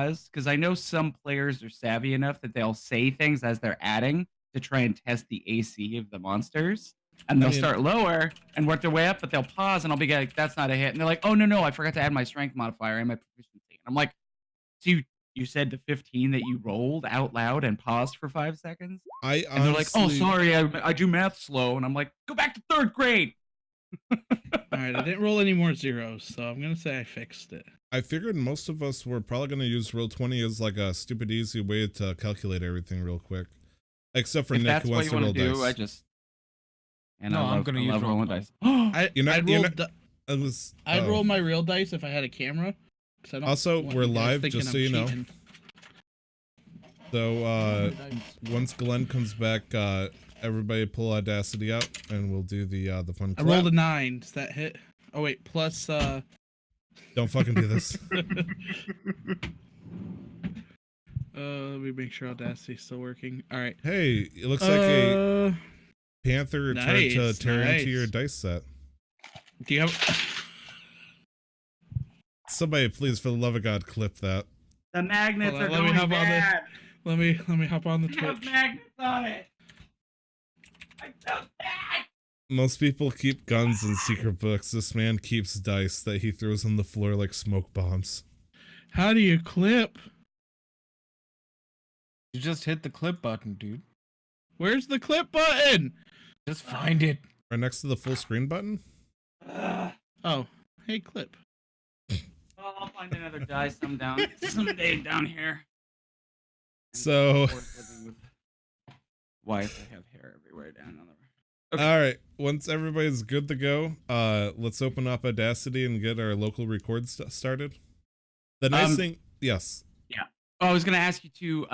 pause because I know some players are savvy enough that they'll say things as they're adding to try and test the AC of the monsters. And I they'll mean, start lower and work their way up, but they'll pause and I'll be like, that's not a hit. And they're like, oh, no, I forgot to add my strength modifier and my proficiency. And I'm like, so you said the 15 that you rolled out loud and paused for 5 seconds? I And they're like, oh, honestly, sorry, I do math slow. And I'm like, go back to 3rd grade. All right, I didn't roll any more zeros, so I'm gonna say I fixed it. I figured most of us were probably going to use Roll20 as like a stupid easy way to calculate everything real quick. Except for If Nick, that's who what wants you to want roll to do, dice. I just. And No, I I'm gonna use love rolling Roll20. dice. I'd roll my real dice if I had a camera. I don't Also, want we're you guys live, thinking just so I'm you know. cheating. So, once Glenn comes back, everybody pull Audacity out, and we'll do the fun clap. I rolled a 9. Does that hit? Oh wait, plus Don't fucking do this. let me make sure Audacity's still working. All right. Hey, it looks like a panther tried to tear into your dice set. Do you have? Somebody, please, for the love of God, clip that. The magnets are let me going hop on bad. Let me hop on the I have Twitch. magnets on it. I'm so sad. Most people keep guns in secret books. This man keeps dice that he throws on the floor like smoke bombs. How do you clip? You just hit the clip button, dude. Where's the clip button? Just find it. Right next to the full screen button? Oh, hey, clip. Well, I'll find another die someday down here. And So, of course, living with wife, I have hair everywhere down on the. Okay. all right. Once everybody's good to go, let's open up Audacity and get our local record started. The nice thing, yes. Yeah. Oh, I was gonna ask you to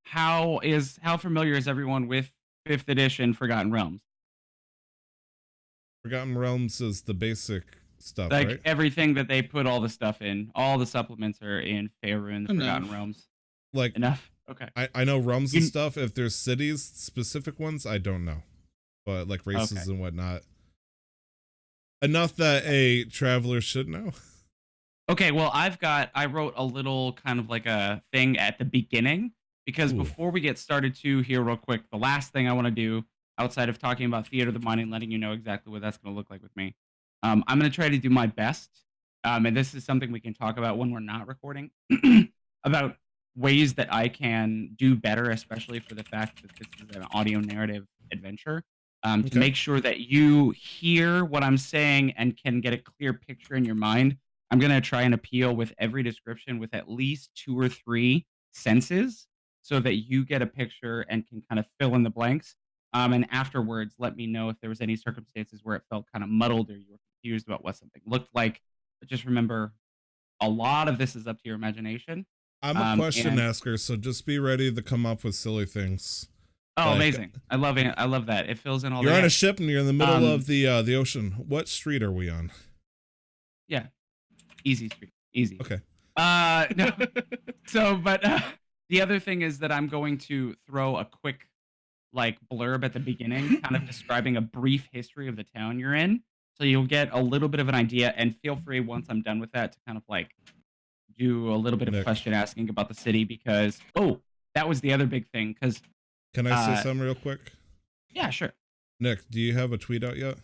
how familiar is everyone with 5th edition Forgotten Realms? Forgotten Realms is the basic stuff, Like right? everything that they put all the stuff in, all the supplements are in Faerun, the Forgotten Realms. Like Enough. Okay. I know realms and stuff. If there's cities, specific ones, I don't know. But like races and whatnot. Enough that a traveler should know. Okay, well, I wrote a little kind of like a thing at the beginning because before we get started here real quick, the last thing I want to do outside of talking about Theater of the Mind and letting you know exactly what that's going to look like with me, I'm going to try to do my best. And this is something we can talk about when we're not recording about ways that I can do better, especially for the fact that this is an audio narrative adventure, to make sure that you hear what I'm saying and can get a clear picture in your mind. I'm going to try and appeal with every description with at least 2 or 3 senses so that you get a picture and can kind of fill in the blanks. And afterwards, let me know if there was any circumstances where it felt kind of muddled or you were confused about what something looked like. But just remember, a lot of this is up to your imagination. I'm a question asker, so just be ready to come up with silly things. Oh, like, amazing. I love it. I love that. It fills in all the You're on a ship and you're in the middle of the ocean. What street are we on? Yeah. Easy street. Easy. Okay. No. So, but the other thing is that I'm going to throw a quick like blurb at the beginning, kind of describing a brief history of the town you're in. So you'll get a little bit of an idea, and feel free once I'm done with that to kind of like do a little bit of question asking about the city because that was the other big thing. Because can I say something real quick? Yeah, sure. Nick, do you have a tweet out yet?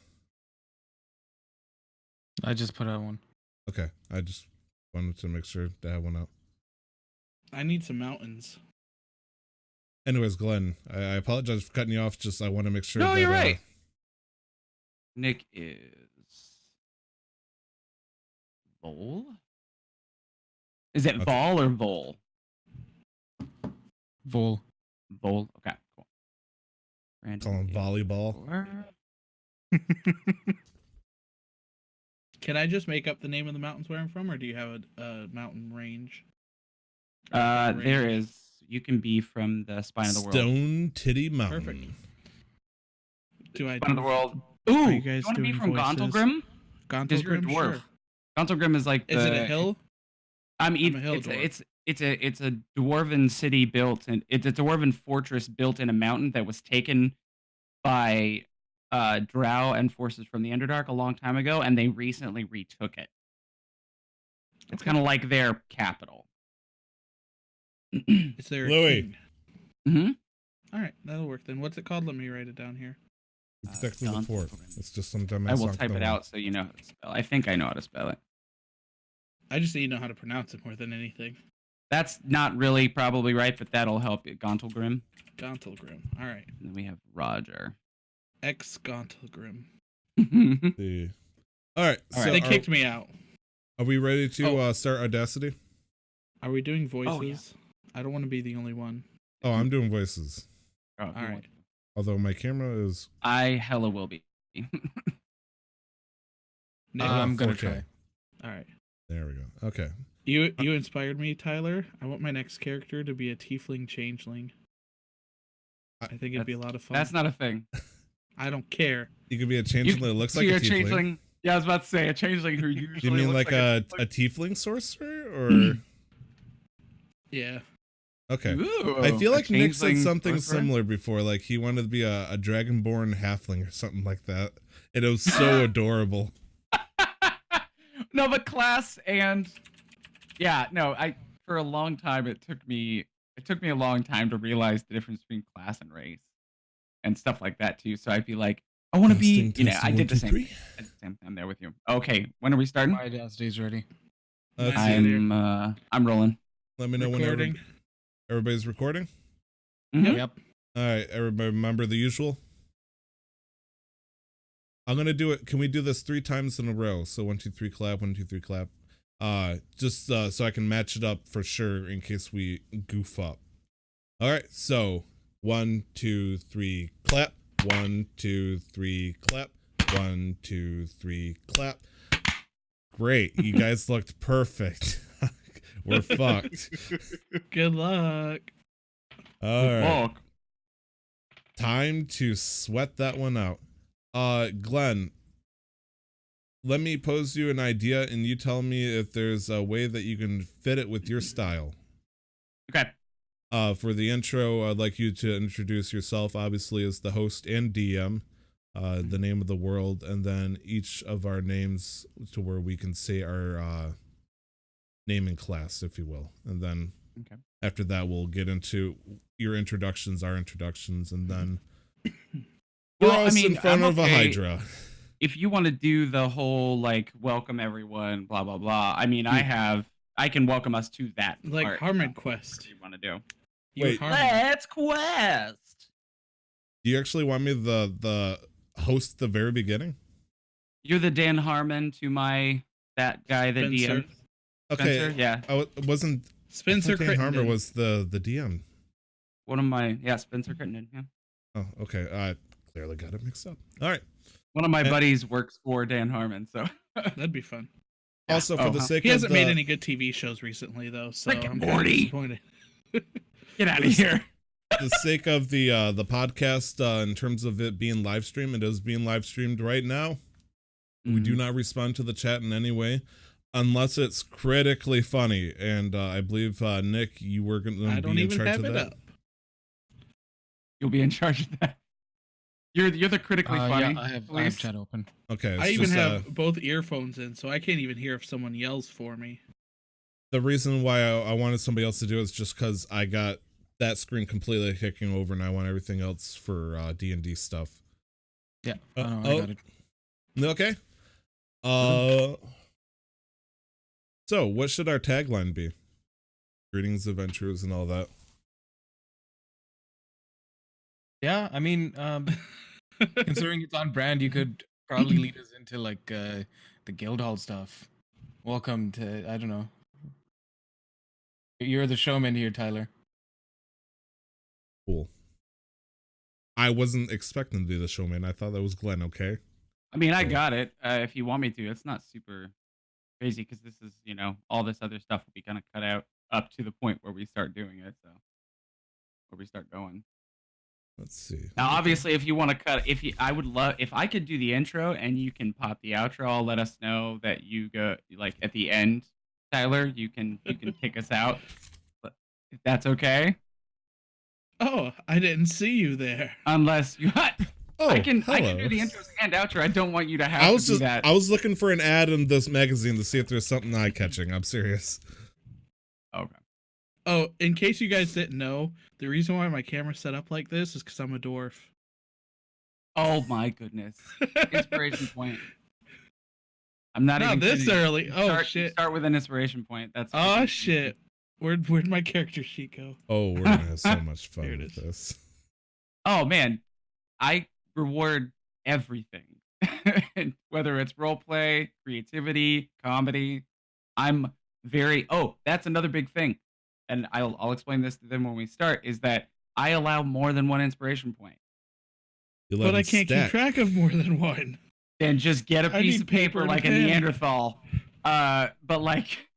I just put out one. Okay, I just wanted to make sure to have one out. I need some mountains. Anyways, Glenn, I apologize for cutting you off. Just I want to make sure. No, you're right. Nick is Vol. Is it Vol or Vol? Vol. Vol. Okay, cool. Call him volleyball. Can I just make up the name of the mountains where I'm from, or do you have a mountain range? There is. You can be from the spine of the world. Stone Titty Mountain. Perfect. Do I? Spine of the world. Ooh, you want to be from Gauntlgrim? Because you're a dwarf. Sure. Gauntlgrim is like. Is it a hill? I'm a hill dwarf. It's a dwarven city built, and it's a dwarven fortress built in a mountain that was taken by Drow and forces from the Underdark a long time ago, and they recently retook it. It's kind of like their capital. Is there a Louis. king? Mm-hmm. All right, that'll work then. What's it called? Let me write it down here. Exactly the Don fourth. Grim. It's just sometimes I will type it out so you know how to spell. I think I know how to spell it. I just need to know how to pronounce it more than anything. That's not really probably right, but that'll help you. Gauntlgrim. Gauntlgrim. All right. And then we have Roger. Ex Gauntlgrim. The... All right. All So right. They are, kicked me out. are we ready to Oh. Start Audacity? Are we doing voices? Oh, yeah. I don't want to be the only one. Oh, I'm doing voices. Oh, if you All want right. to. Although my camera is. I hella will be. Nick, I'm gonna 4K. try. all right. There we go. Okay. You inspired me, Tyler. I want my next character to be a tiefling changeling. I think it'd be a lot of fun. That's not a thing. I don't care. You could be a changeling that looks like you're a tiefling. Yeah, I was about to say a changeling who usually. You mean looks like a tiefling sorcerer, or Yeah. okay? Ooh, I feel a like Nick said changeling something sorcerer? similar before. Like he wanted to be a dragonborn halfling or something like that, and it was so adorable. No, but class and yeah, no. I for a long time it took me a long time to realize the difference between class and race and stuff like that too. So I'd be like, I want to be, Testing, I testing, did the 1, 2, same 3. thing at the same time there with you. Okay, when are we starting? My Audacity's ready. Let's see. I'm rolling. Let me know whenever Recording. everybody's recording. Mhm. Yep. All right, everybody, remember the usual. I'm gonna do it. Can we do this 3 times in a row? So 1, 2, 3, clap. 1, 2, 3, clap. Just so I can match it up for sure in case we goof up. All right, so 1, 2, 3, clap. 1, 2, 3, clap. 1, 2, 3, clap. Great, you guys looked perfect. We're fucked. Good luck. All right. Fuck. Time to sweat that one out. Glenn, let me pose you an idea and you tell me if there's a way that you can fit it with your style. Okay. For the intro, I'd like you to introduce yourself, obviously, as the host and DM, the name of the world, and then each of our names to where we can say our name and class, if you will. And then Okay. after that, we'll get into your introductions, our introductions, and then we're Well, I us mean, in front I'm of a okay. Hydra. If you want to do the whole like welcome everyone, blah blah blah. I mean, I can welcome us to that. Like part. Harmon Quest. What you want to do? You Wait. Harmon. Let's quest. Do you actually want me the host at the very beginning? You're the Dan Harmon to my that guy that Spencer. DM. Okay, Spencer? Yeah. wasn't Spencer Dan Harmer Crittenden. was the DM. One of my Spencer Crittenden. Yeah. Oh, okay. I clearly got it mixed up. All right. One of my And- buddies works for Dan Harmon, so That'd be fun. Also, for Oh, the huh. sake He of hasn't made the, any good TV shows recently, though, so Rick and I'm kind of Morty. disappointed. get out of here. the sake of the podcast, in terms of it being live streamed, it is being live streamed right now. We do not respond to the chat in any way, unless it's critically funny. And I believe Nick, you were going I to don't be in even charge have of it that. up. You'll be in charge of that. You're the critically funny. Yeah, I have police. chat open. Okay. I it's even just, have both earphones in, so I can't even hear if someone yells for me. the reason why I wanted somebody else to do it is just because I got that screen completely kicking over, and I want everything else for D&D stuff. Yeah. Uh, I oh. got it. Okay. So what should our tagline be? Greetings, adventurers, and all that. Yeah, I mean, considering it's on brand, you could probably lead us into like the Guildhall stuff. Welcome to, I don't know. You're the showman here, Tyler. Cool. I wasn't expecting to be the showman. I thought that was Glenn. Okay. I mean, I Cool. got it. If you want me to, it's not super crazy because this is, all this other stuff will be kind of cut out up to the point where we start doing it. So, where we start going. Let's see. Now, obviously, if you want to cut, I would love if I could do the intro and you can pop the outro. I'll let us know that you go like at the end, Tyler. You can kick us out, but if that's okay. Oh, I didn't see you there. Unless you, Oh, I can hello. do the intros and outro. I don't want you to have I was to do just that. I was looking for an ad in this magazine to see if there's something eye catching. I'm serious. Okay. Oh, in case you guys didn't know, the reason why my camera's set up like this is because I'm a dwarf. Oh my goodness. Inspiration point. I'm not Not even this kidding you. early. You Oh, start, shit. You start with an inspiration point. That's Oh freaking shit. Where'd my character sheet go? Oh, we're gonna have so much fun There it with is. this. Oh man, I reward everything, whether it's role play, creativity, comedy. I'm very. Oh, that's another big thing, and I'll explain this to them when we start. Is that I allow more than one inspiration point. You let But them I can't stack. keep track of more than one. Then just get a I piece need of paper paper and like a pen. Neanderthal. But like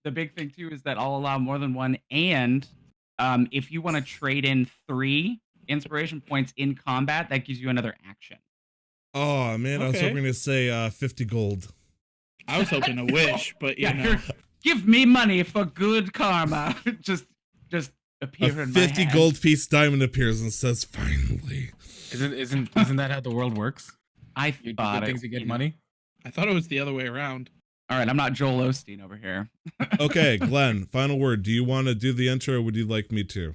the big thing too is that I'll allow more than one, and if you want to trade in 3 inspiration points in combat, that gives you another action. Oh man, I was Okay. hoping to say 50 gold. I was hoping to wish, but you Yeah, know. here, give me money for good karma. just appear A in my 50 hand. gold piece diamond appears and says, "Finally." Isn't that how the world works? I You do thought good it. things to get you know. money. I thought it was the other way around. All right, I'm not Joel Osteen over here. Okay, Glenn. Final word. Do you want to do the intro, or would you like me to?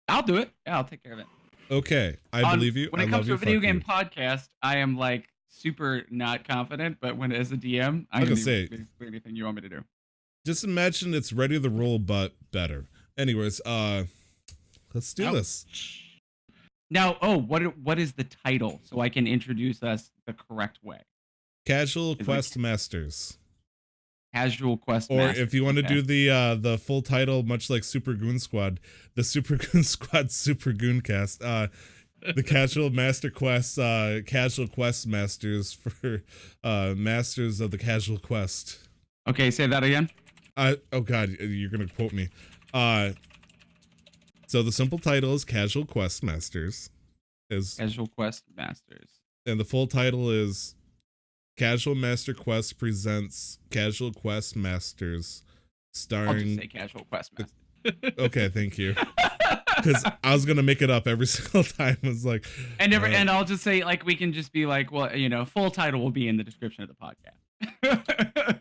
I'll do it. Yeah, I'll take care of it. Okay, I On- believe you. When I it love comes to you. a video Fuck game you. podcast, I am like super not confident, but when as a DM, I Like I can do say- basically anything you want me to do. Just imagine it's ready to roll, but better. Anyways, let's do this. Now, what is the title so I can introduce us the correct way? Casual like- Quest Masters. Casual Quest Or Masters, if you want to okay. do the full title, much like Super Goon Squad, the Super Goon Squad Super Goon Cast, the Casual Master Quest, Casual Quest Masters for Masters of the Casual Quest. Okay, say that again. Oh god, you're gonna quote me. So the simple title is Casual Quest Masters, Casual Quest Masters. and the full title is Casual Master Quest presents Casual Quest Masters, I'll just starring. say Casual Quest Masters. Okay, thank you. Because I was gonna make it up every single time. I was like, And I'll just say like we can just be like, well, you know, full title will be in the description of the podcast.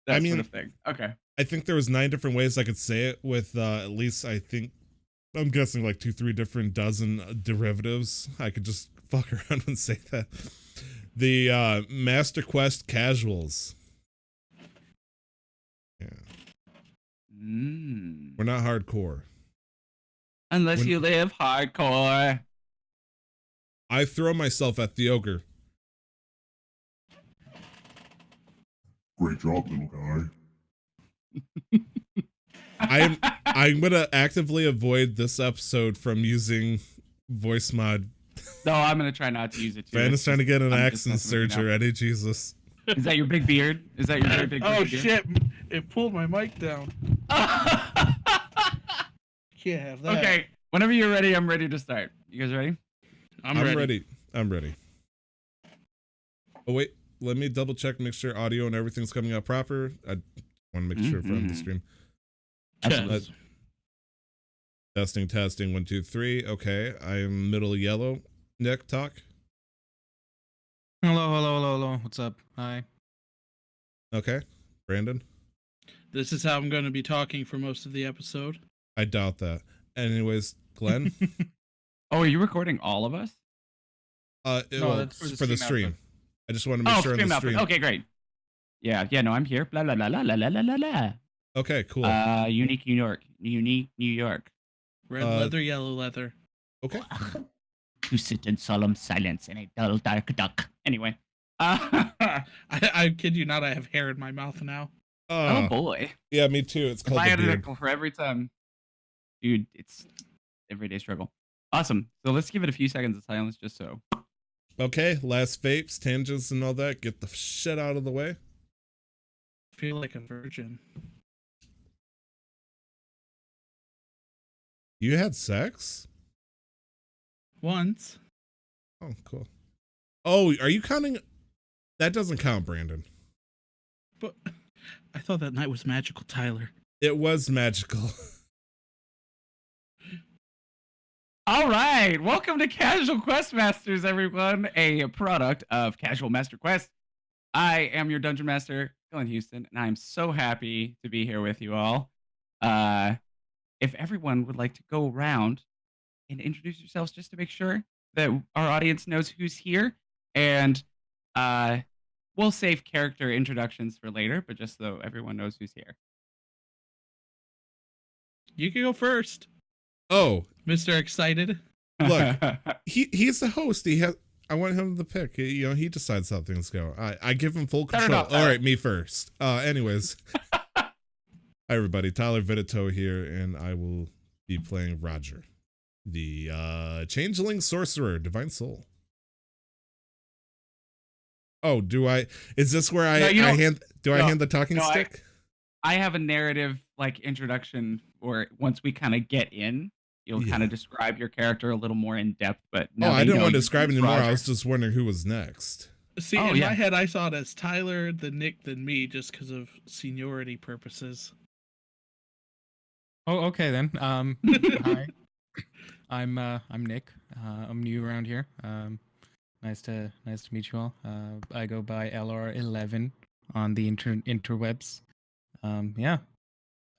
That I mean- sort of thing. Okay. I think there was 9 different ways I could say it with at least I'm guessing like 2-3 different dozen derivatives. I could just fuck around and say that. The Master Quest Casuals. Yeah, we're not hardcore. Unless When- you live hardcore. I throw myself at the ogre. Great job, little guy. I'm gonna actively avoid this episode from using voice mod. No, I'm gonna try not to use it too. Van is trying to get an I'm just accent messing with surge you now. already. Jesus. Is that your big beard? Is that your very big Oh beard? shit! It pulled my mic down. Can't have that. Okay, whenever you're ready, I'm ready to start. You guys ready? I'm ready. I'm ready. Oh wait, let me double check, make sure audio and everything's coming out proper. I want to make sure from the Mhm. stream. Yes. Testing 1 2 3. Okay, I am middle yellow. Nick, talk. Hello. What's up? Hi. Okay, Brandon. This is how I'm going to be talking for most of the episode. I doubt that. Anyways, Glenn. Oh, are you recording all of us? No, Well, that's for the stream. I just want to make Oh, sure on stream the output. stream. Okay, great. Yeah, no, I'm here. Blah blah blah blah blah blah blah blah. Okay, cool. Unique New York. Unique New York. Red Uh, leather, yellow leather. Okay. To sit in solemn silence in a dull dark duck. Anyway. I kid you not, I have hair in my mouth now. Oh boy. Yeah, me too. It's If called I the had a beard. nickel for every time. Dude, it's everyday struggle. Awesome. So let's give it a few seconds of silence just so. Okay, last vapes, tangents, and all that. Get the shit out of the way. I feel like a virgin. You had sex? Once. Oh, cool. Oh, are you counting? That doesn't count, Brandon. But I thought that night was magical, Tyler. It was magical. All right. Welcome to Casual Quest Masters, everyone. A product of Casual Master Quest. I am your Dungeon Master, Glenn Houston, and I'm so happy to be here with you all. if everyone would like to go around and introduce yourselves just to make sure that our audience knows who's here. And uh, we'll save character introductions for later, but just so everyone knows who's here. You can go first, Oh, Mr. Excited. Look. he's the host. I want him to pick. You know, he decides how things go. I give him full Start it control. off, All Tyler. right, me first. Anyways. Hi everybody, Tyler Vidito here, and I will be playing Roger, the changeling sorcerer, divine soul. Oh, is this where No, you I don't- hand no, hand the talking no, stick? I have a narrative like introduction where once we kind of get in, you'll Yeah. kind of describe your character a little more in depth. But Oh, now I they didn't know want to you describe as anymore. I Roger. was just wondering who was next. See, Oh, in yeah. my head, I saw it as Tyler, then Nick, then me, just because of seniority purposes. Oh, okay then. Hi. I'm Nick. I'm new around here. Nice to meet you all. I go by LR11 on the interwebs. Yeah,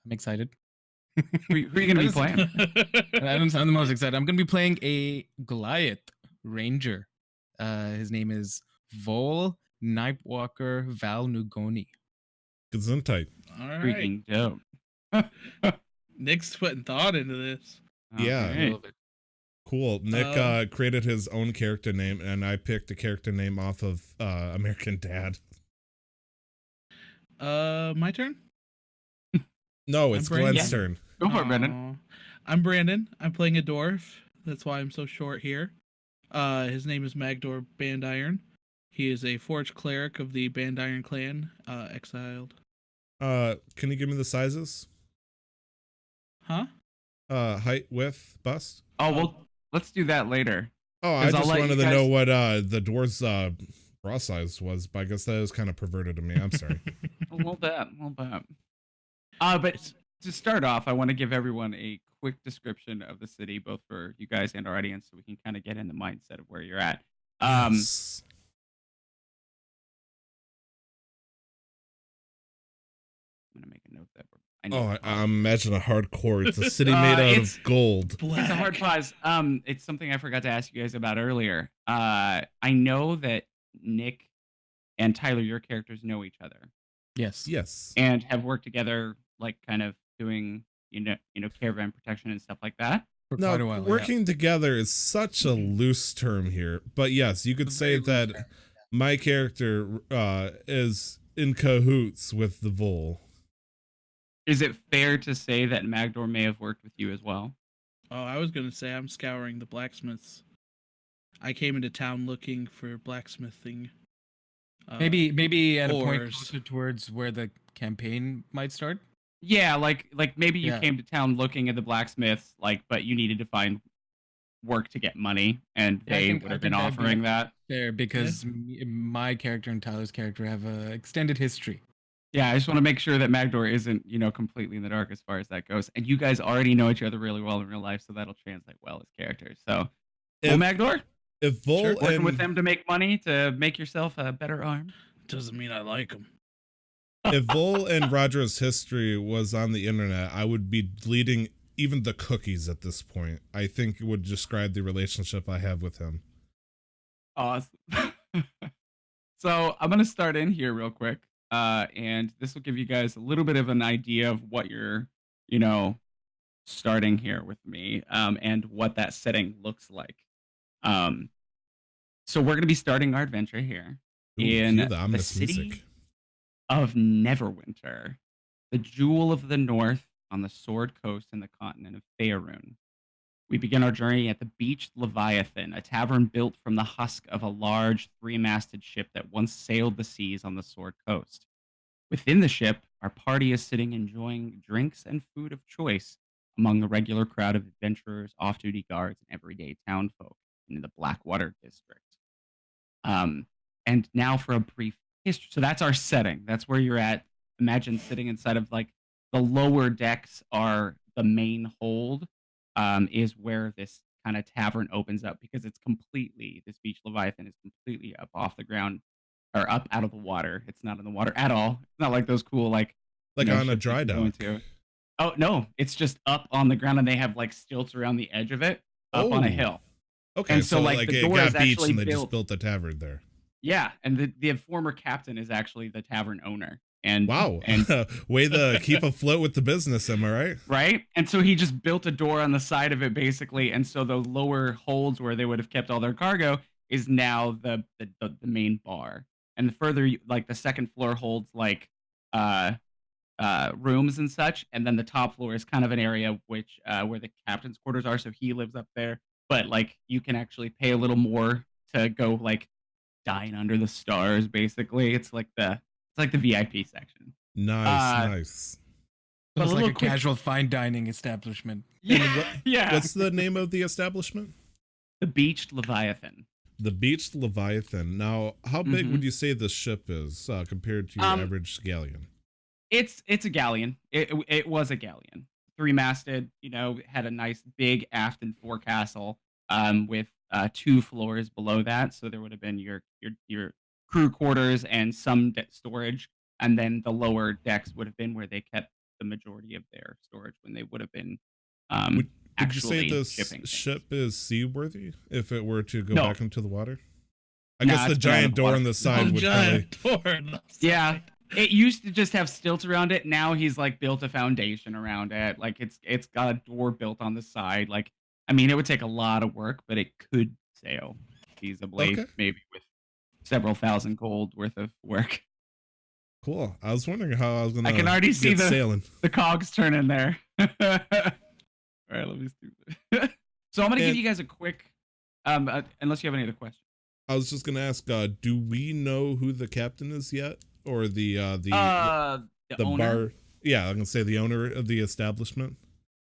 I'm excited. Who are you going to be That is- playing? I don't sound the most excited. I'm gonna be playing a Goliath Ranger. His name is Vol Nightwalker Val Nugoni. Gesundheit. All right. Freaking dope. Nick's putting thought into this. Yeah. A Okay. little bit. Cool. Nick Um, created his own character name, and I picked a character name off of American Dad. My turn. No, it's I'm Brandon. Glenn's turn. Go for it, Brendan. Aw. I'm Brandon. I'm playing a dwarf. That's why I'm so short here. His name is Magdor Bandiron. He is a forged cleric of the Bandiron clan, exiled. Can you give me the sizes? Huh? Height, width, bust? Oh, well, let's do that later. Oh, I 'Cause I'll just let wanted you to know guys- what the dwarf's bra size was, but I guess that was kind of perverted to me. I'm sorry. A little bit. But to start off, I want to give everyone a quick description of the city, both for you guys and our audience, so we can kind of get in the mindset of where you're at. Yes. I'm gonna make a note that I imagine a hardcore. It's a city Uh, made out it's- of gold. Black. It's a hard pause. It's something I forgot to ask you guys about earlier. I know that Nick and Tyler, your characters, know each other Yes. Yes. and have worked together, like kind of doing, caravan protection and stuff like that. For quite a No, while. yeah. working together is such a loose term here, but yes, you could say Very loose that my character is in cahoots with the Vol. Is it fair to say that Magdor may have worked with you as well? Oh, I was gonna say I'm scouring the blacksmiths. I came into town looking for blacksmithing. Maybe at a point ores. closer towards where the campaign might start. Yeah, like maybe you Yeah. came to town looking at the blacksmiths, but you needed to find work to get money, and Yeah, I they think- would I have been think that'd be offering that. There, because my character and Tyler's character have a extended history. Yeah, I just want to make sure that Magdor isn't, completely in the dark as far as that goes. And you guys already know each other really well in real life, so that'll translate well as characters. So, If- Magdor, If Vol Sure, working and with them to make money to make yourself a better arm. Doesn't mean I like them. if Vol and Roger's history was on the internet, I would be deleting even the cookies at this point. I think it would describe the relationship I have with him. Awesome. So I'm gonna start in here real quick, and this will give you guys a little bit of an idea of what you're, starting here with me, and what that setting looks like. So we're gonna be starting our adventure here Ooh, in cue the the ominous city music. of Neverwinter, the jewel of the north on the Sword Coast in the continent of Faerun. We begin our journey at the beached Leviathan, a tavern built from the husk of a large three-masted ship that once sailed the seas on the Sword Coast. Within the ship, our party is sitting enjoying drinks and food of choice among the regular crowd of adventurers, off-duty guards, and everyday townfolk in the Blackwater district. And now for a brief history. So that's our setting. That's where you're at. Imagine sitting inside of like the lower decks are the main hold, is where this kind of tavern opens up because it's completely, this beach Leviathan is completely up off the ground or up out of the water. It's not in the water at all. It's not like those cool, like Like you know, on a ships that dry you go dock. into. Oh no, it's just up on the ground, and they have like stilts around the edge of it, up on a Oh. hill. Okay, And so, so like, like the it door is got beached actually and they just built. built a tavern there. Yeah, and the former captain is actually the tavern owner, and Wow. and Way to keep afloat with the business, am I right? right, and so he just built a door on the side of it basically, and so the lower holds where they would have kept all their cargo is now the main bar, and the further like the second floor holds like uh rooms and such, and then the top floor is kind of an area which where the captain's quarters are, so he lives up there. But like you can actually pay a little more to go like dine under the stars. Basically, it's like the VIP section. Nice, Uh, nice. but a It's like little a quick, casual fine dining establishment. And what yeah, what's the name of the establishment? the Beached Leviathan. The Beached Leviathan. Now, how big Mhm. would you say this ship is compared to your Um, average galleon? it's a galleon. It was a galleon, three masted. You know, had a nice big aft and forecastle, with two floors below that. So there would have been your crew quarters and some storage, and then the lower decks would have been where they kept the majority of their storage when they would have been Would um, would you say actually this shipping things. ship is seaworthy if it were to go No, back into the water? I nah, guess the it's been out of giant the door water on the for side long. would giant probably. door on the Yeah, side. it used to just have stilts around it. Now he's like built a foundation around it. Like it's got a door built on the side. Like I mean, it would take a lot of work, but it could sail feasibly, Okay, maybe with several thousand gold worth of work. cool. I was wondering how I was I can gonna already see get the sailing. the cogs turning there. All right, let me see. So I'm gonna give And you guys a quick, unless you have any other questions. I was just gonna ask, do we know who the captain is yet, or The the owner. bar? Yeah, I'm gonna say the owner of the establishment.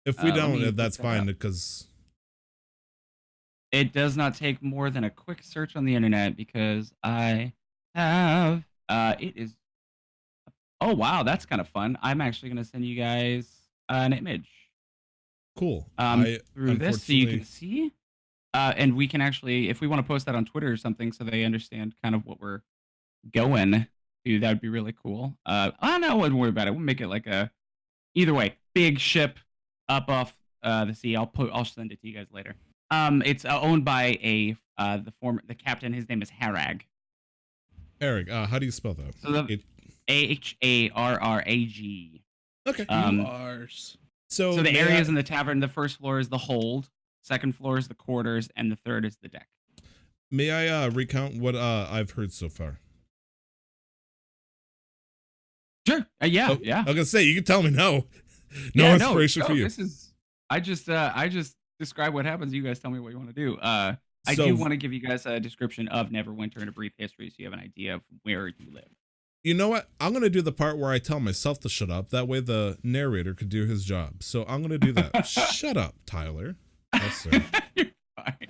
If we Let don't, me look that's that fine up. because It does not take more than a quick search on the internet because I have. It is. Oh wow, that's kind of fun. I'm actually gonna send you guys an image cool. I through this so you can unfortunately, see. And we can actually, if we want to post that on Twitter or something, so they understand kind of what we're going to, that would be really cool. I don't know, I wouldn't worry about it. We'll make it like a either way, big ship up off the sea. I'll send it to you guys later. It's owned by the captain. His name is Harag. Eric. How do you spell that? So the It Harrag. okay. You Um, ours. So so the may areas I, in the tavern, the first floor is the hold, second floor is the quarters, and the third is the deck. may I recount what I've heard so far? Sure. Yeah. Oh, Yeah. I was gonna say you can tell me no. No Yeah. inspiration No. for you. This is. I just describe what happens. You guys tell me what you want to do. I So do want to give you guys a description of Neverwinter and a brief history, so you have an idea of where you live. you know what? I'm gonna do the part where I tell myself to shut up. That way the narrator could do his job. So I'm gonna do that. Shut up, Tyler. Yes, sir. You're fine.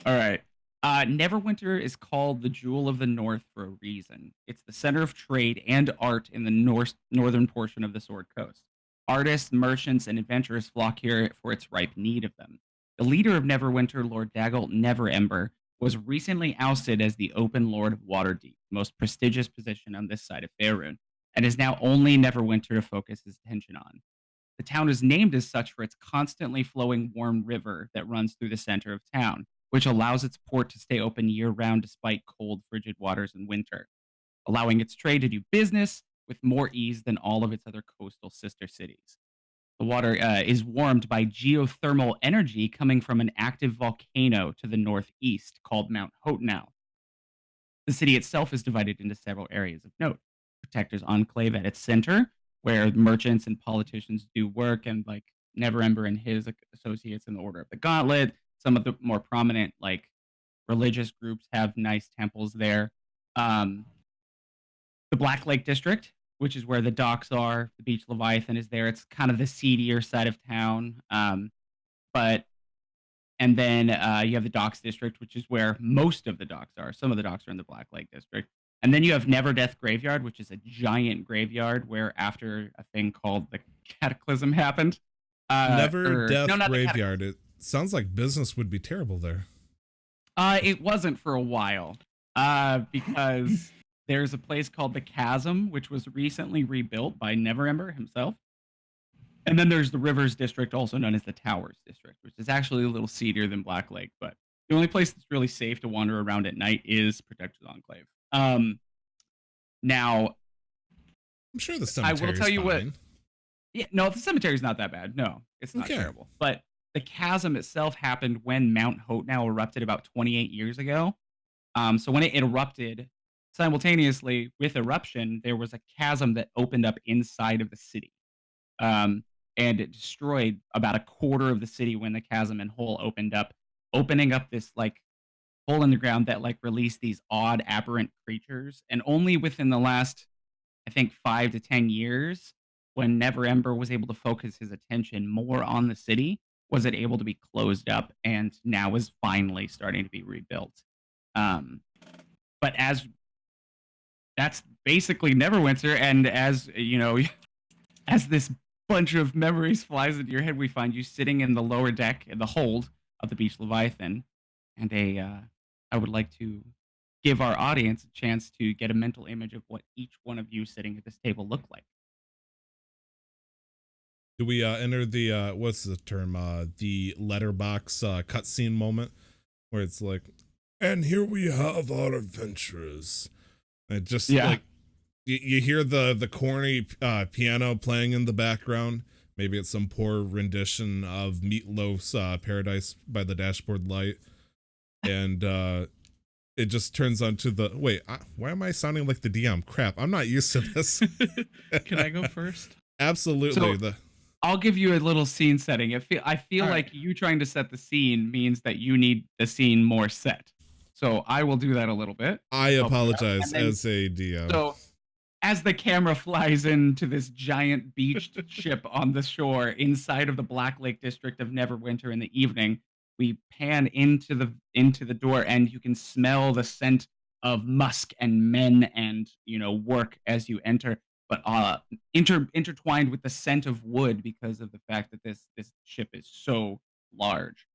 All right. Neverwinter is called the Jewel of the North for a reason. It's the center of trade and art in the northern portion of the Sword Coast. Artists, merchants, and adventurers flock here for its ripe need of them. The leader of Neverwinter, Lord Daggelt Neverember, was recently ousted as the Open Lord of Waterdeep, the most prestigious position on this side of Faerun, and is now only Neverwinter to focus his attention on. The town is named as such for its constantly flowing warm river that runs through the center of town, which allows its port to stay open year round despite cold, frigid waters in winter, allowing its trade to do business with more ease than all of its other coastal sister cities. The water is warmed by geothermal energy coming from an active volcano to the northeast called Mount Hotenau. The city itself is divided into several areas of note. Protector's Enclave at its center, where merchants and politicians do work, and like Neverember and his associates in the Order of the Gauntlet. Some of the more prominent like religious groups have nice temples there. Um, the Black Lake District, which is where the docks are. The Beach Leviathan is there. It's kind of the seedier side of town. But and then you have the Docks District, which is where most of the docks are. Some of the docks are in the Black Lake District. And then you have Neverdeath Graveyard, which is a giant graveyard where after a thing called the Cataclysm happened. Never Death no, not the Graveyard. It sounds like business would be terrible there. It wasn't for a while, because there's a place called the Chasm, which was recently rebuilt by Neverember himself. And then there's the Rivers District, also known as the Towers District, which is actually a little seedier than Black Lake, but the only place that's really safe to wander around at night is Protected Enclave. Now, I'm sure the I cemetery will tell you what. fine. Yeah, no, the cemetery's not that bad. No, it's not Okay. terrible. But the chasm itself happened when Mount Hotenow erupted about 28 years ago. So when it erupted, simultaneously with eruption, there was a chasm that opened up inside of the city. Um, and it destroyed about a quarter of the city when the chasm and hole opened up, opening up this like hole in the ground that like released these odd aberrant creatures. And only within the last, I think, 5 to 10 years, when Never Ember was able to focus his attention more on the city, was it able to be closed up and now is finally starting to be rebuilt. But as that's basically Neverwinter, and as you know, as this bunch of memories flies into your head, we find you sitting in the lower deck in the hold of the Beach Leviathan, and I would like to give our audience a chance to get a mental image of what each one of you sitting at this table look like. Do we enter the what's the term? The letterbox cutscene moment where it's like, and here we have our adventurers. And it just like you hear the corny piano playing in the background. Maybe it's some poor rendition of Meatloaf's Paradise by the Dashboard Light. And it just turns on to the wait, why am I sounding like the DM? Crap, I'm not used to this. Can I go first? Absolutely. So, I'll give you a little scene setting. I feel All like right. you trying to set the scene means that you need the scene more set. So I will do that a little bit. I apologize then- as a DM. So as the camera flies into this giant beached ship on the shore inside of the Black Lake district of Neverwinter in the evening, we pan into the door, and you can smell the scent of musk and men and work as you enter, but intertwined with the scent of wood because of the fact that this ship is so large.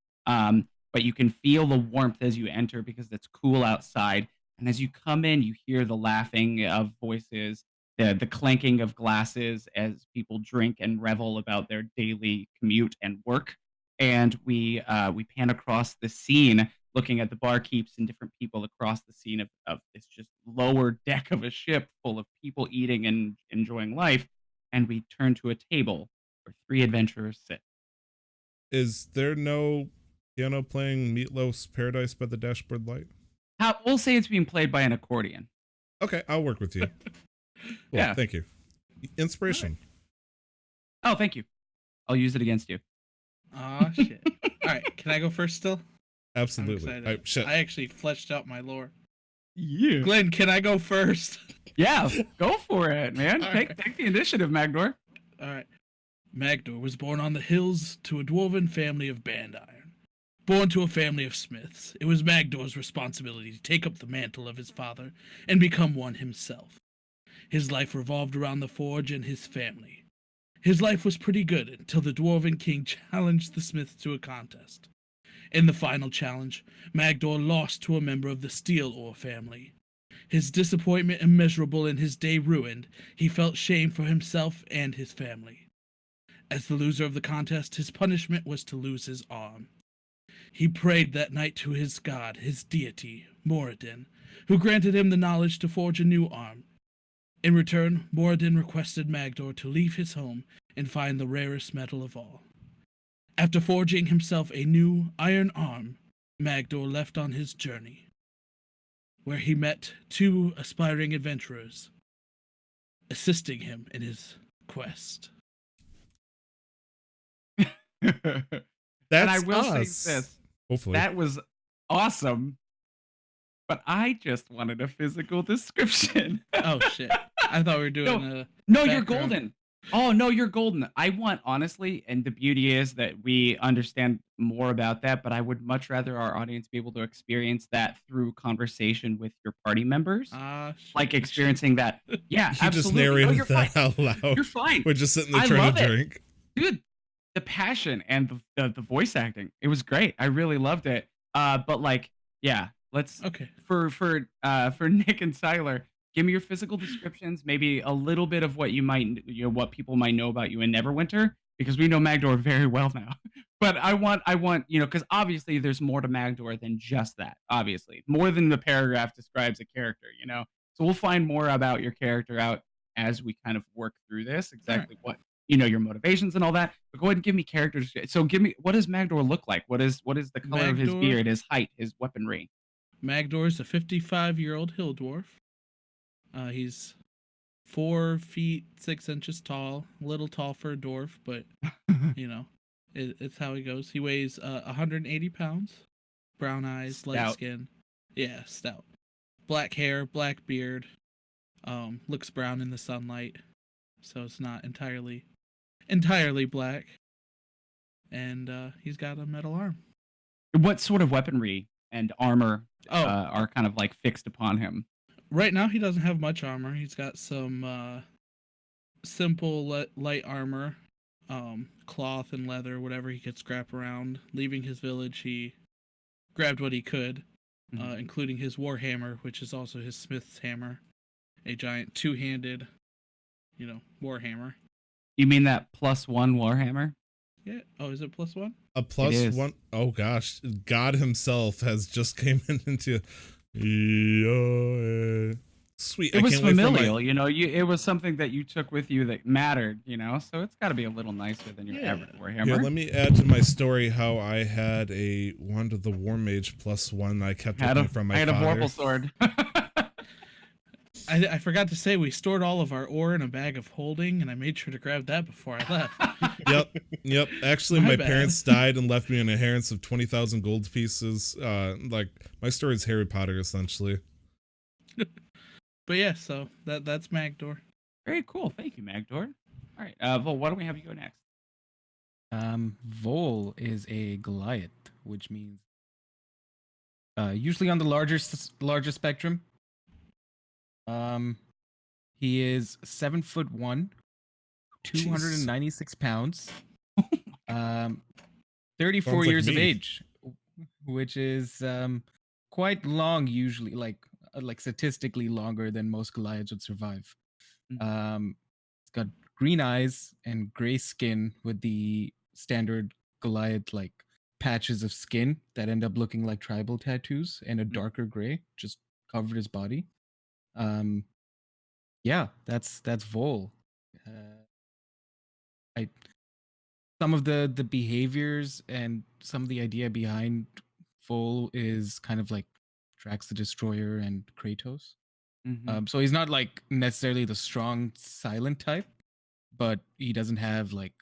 But you can feel the warmth as you enter because it's cool outside. And as you come in, you hear the laughing of voices, the clanking of glasses as people drink and revel about their daily commute and work. And we pan across the scene, looking at the barkeeps and different people across the scene of this just lower deck of a ship full of people eating and enjoying life. And we turn to a table where 3 adventurers sit. Is there no piano playing Meatloaf's Paradise by the Dashboard Light? We'll say it's being played by an accordion. Okay, I'll work with you. Cool, Yeah. Thank you. Inspiration. Oh, thank you. I'll use it against you. Oh shit! All right, can I go first still? I'm Absolutely. excited. Shit. I actually fleshed out my lore. Yeah. Glenn, can I go first? Yeah, go for it, man. All Take right. the initiative, Magdor. All right. Magdor was born on the hills to a dwarven family of band iron. Born to a family of smiths, it was Magdor's responsibility to take up the mantle of his father and become one himself. His life revolved around the forge and his family. His life was pretty good until the Dwarven King challenged the smiths to a contest. In the final challenge, Magdor lost to a member of the Steel Ore family. His disappointment immeasurable and his day ruined, he felt shame for himself and his family. As the loser of the contest, his punishment was to lose his arm. He prayed that night to his god, his deity, Moradin, who granted him the knowledge to forge a new arm. In return, Moradin requested Magdor to leave his home and find the rarest metal of all. After forging himself a new iron arm, Magdor left on his journey, where he met 2 aspiring adventurers, assisting him in his quest. And That's I will us. say this. Hopefully. That was awesome. But I just wanted a physical description. Oh shit! I thought we were doing a. No, you're Background. golden. Oh, no, you're golden. I want, honestly, and the beauty is that we understand more about that, but I would much rather our audience be able to experience that through conversation with your party members. Shit. Like experiencing that. Yeah, He just absolutely. No, narrated you're that fine. out loud. You're fine. We're just sitting I there trying love to it. drink. Dude, the passion and the voice acting, it was great. I really loved it. But like, yeah, let's Okay. for Nick and Tyler, give me your physical descriptions, maybe a little bit of what what people might know about you in Neverwinter, because we know Magdor very well now. But I want, because obviously there's more to Magdor than just that. Obviously, more than the paragraph describes a character. So we'll find more about your character out as we kind of work through this. Exactly what your motivations and all that. But go ahead and give me characters. So give me, what does Magdor look like? What is the color of his Magdor- beard, his height, his weaponry? Magdor's a 55-year-old hill dwarf. He's 4 feet 6 inches tall, a little tall for a dwarf, but it's how he goes. He weighs 180 pounds, brown eyes, light Stout. skin. Yeah, stout. Black hair, black beard. Looks brown in the sunlight, so it's not entirely black. And he's got a metal arm. What sort of weaponry and armor Oh, are kind of like fixed upon him? right now he doesn't have much armor. He's got some simple light armor, cloth and leather, whatever he could scrap around. Leaving his village, he grabbed what he could, including his war hammer, which is also his smith's hammer, a giant two-handed, war hammer. You mean that +1 warhammer? Yeah. Oh, is it +1? A plus is. one. Oh gosh, God himself has just came into. Yeah. Sweet. It was can't wait for my- familial, it was something that you took with you that mattered, so it's got to be a little nicer than your Yeah. average warhammer. Here, let me add to my story how I had a Wand of the War Mage +1 I kept with me from my I had a father. Vorpal sword. I forgot to say we stored all of our ore in a bag of holding, and I made sure to grab that before I left. Yep. Actually, My my bad. parents died and left me an inheritance of 20,000 gold pieces. Like my story is Harry Potter essentially. But yeah, so that's Magdor. Very cool. Thank you, Magdor. All right, Vol, why don't we have you go next? Vol is a Goliath, which means usually on the larger spectrum. He is 7'1", 296 pounds, 34 Sounds like years of me. age, which is quite long usually, like statistically longer than most Goliaths would survive. It's got green eyes and gray skin with the standard Goliath like patches of skin that end up looking like tribal tattoos, and a darker gray just covered his body. Yeah, that's Vol. Some of the behaviors and some of the idea behind Vol is kind of like Drax the Destroyer and Kratos. So he's not like necessarily the strong silent type, but he doesn't have like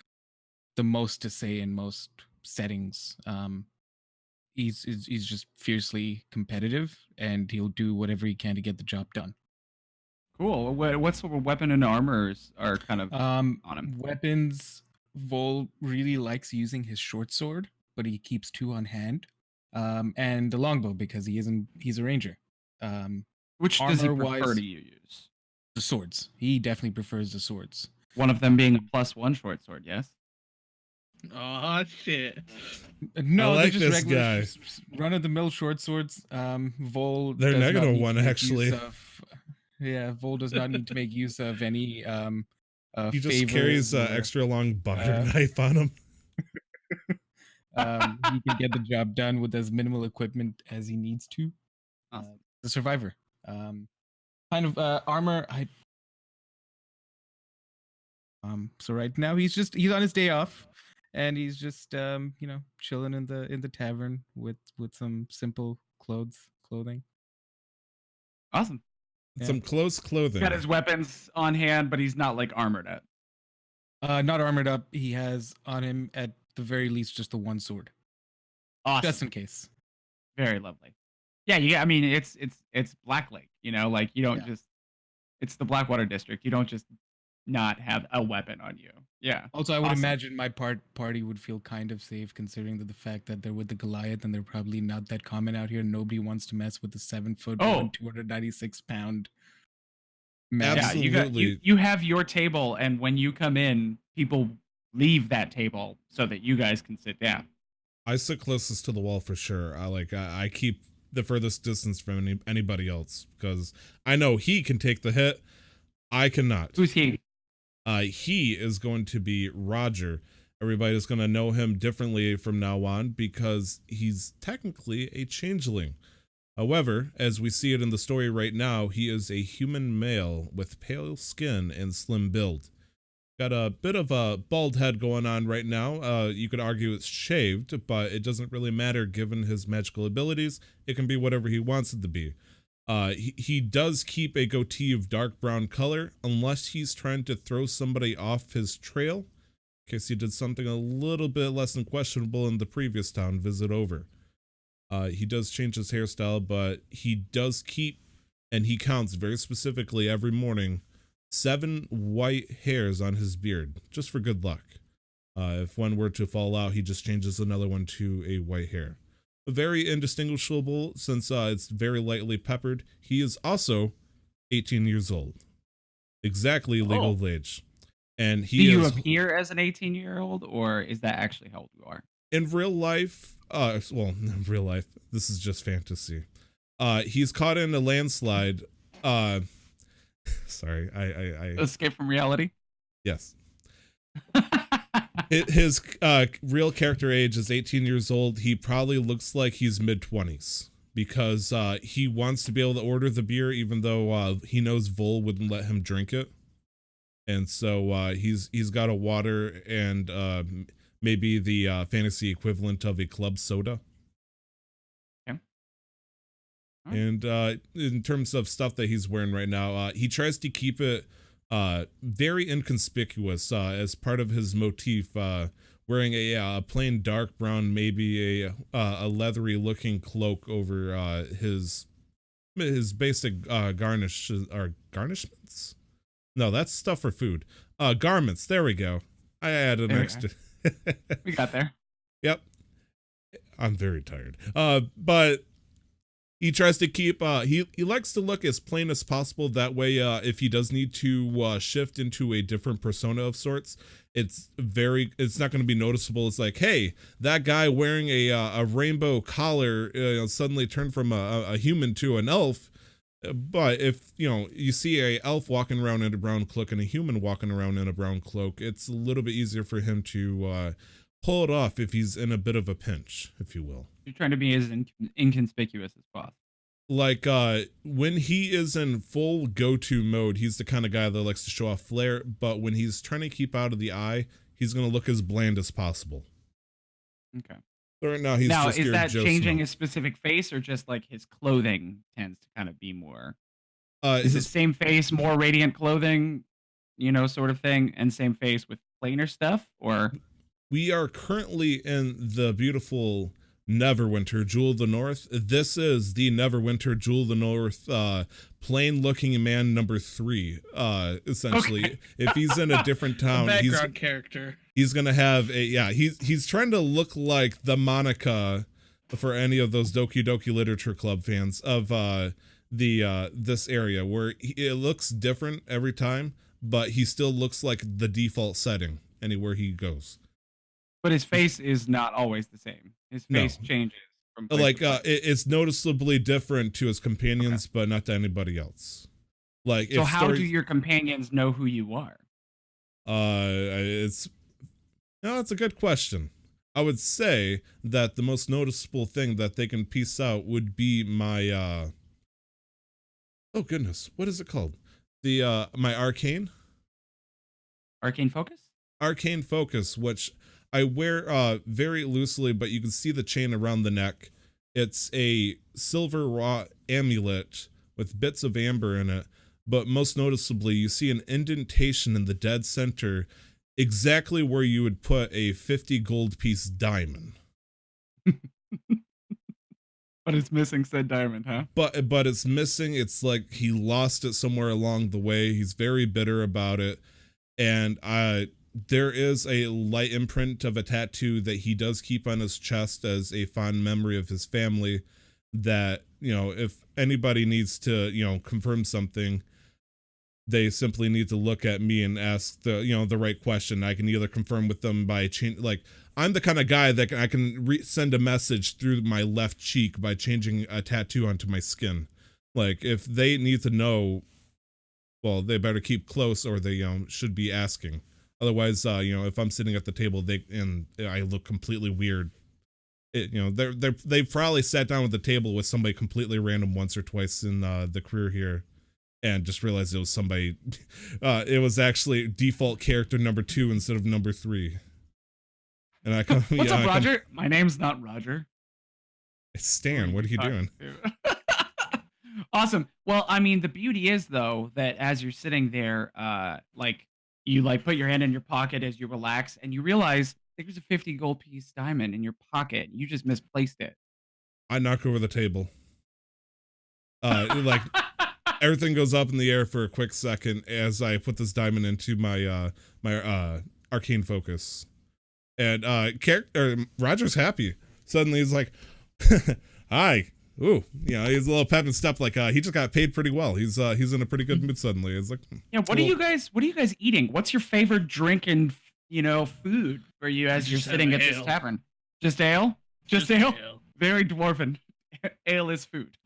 the most to say in most settings. He's just fiercely competitive, and he'll do whatever he can to get the job done. Cool. What sort of weapon and armors are kind of on him? Weapons. Vol really likes using his short sword, but he keeps 2 on hand, and the longbow because he's a ranger. Which does he prefer armor-wise- to use? The swords. He definitely prefers the swords. One of them being a +1 short sword, yes? Oh shit! No, like they're this just guy. run of the mill short swords. Vol. They're does not negative need to one, make actually. use of- yeah, Vol does not need to make use of any. He just carries favors an or, extra long butter uh, knife on him. he can get the job done with as minimal equipment as he needs to. Awesome. The survivor. Kind of armor. So right now he's on his day off, and he's just chilling in the tavern with some simple clothing. Awesome. Yeah. Some close clothing. Got his weapons on hand, but he's not like armored up. Not armored up. He has on him at the very least just the one sword, Awesome. just in case. Very lovely. Yeah, I mean it's Black Lake, like you don't Yeah. just it's the Blackwater district. You don't just not have a weapon on you. Yeah. Also, I would Awesome. imagine my party would feel kind of safe, considering that the fact that they're with the Goliath and they're probably not that common out here. Nobody wants to mess with the 7'1", Oh. 296-pound Yeah, man. Absolutely. you have your table, and when you come in, people leave that table so that you guys can sit down. I sit closest to the wall for sure. I keep the furthest distance from anybody else because I know he can take the hit. I cannot. Who's he? He is going to be Roger, Everybody's going to know him differently from now on because he's technically a changeling. However, as we see it in the story right now, he is a human male with pale skin and slim build. Got a bit of a bald head going on right now. You could argue it's shaved, but it doesn't really matter given his magical abilities. It can be whatever he wants it to be. He does keep a goatee of dark brown color unless he's trying to throw somebody off his trail, in case he did something a little bit less than questionable in the previous town visit over. He does change his hairstyle, but he does keep, and he counts very specifically every morning, 7 white hairs on his beard, just for good luck. If one were to fall out, he just changes another one to a white hair. Very indistinguishable since it's very lightly peppered. He is also 18 years old. Exactly legal age. And Do you appear as an 18-year-old, or is that actually how old you are? In real life, well, in real life, this is just fantasy. He's caught in a landslide. Sorry, I Escape from reality? yes. His real character age is 18 years old. He probably looks like he's mid-20s because he wants to be able to order the beer even though he knows Vol wouldn't let him drink it. And so he's got a water and maybe the fantasy equivalent of a club soda. Okay. And in terms of stuff that he's wearing right now, he tries to keep it very inconspicuous as part of his motif, wearing a plain dark brown, maybe a leathery looking cloak over his basic garnishments. No, that's stuff for food. Garments. There we go. I added an extra. We got there. Yep. I'm very tired. But he tries to keep he likes to look as plain as possible. That way, if he does need to shift into a different persona of sorts, it's not going to be noticeable. It's like, hey, that guy wearing a rainbow collar suddenly turned from a human to an elf. But if you see a elf walking around in a brown cloak and a human walking around in a brown cloak, it's a little bit easier for him to pull it off if he's in a bit of a pinch, if you will. You're trying to be as inconspicuous as possible. Like when he is in full go-to mode, he's the kind of guy that likes to show off flair, but when he's trying to keep out of the eye, he's going to look as bland as possible. Okay. So right now, he's just is your that Joe changing Schmo. his specific face, or just like his clothing tends to kind of be more? Is it His same face, more radiant clothing, sort of thing, and same face with plainer stuff, or? We are currently in the beautiful Neverwinter, Jewel of the North. This is the Neverwinter, Jewel of the North, plain looking man number 3. Essentially, Okay. if he's in a different town, Background character. he's gonna have he's trying to look like the Monica for any of those Doki Doki Literature Club fans of this area where it looks different every time, but he still looks like the default setting anywhere he goes. But his face is not always the same. His No. face changes from place Like to place. it's noticeably different to his companions, but not to anybody else. Like So if how do stories, your companions know who you are? it's a good question. I would say that the most noticeable thing that they can piece out would be my oh goodness, what is it called? The my arcane Focus? arcane focus, which I wear very loosely, but you can see the chain around the neck. It's a silver raw amulet with bits of amber in it, but most noticeably, you see an indentation in the dead center, exactly where you would put a 50 gold piece diamond. But it's missing said diamond, huh? But it's missing. It's like he lost it somewhere along the way. He's very bitter about it, and there is a light imprint of a tattoo that he does keep on his chest as a fond memory of his family. That if anybody needs to confirm something, they simply need to look at me and ask the right question. I can either confirm with them by like I'm the kind of guy that I can send a message through my left cheek by changing a tattoo onto my skin. Like if they need to know, well, they better keep close or they should be asking. Otherwise, if I'm sitting at the table, I look completely weird. They've probably sat down at the table with somebody completely random once or twice in the career here, and just realized it was somebody. It was actually default character number 2 instead of number 3. And I come. What's up, Roger? My name's not Roger. It's Stan. What are you doing? Awesome. Well, I mean, the beauty is though that as you're sitting there, you put your hand in your pocket as you relax, and you realize there's a 50 gold piece diamond in your pocket. You just misplaced it. I knock over the table. Everything goes up in the air for a quick second as I put this diamond into my arcane focus, and Roger's happy. Suddenly he's like, "Hi." Ooh, he's a little pep and step. Like he just got paid pretty well. He's in a pretty good mood suddenly. It's like, yeah. What are you guys eating? What's your favorite drink and food for you as you're sitting at this tavern? Just ale? Just ale? Very dwarven. Ale is food.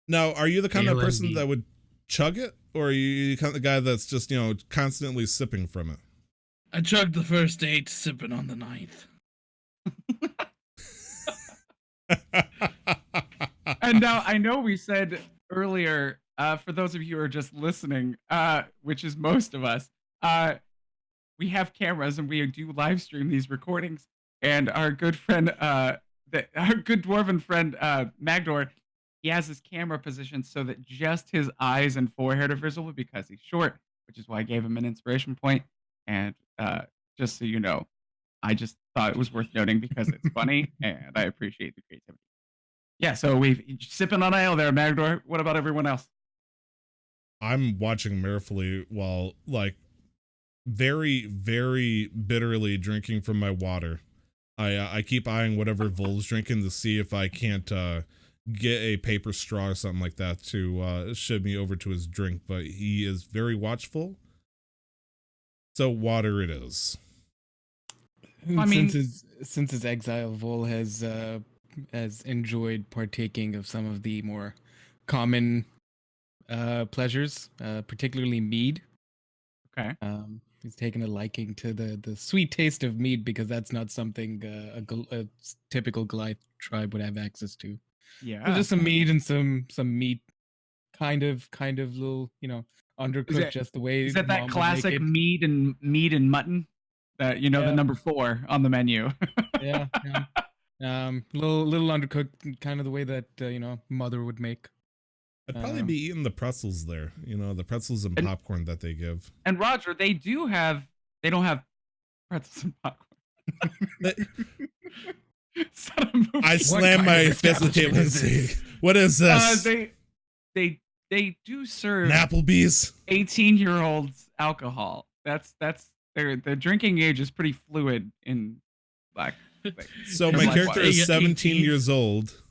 Now, are you the kind of person that would chug it, or are you kind of the guy that's just constantly sipping from it? I chugged the first 8, sipping on the 9th. And now I know we said earlier, for those of you who are just listening, which is most of us, we have cameras and we do live stream these recordings. And our good friend, our good dwarven friend, Magdor, he has his camera positioned so that just his eyes and forehead are visible because he's short, which is why I gave him an inspiration point. And just so you know, I just thought it was worth noting because it's funny and I appreciate the creativity. Yeah, so we've sipping on ale there, Magdor. What about everyone else? I'm watching Merrifully while very, very bitterly drinking from my water. I keep eyeing whatever Vol's drinking to see if I can't get a paper straw or something like that to shove me over to his drink, but he is very watchful. So water it is. I mean, since his exile, Vol has enjoyed partaking of some of the more common pleasures, particularly mead. Okay. He's taken a liking to the sweet taste of mead because that's not something a typical Goliath tribe would have access to. Yeah. So just some mead and some meat, kind of little, undercooked just the way. Is that Mom would classic make it. meat and mutton that the number 4 on the menu? Yeah. Little undercooked, kind of the way that mother would make. I'd probably be eating the pretzels there. The pretzels and popcorn that they give. And Roger, they don't have pretzels and popcorn. I slam my fist on the table and say, "What is this?" They do serve Applebee's 18-year-olds alcohol. That's the drinking age is pretty fluid in Black. So my character is 17 years old.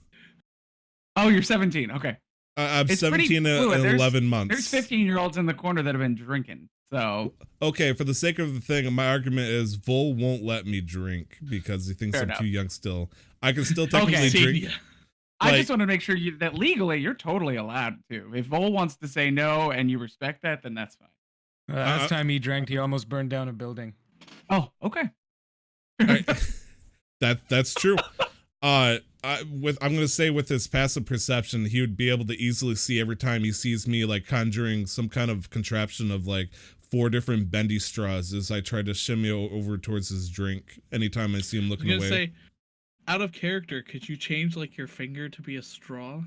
Oh, you're 17. Okay. I'm 17 and 11 months. There's 15-year-olds in the corner that have been drinking. So okay, for the sake of the thing, my argument is Vol won't let me drink because he thinks I'm too young still. I can still technically drink. I just want to make sure that legally you're totally allowed to. If Vol wants to say no and you respect that, then that's fine. Last time he drank, he almost burned down a building. Oh, okay. That's true. I'm gonna say with his passive perception, he would be able to easily see every time he sees me conjuring some kind of contraption of 4 different bendy straws as I try to shimmy over towards his drink anytime I see him looking away. Say, out of character, could you change your finger to be a straw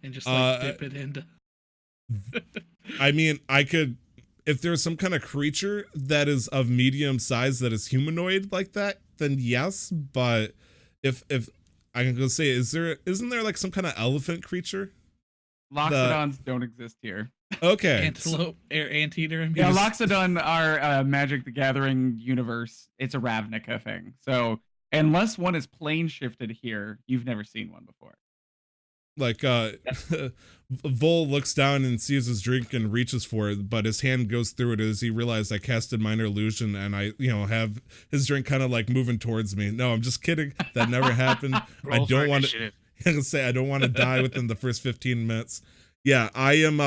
and just dip it into? I mean, I could. If there's some kind of creature that is of medium size that is humanoid like that, then yes. But if I can go say, isn't there some kind of elephant creature? Loxodons don't exist here. Okay. Antelope, anteater. Yeah, Loxodon are Magic the Gathering universe. It's a Ravnica thing. So unless one is plane shifted here, you've never seen one before. Vol looks down and sees his drink and reaches for it, but his hand goes through it as he realized I casted minor illusion and I, have his drink kind of moving towards me. No, I'm just kidding. That never happened. I don't want to say I don't want to die within the first 15 minutes. Yeah, I am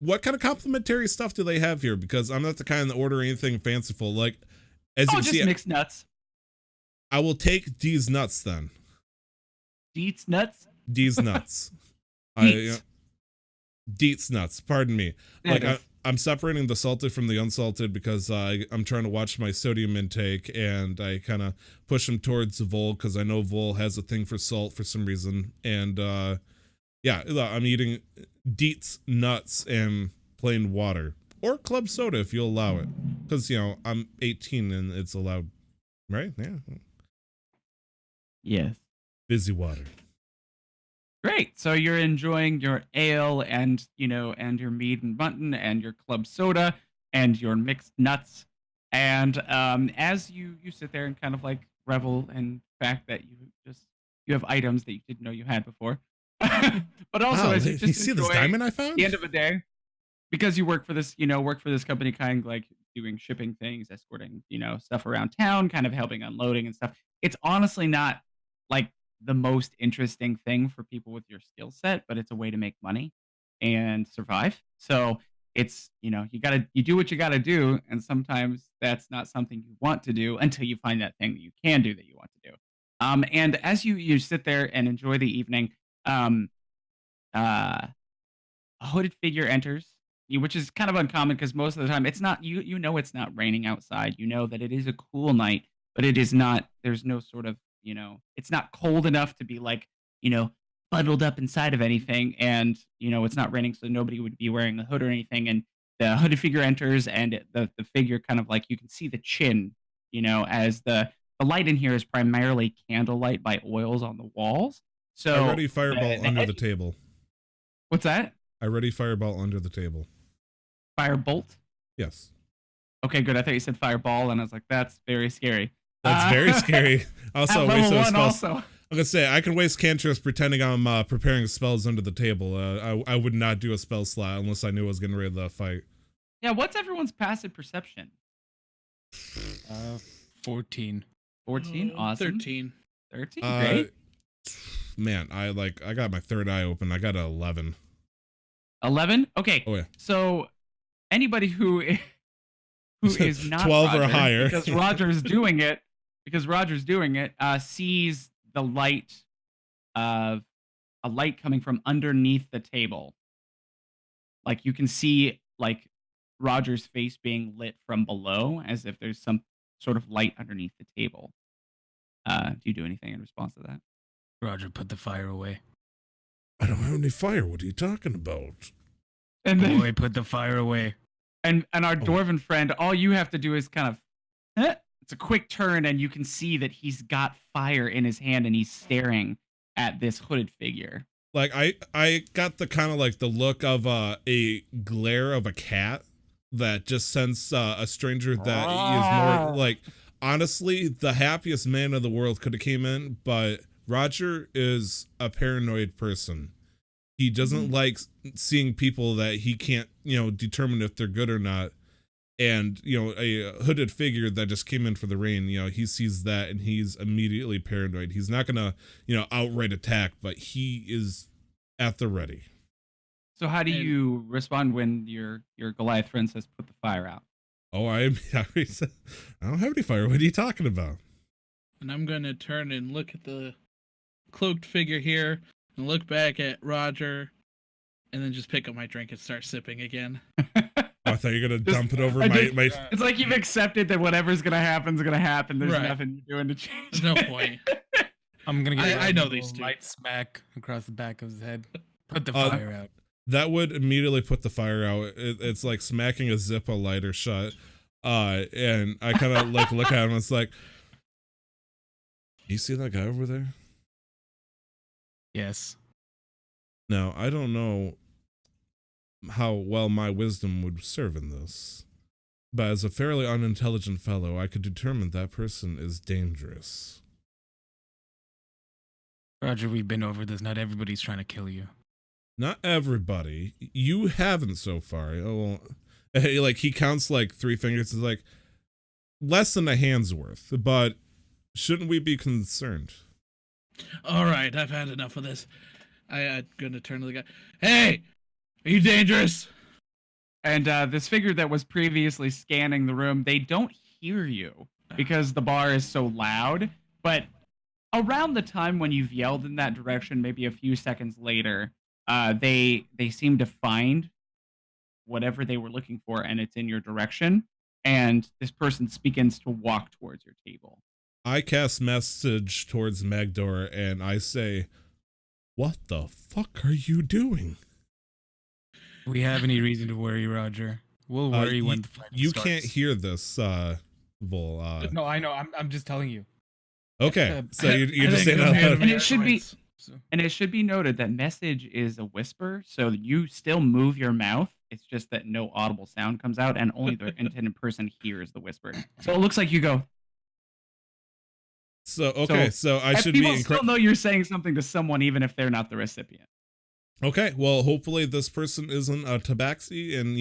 what kind of complimentary stuff do they have here? Because I'm not the kind that order anything fanciful. Like, as you Oh, can just see, mixed nuts. I will take D's nuts then. Deets nuts. D's nuts. Deets. Deets nuts. Pardon me. There Like it is. I'm separating the salted from the unsalted because I'm trying to watch my sodium intake, and I kind of push them towards Vol because I know Vol has a thing for salt for some reason. And yeah, I'm eating Deets nuts and plain water or club soda if you'll allow it, because you know I'm 18 and it's allowed, right? Yeah. Yes. Fizzy water. Great. So you're enjoying your ale and, and your meat and mutton and your club soda and your mixed nuts. And as you sit there and kind of like revel in the fact that you have items that you didn't know you had before. But also Wow, as you you just see this enjoy diamond I found? the end of the day, because you work for this, company, kind of like doing shipping things, escorting, stuff around town, kind of helping unloading and stuff. It's honestly not like the most interesting thing for people with your skill set, but it's a way to make money and survive. So it's, you do what you gotta do, and sometimes that's not something you want to do until you find that thing that you can do that you want to do. And as you sit there and enjoy the evening, um, uh, a hooded figure enters, which is kind of uncommon because most of the time it's not it's not raining outside. You know that it is a cool night, but it is not. There's no sort of it's not cold enough to be like bundled up inside of anything, and it's not raining, so nobody would be wearing a hood or anything. And the hooded figure enters, and the figure kind of like you can see the chin, as the light in here is primarily candlelight by oils on the walls. So I ready fireball the under head- the table. What's that? I ready fireball under the table. Firebolt? Yes. Okay, good. I thought you said fireball, and I was like, that's very scary. That's very scary. Also, At waste level of one, spells. also. I'm gonna say I can waste cantrips pretending I'm preparing spells under the table. I would not do a spell slot unless I knew I was getting ready to fight. Yeah, what's everyone's passive perception? 14. 14? Awesome. 13. 13? Great. Man, I got my third eye open. I got an 11. 11? Okay. Oh yeah. So anybody who is not 12 or Roger, higher. because Roger's doing it, sees the light of a light coming from underneath the table. Like you can see like Roger's face being lit from below, as if there's some sort of light underneath the table. Do you do anything in response to that? Roger, put the fire away. I don't have any fire. What are you talking about? And then, Boy, put the fire away. and our dwarven friend, all you have to do is kind of, it's a quick turn, and you can see that he's got fire in his hand, and he's staring at this hooded figure. Like I got the kind of like the look of a glare of a cat that just sends a stranger that is more like, honestly, the happiest man in the world could have came in, but Roger is a paranoid person. He doesn't like seeing people that he can't, determine if they're good or not. And, a hooded figure that just came in for the rain, he sees that and he's immediately paranoid. He's not going to, outright attack, but he is at the ready. So how do you respond when your Goliath friend says, put the fire out? Oh, I don't have any fire. What are you talking about? And I'm going to turn and look at the cloaked figure here and look back at Roger and then just pick up my drink and start sipping again. I thought you were going to Just- dump it over I my... just- It's like you've accepted that whatever's going to happen is going to happen. There's Right. nothing you're doing to change. There's no point. I'm gonna get I know a these little two. light smack across the back of his head. Put the Uh, fire out. That would immediately put the fire out. It's like smacking a Zippo lighter shut. And I kind of like look at him. It's like, you see that guy over there? Yes. Now, I don't know how well my wisdom would serve in this, but as a fairly unintelligent fellow, I could determine that person is dangerous. Roger, we've been over this. Not everybody's trying to kill you. Not everybody. You haven't so far. Oh, like he counts like 3 fingers. It's like less than a hand's worth. But shouldn't we be concerned? All right, I've had enough of this. I'm going to turn to the guy. Hey, are you dangerous? And this figure that was previously scanning the room, they don't hear you because the bar is so loud. But around the time when you've yelled in that direction, maybe a few seconds later, they seem to find whatever they were looking for, and it's in your direction. And this person begins to walk towards your table. I cast message towards Magdor and I say, "What the fuck are you doing?" We have any reason to worry, Roger? We'll worry when the fight You starts. can't hear this, Vol. No, I know. I'm just telling you. Okay, so you're I just think saying I'm out ahead loud. of And your it should be- choice. So, And it should be noted that message is a whisper, so you still move your mouth. It's just that no audible sound comes out, and only the intended person hears the whisper. So it looks like you go. So okay, so I and should be people still know you're saying something to someone, even if they're not the recipient. Okay, well, hopefully this person isn't a tabaxi and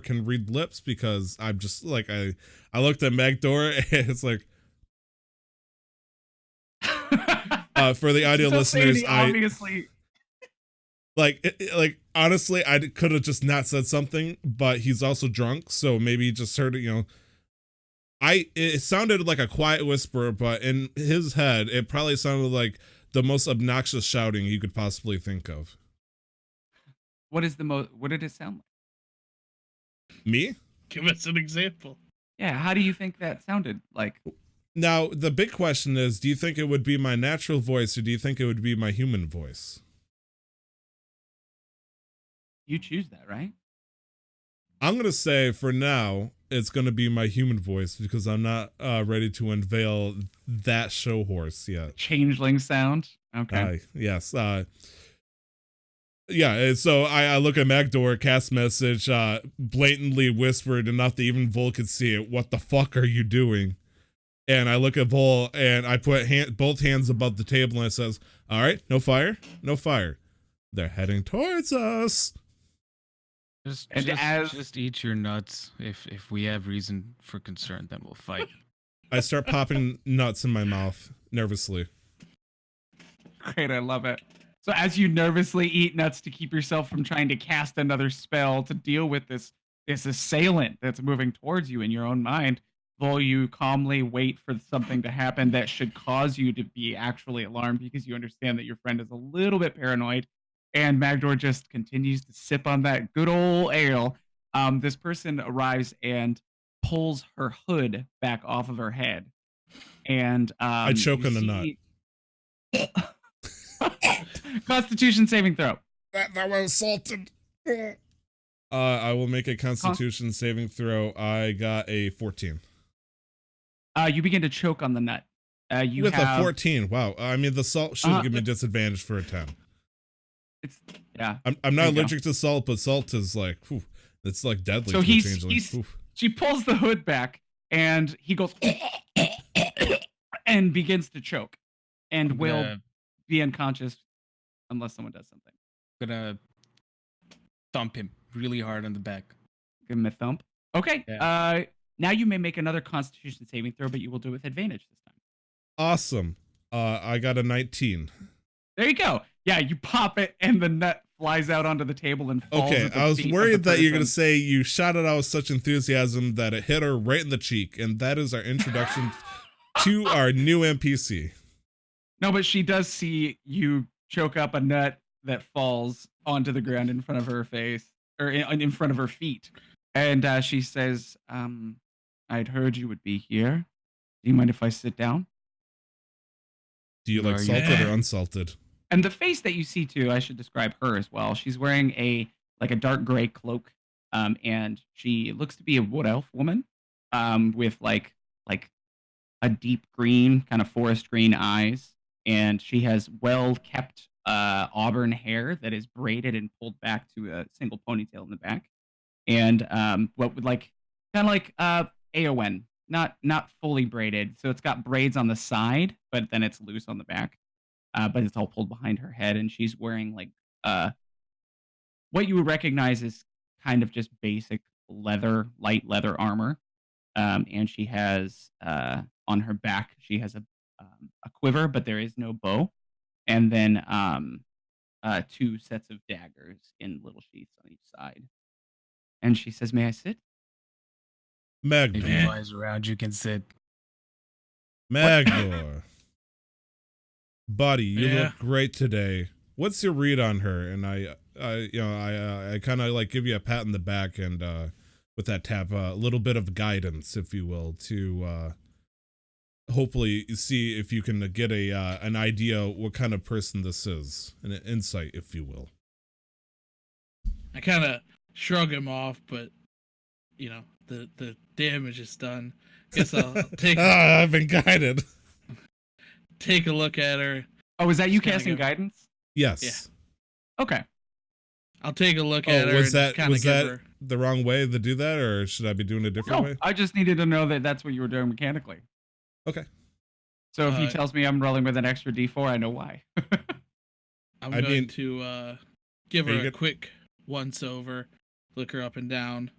can read lips, because I'm just like I looked at Magdor and it's like, for the audio So listeners, Sadie I obviously. like honestly I could have just not said something, but he's also drunk, so maybe he just heard it. It sounded like a quiet whisper, but in his head it probably sounded like the most obnoxious shouting you could possibly think of. What did it sound like? Me? Give us an example. Yeah, how do you think that sounded like? Now, the big question is, do you think it would be my natural voice, or do you think it would be my human voice? You choose that, right? I'm going to say for now, it's going to be my human voice, because I'm not ready to unveil that show horse yet. Changeling sound. Okay. Yes. Yeah, so I look at Magdor, cast message, blatantly whispered enough that even Vol could see it. "What the fuck are you doing?" And I look at Vol and I put both hands above the table and it says, "All right, no fire, no fire. They're heading towards us." just eat your nuts. If we have reason for concern, then we'll fight. I start popping nuts in my mouth nervously. Great, I love it. So as you nervously eat nuts to keep yourself from trying to cast another spell to deal with this assailant that's moving towards you in your own mind, Vol, you calmly wait for something to happen that should cause you to be actually alarmed, because you understand that your friend is a little bit paranoid. And Magdor just continues to sip on that good old ale. This person arrives and pulls her hood back off of her head. And I choke you on the nut. Constitution saving throw. That was salted. I will make a Constitution saving throw. I got a 14. You begin to choke on the nut. You With have, a 14. Wow. I mean, the salt should give me disadvantage for a 10. Yeah. I'm not There you go. allergic to salt, but salt is like, whew, it's like deadly. So to a changeling. Whew. she pulls the hood back, and he goes and begins to choke, and will be unconscious unless someone does something. Gonna thump him really hard on the back. Give him a thump. Okay. Yeah. Now you may make another Constitution saving throw, but you will do it with advantage this time. Awesome. I got a 19. There you go. Yeah, you pop it, and the nut flies out onto the table and falls. Okay, at the I was feet of worried the that you're going to person. say you shot it out with such enthusiasm that it hit her right in the cheek, and that is our introduction to our new NPC. No, but she does see you choke up a nut that falls onto the ground in front of her face, or in front of her feet. And she says, I'd heard you would be here. Do you mind if I sit down? Do you like Are you- salted or unsalted? And the face that you see too, I should describe her as well. She's wearing a dark gray cloak, and she looks to be a wood elf woman, with like a deep green, kind of forest green eyes, and she has well kept auburn hair that is braided and pulled back to a single ponytail in the back, and what would kind of like Aowen, not fully braided, so it's got braids on the side, but then it's loose on the back. But it's all pulled behind her head, and she's wearing what you would recognize as kind of just basic light leather armor. And she has on her back she has a quiver, but there is no bow, and then 2 sets of daggers in little sheaths on each side. and she says, "May I sit?" If Magdor. he flies around, you can sit. Magdor. Buddy, you Yeah. look great today. What's your read on her? And I kind of like give you a pat in the back and with that tap, a little bit of guidance, if you will, to hopefully see if you can get an idea what kind of person this is, an insight, if you will. I kind of shrug him off, but you know the damage is done. Guess I'll take I've been guided. take a look at her. Oh, is that you Just kinda casting go- guidance? Yes. Yeah. Okay. I'll take a look Oh, at her. was and that just give her. the wrong way to do that, or should I be doing it a different No, way? I just needed to know that that's what you were doing mechanically. Okay. So if he Uh, tells me I'm rolling with an extra D4, I know why. I'm I going mean- to give Are you her a good? quick once over, look her up and down.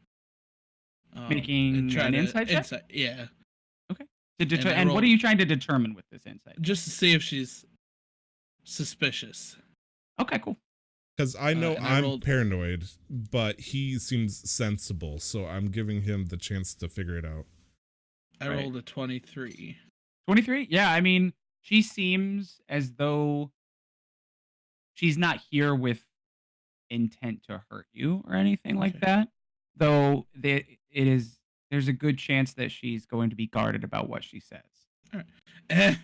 Making and try an to insight check? Yeah, To I and what rolled- are you trying to determine with this insight? just to see if she's suspicious. Okay, cool. Because I know and I I'm rolled- paranoid, but he seems sensible, so I'm giving him the chance to figure it out. I Right. rolled a 23. 23? Yeah, I mean, she seems as though she's not here with intent to hurt you or anything like Okay. that. Though there's a good chance that she's going to be guarded about what she says.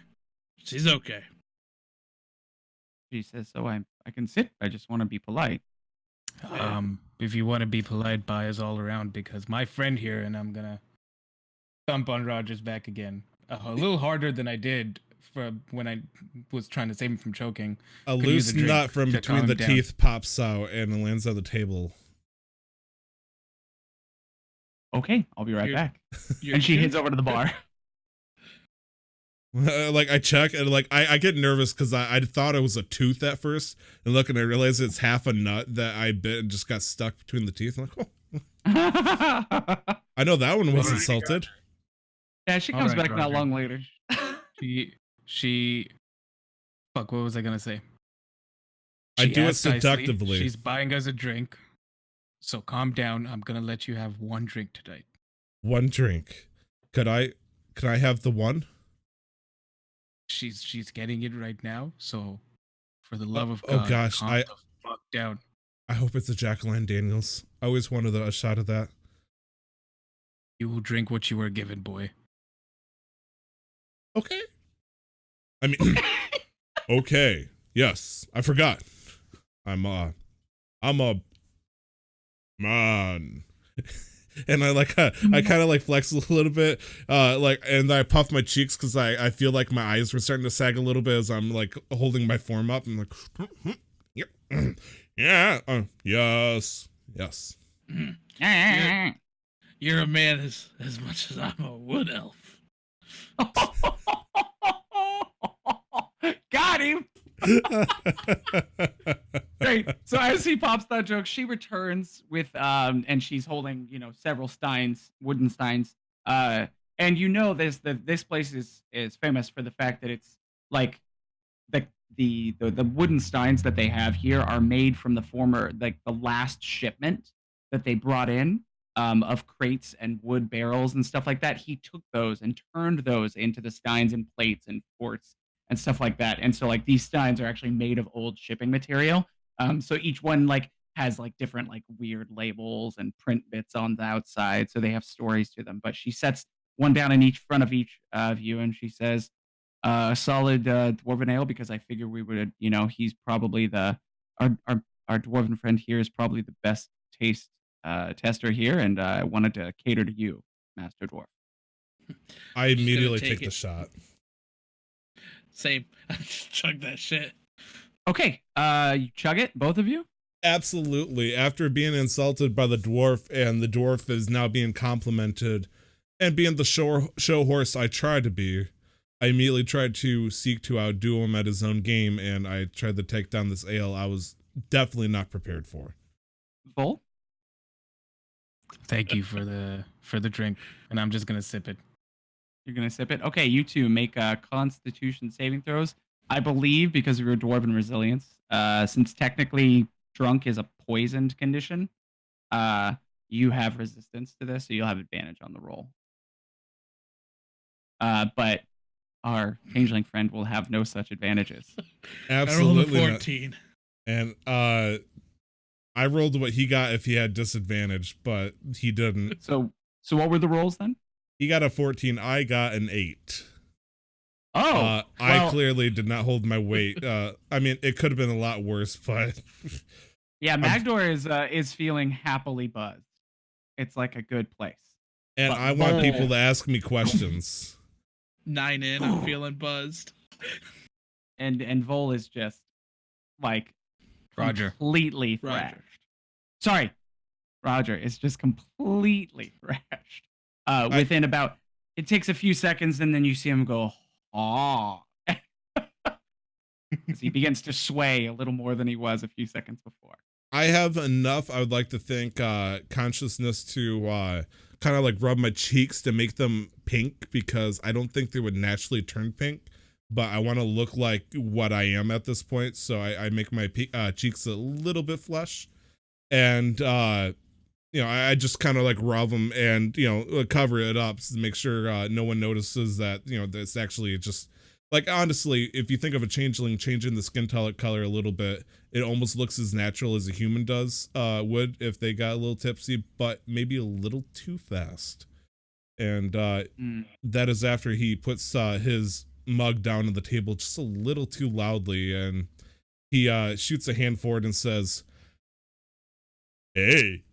She's okay. She says, "So I can sit. I just want to be polite." If you want to be polite, buy us all around because my friend here and I'm gonna thump on Roger's back again. A little harder than I did for when I was trying to save him from choking. A Could loose use a drink nut from to between calm the him down. teeth pops out and lands on the table. Okay, I'll be right You're- back. You're And she good? heads over to the bar. Like I check and like I get nervous because I thought it was a tooth at first, and look and I realize it's half a nut that I bit and just got stuck between the teeth. I'm like, oh, I know that one was Alright, insulted. Yeah, she All comes right, back not Roger. long later. She fuck, what was I gonna say? I She do it asked nicely. seductively. She's buying us a drink. So calm down. I'm gonna let you have one drink tonight. One drink. Could I have the one? She's getting it right now, so for the love of oh God, gosh, calm I- the fuck down. I hope it's a Jacqueline Daniels. I always wanted a shot of that. You will drink what you were given, boy. Okay. I mean, okay. Yes, I forgot. I'm a man. And I like I kind of like flex a little bit, like, and I puff my cheeks because I feel like my eyes were starting to sag a little bit as I'm like holding my form up. I'm like, yeah, yes. You're a man as much as I'm a wood elf. Got him. Great. So as he pops that joke, she returns with and she's holding, several steins, wooden steins. And this place is famous for the fact that it's like the wooden steins that they have here are made from the last shipment that they brought in of crates and wood barrels and stuff like that. He took those and turned those into the steins and plates and forts and stuff like that. And so like these steins are actually made of old shipping material. So each one like has like different like weird labels and print bits on the outside. So they have stories to them. But she sets one down in each front of each of you, and she says, "Solid dwarven ale," because I figure we would, he's probably our dwarven friend here is probably the best taste tester here, and I wanted to cater to you, Master Dwarf. I Just gonna immediately take take the it. shot. Same. I just chug that shit. Okay, you chug it, both of you. Absolutely. After being insulted by the dwarf, and the dwarf is now being complimented, and being the show horse I try to be, I immediately tried to seek to outdo him at his own game, and I tried to take down this ale I was definitely not prepared for. Vol. Thank you for the drink, and I'm just gonna sip it. You're gonna sip it. Okay, you two make Constitution saving throws. I believe because of your dwarven resilience, since technically drunk is a poisoned condition, you have resistance to this, so you'll have advantage on the roll. But our changeling friend will have no such advantages. I rolled a Absolutely not. 14. And I rolled what he got if he had disadvantage, but he didn't. So what were the rolls then? He got a 14. I got an 8. Oh, I well, clearly did not hold my weight. I mean, it could have been a lot worse, but yeah, Magdor is feeling happily buzzed. It's like a good place. and But I want Vol- people to ask me questions. 9 in, I'm feeling buzzed. And Vol is just like Roger. completely Roger. thrashed. Sorry, Roger is just completely thrashed. Within about, it takes a few seconds, and then you see him go, "Oh," as he begins to sway a little more than he was a few seconds before. I have enough, I would like to think, consciousness to kind of like rub my cheeks to make them pink, because I don't think they would naturally turn pink, but I want to look like what I am at this point, so I make my cheeks a little bit flush, and you know, I just kind of like rub them and, you know, cover it up to make sure no one notices that, you know, that's actually just, like, honestly, if you think of a changeling changing the skin color a little bit, it almost looks as natural as a human does would if they got a little tipsy, but maybe a little too fast. And that is after he puts his mug down on the table just a little too loudly, and he shoots a hand forward and says, "Hey."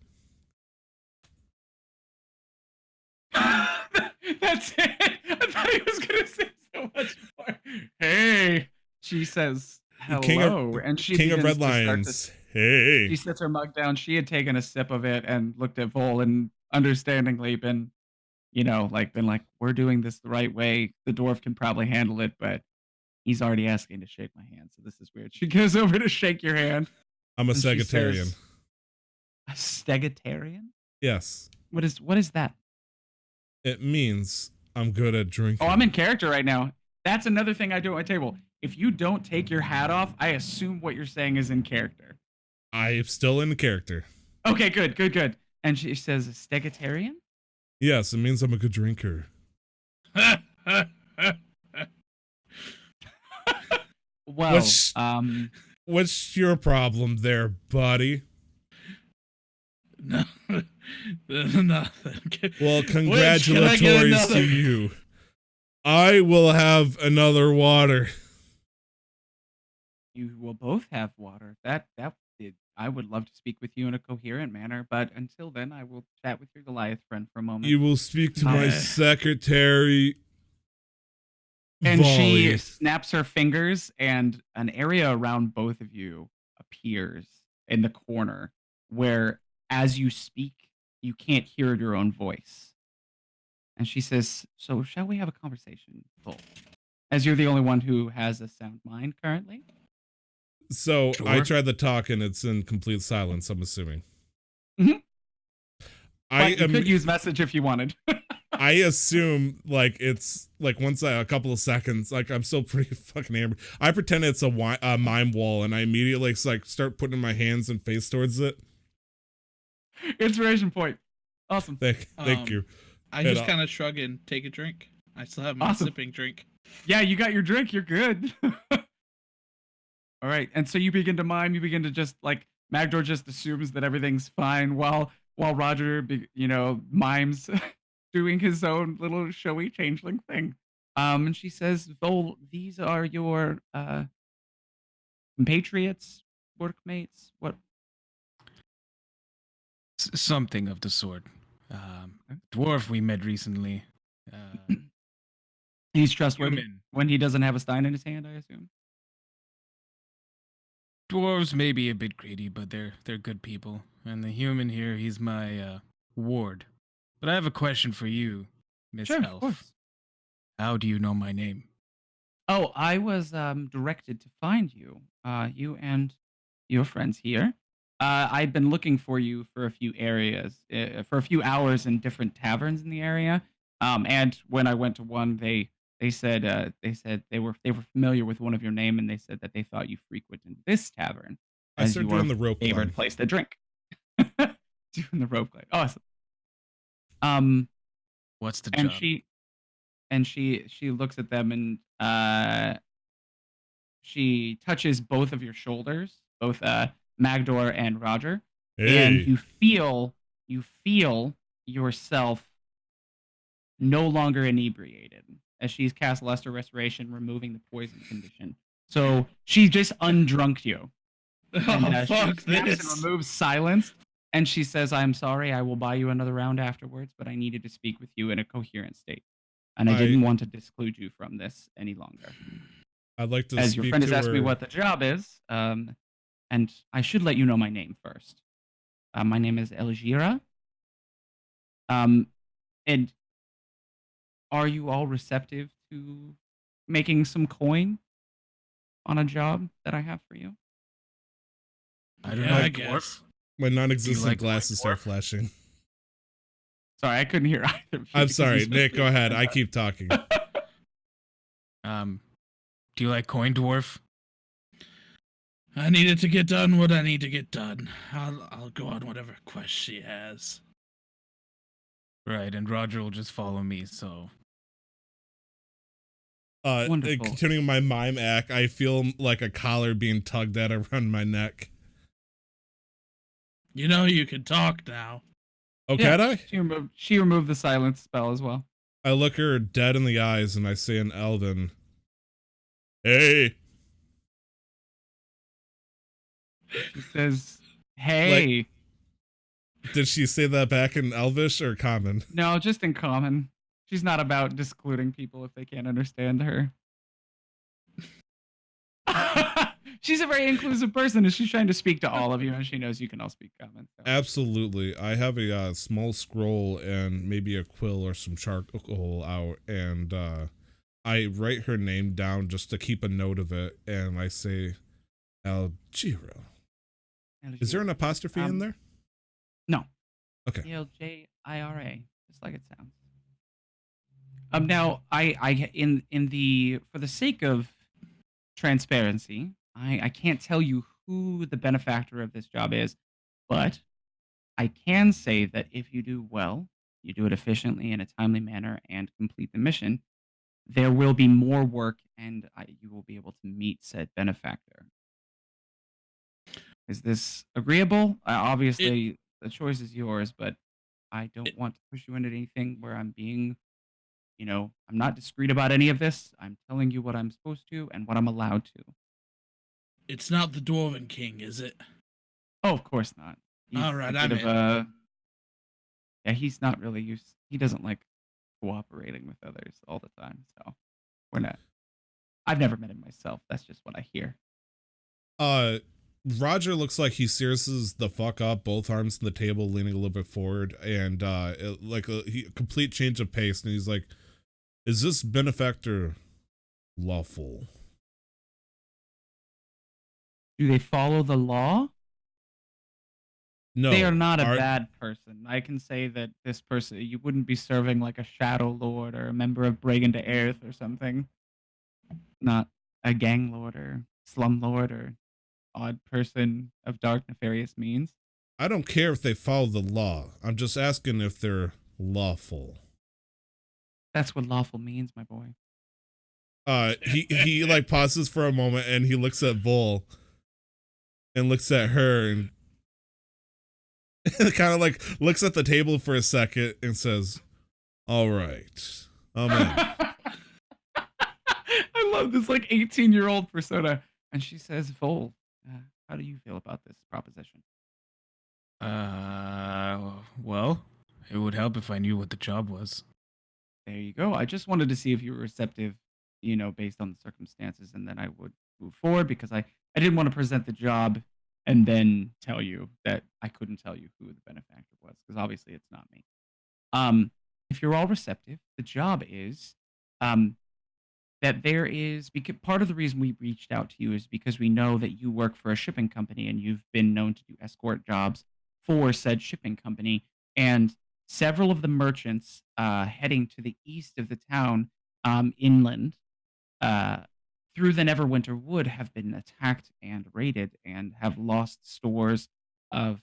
That's it. I thought he was gonna say so much more. Hey, she says hello, and she King of begins Red to start to- Lions. Hey. She sets her mug down. She had taken a sip of it and looked at Vol and understandingly been, been like, we're doing this the right way. The dwarf can probably handle it, but he's already asking to shake my hand, so this is weird. She goes over to shake your hand. I'm a and she Sagittarian. says, a Stegitarian? Yes. What is that? It means I'm good at drinking. Oh, I'm in character right now. That's another thing I do at my table. If you don't take your hat off, I assume what you're saying is in character. I'm still in character. Okay, good. And she says, Stegitarian? Yes, it means I'm a good drinker. Well, What's your problem there, buddy? No, nothing. Well, Which, can I get congratulatories to another? you. I will have another water. you will both have water. I would love to speak with you in a coherent manner, but until then, I will chat with your Goliath friend for a moment. You will speak to my Okay. secretary. And she Volley. snaps her fingers, and an area around both of you appears in the corner where, as you speak, you can't hear your own voice. And she says, so shall we have a conversation, Vol? As you're the only one who has a sound mind currently. So I Sure. tried to talk and it's in complete silence, I'm assuming. Mhm. I But you am, could use message if you wanted. I assume like it's like once a couple of seconds, like I'm still pretty fucking hammered. I pretend it's a mime wall and I immediately like start putting my hands and face towards it. Inspiration point. Awesome. Thank Um, you. I And, just kind of shrug and take a drink. I still have my Awesome. sipping drink. Yeah, you got your drink. You're good. All right. And so you begin to mime. You begin to just like Magdor just assumes that everything's fine while Roger, mimes doing his own little showy changeling thing. And she says, Vol, these are your compatriots, workmates. What? Something of the sort. Dwarf we met recently. He's trustworthy Human. when he doesn't have a stein in his hand, I assume. Dwarves may be a bit greedy, but they're good people. And the human here, he's my ward. But I have a question for you, Miss Sure, of Elf. course. How do you know my name? Oh, I was directed to find you, you and your friends here. I've been looking for you for a few for a few hours in different taverns in the area. And when I went to one, they said they were familiar with one of your name, and they said that they thought you frequented this tavern I as start your doing the rope favorite climb. place to drink. doing the rope glide. Awesome. What's the And job? she looks at them and she touches both of your shoulders, both Magdor and Roger, and Hey. you feel yourself no longer inebriated as she's cast Luster Restoration, removing the poison condition. So she just undrunked you. And Oh, she fuck snaps this. and removes silence. And she says, I'm sorry, I will buy you another round afterwards, but I needed to speak with you in a coherent state. And I didn't want to disclude you from this any longer. I'd like to As your speak friend to has asked me her. what the job is, and I should let you know my name first. My name is Elgira. And are you all receptive to making some coin on a job that I have for you? I don't Yeah, know, I dwarf. guess. My non-existent like glasses start dwarf? flashing. Sorry, I couldn't hear either of you. I'm because sorry, you Nick. switched Go ahead. to- I keep talking. Do you like coin, dwarf? I needed to get done what I need to get done. I'll go on whatever quest she has. Right, and Roger will just follow me, so Wonderful. Continuing my mime act, I feel like a collar being tugged at around my neck. You know you can talk now. Oh, Yeah, can I? She removed the silence spell as well. I look her dead in the eyes and I say in Elven, "Hey." She says, "Hey." Did she say that back in Elvish or Common? No, just in common. She's not about discluding people if they can't understand her. She's a very inclusive person, and she's trying to speak to all of you, and she knows you can all speak common. So. Absolutely. I have a small scroll and maybe a quill or some charcoal out, and I write her name down just to keep a note of it, and I say, Elgira. Is there an apostrophe in there? No. Okay. Elgira, just like it sounds. Now, for the sake of transparency, I can't tell you who the benefactor of this job is, but I can say that if you do well, you do it efficiently in a timely manner and complete the mission, there will be more work and you will be able to meet said benefactor. Is this agreeable? Obviously, the choice is yours, but I don't want to push you into anything where I'm being, I'm not discreet about any of this. I'm telling you what I'm supposed to and what I'm allowed to. It's not the Dwarven King, is it? Oh, of course not. He's All right, a I'm bit in. of yeah, he's not really used. He doesn't like cooperating with others all the time. So we're not. I've never met him myself. That's just what I hear. Roger looks like he seriously the fuck up, both arms on the table, leaning a little bit forward, and complete change of pace, and he's like, "Is this benefactor lawful?" Do they follow the law? No, They are not a bad person. I can say that this person, you wouldn't be serving like a Shadow Lord or a member of Brigand to Earth or something. Not a gang lord or slum lord or odd person of dark nefarious means. I don't care if they follow the law. I'm just asking if they're lawful. That's what lawful means, my boy. He like pauses for a moment and he looks at Vol and looks at her and kind of like looks at the table for a second and says, "All right, I'm in." I love this like 18-year-old persona. And she says, Vol, how do you feel about this proposition? Well, it would help if I knew what the job was. There you go. I just wanted to see if you were receptive, based on the circumstances, and then I would move forward because I didn't want to present the job and then tell you that I couldn't tell you who the benefactor was because obviously it's not me. If you're all receptive, the job is that there is because part of the reason we reached out to you is because we know that you work for a shipping company and you've been known to do escort jobs for said shipping company, and several of the merchants heading to the east of the town, inland, through the Neverwinter Wood have been attacked and raided and have lost stores of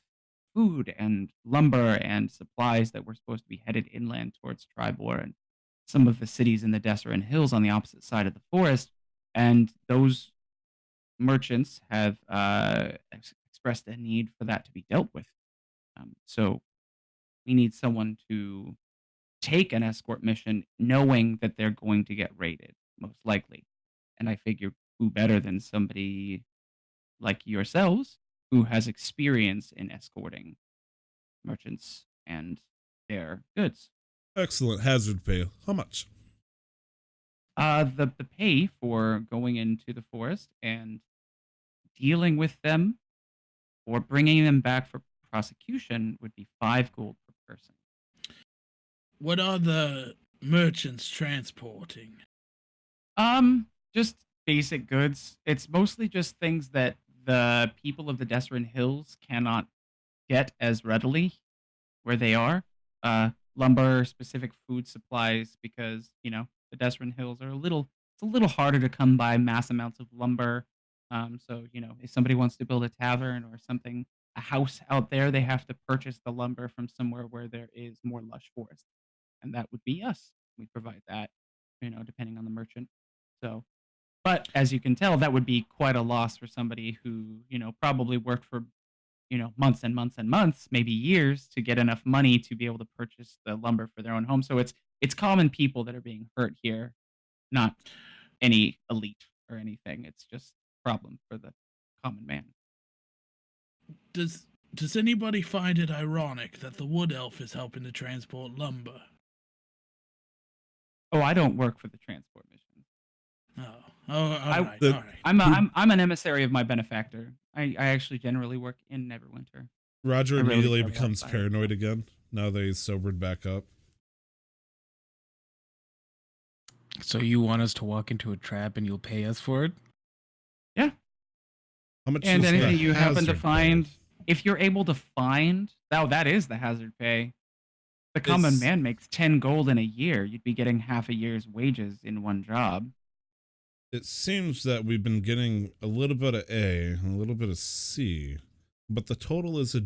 food and lumber and supplies that were supposed to be headed inland towards Tribor and some of the cities in the Deseret Hills on the opposite side of the forest. And those merchants have expressed a need for that to be dealt with. So we need someone to take an escort mission knowing that they're going to get raided, most likely. And I figured who better than somebody like yourselves who has experience in escorting merchants and their goods. Excellent. Hazard pay. How much? The pay for going into the forest and dealing with them or bringing them back for prosecution would be 5 gold per person. What are the merchants transporting? Just basic goods. It's mostly just things that the people of the Deseret Hills cannot get as readily where they are. Lumber, specific food supplies, because the Deseret Hills are it's a little harder to come by mass amounts of lumber. So if somebody wants to build a tavern or something, a house out there, they have to purchase the lumber from somewhere where there is more lush forest, and that would be us. We provide that, depending on the merchant. So, but as you can tell, that would be quite a loss for somebody who probably worked for months and months and months, maybe years, to get enough money to be able to purchase the lumber for their own home. So it's common people that are being hurt here, not any elite or anything. It's just a problem for the common man. Does anybody find it ironic that the wood elf is helping to transport lumber? Oh, I don't work for the transport mission. All right. I'm an emissary of my benefactor. I actually generally work in Neverwinter. Roger I really immediately care about becomes fire. paranoid again now that he's sobered back up. So you want us to walk into a trap and you'll pay us for it? Yeah. How much And is anything the you happen to hazard find, pay? if you're able to find, that is the hazard pay. The common It's- man makes 10 gold in a year. You'd be getting half a year's wages in one job. It seems that we've been getting a little bit of A and a little bit of C, but the total is a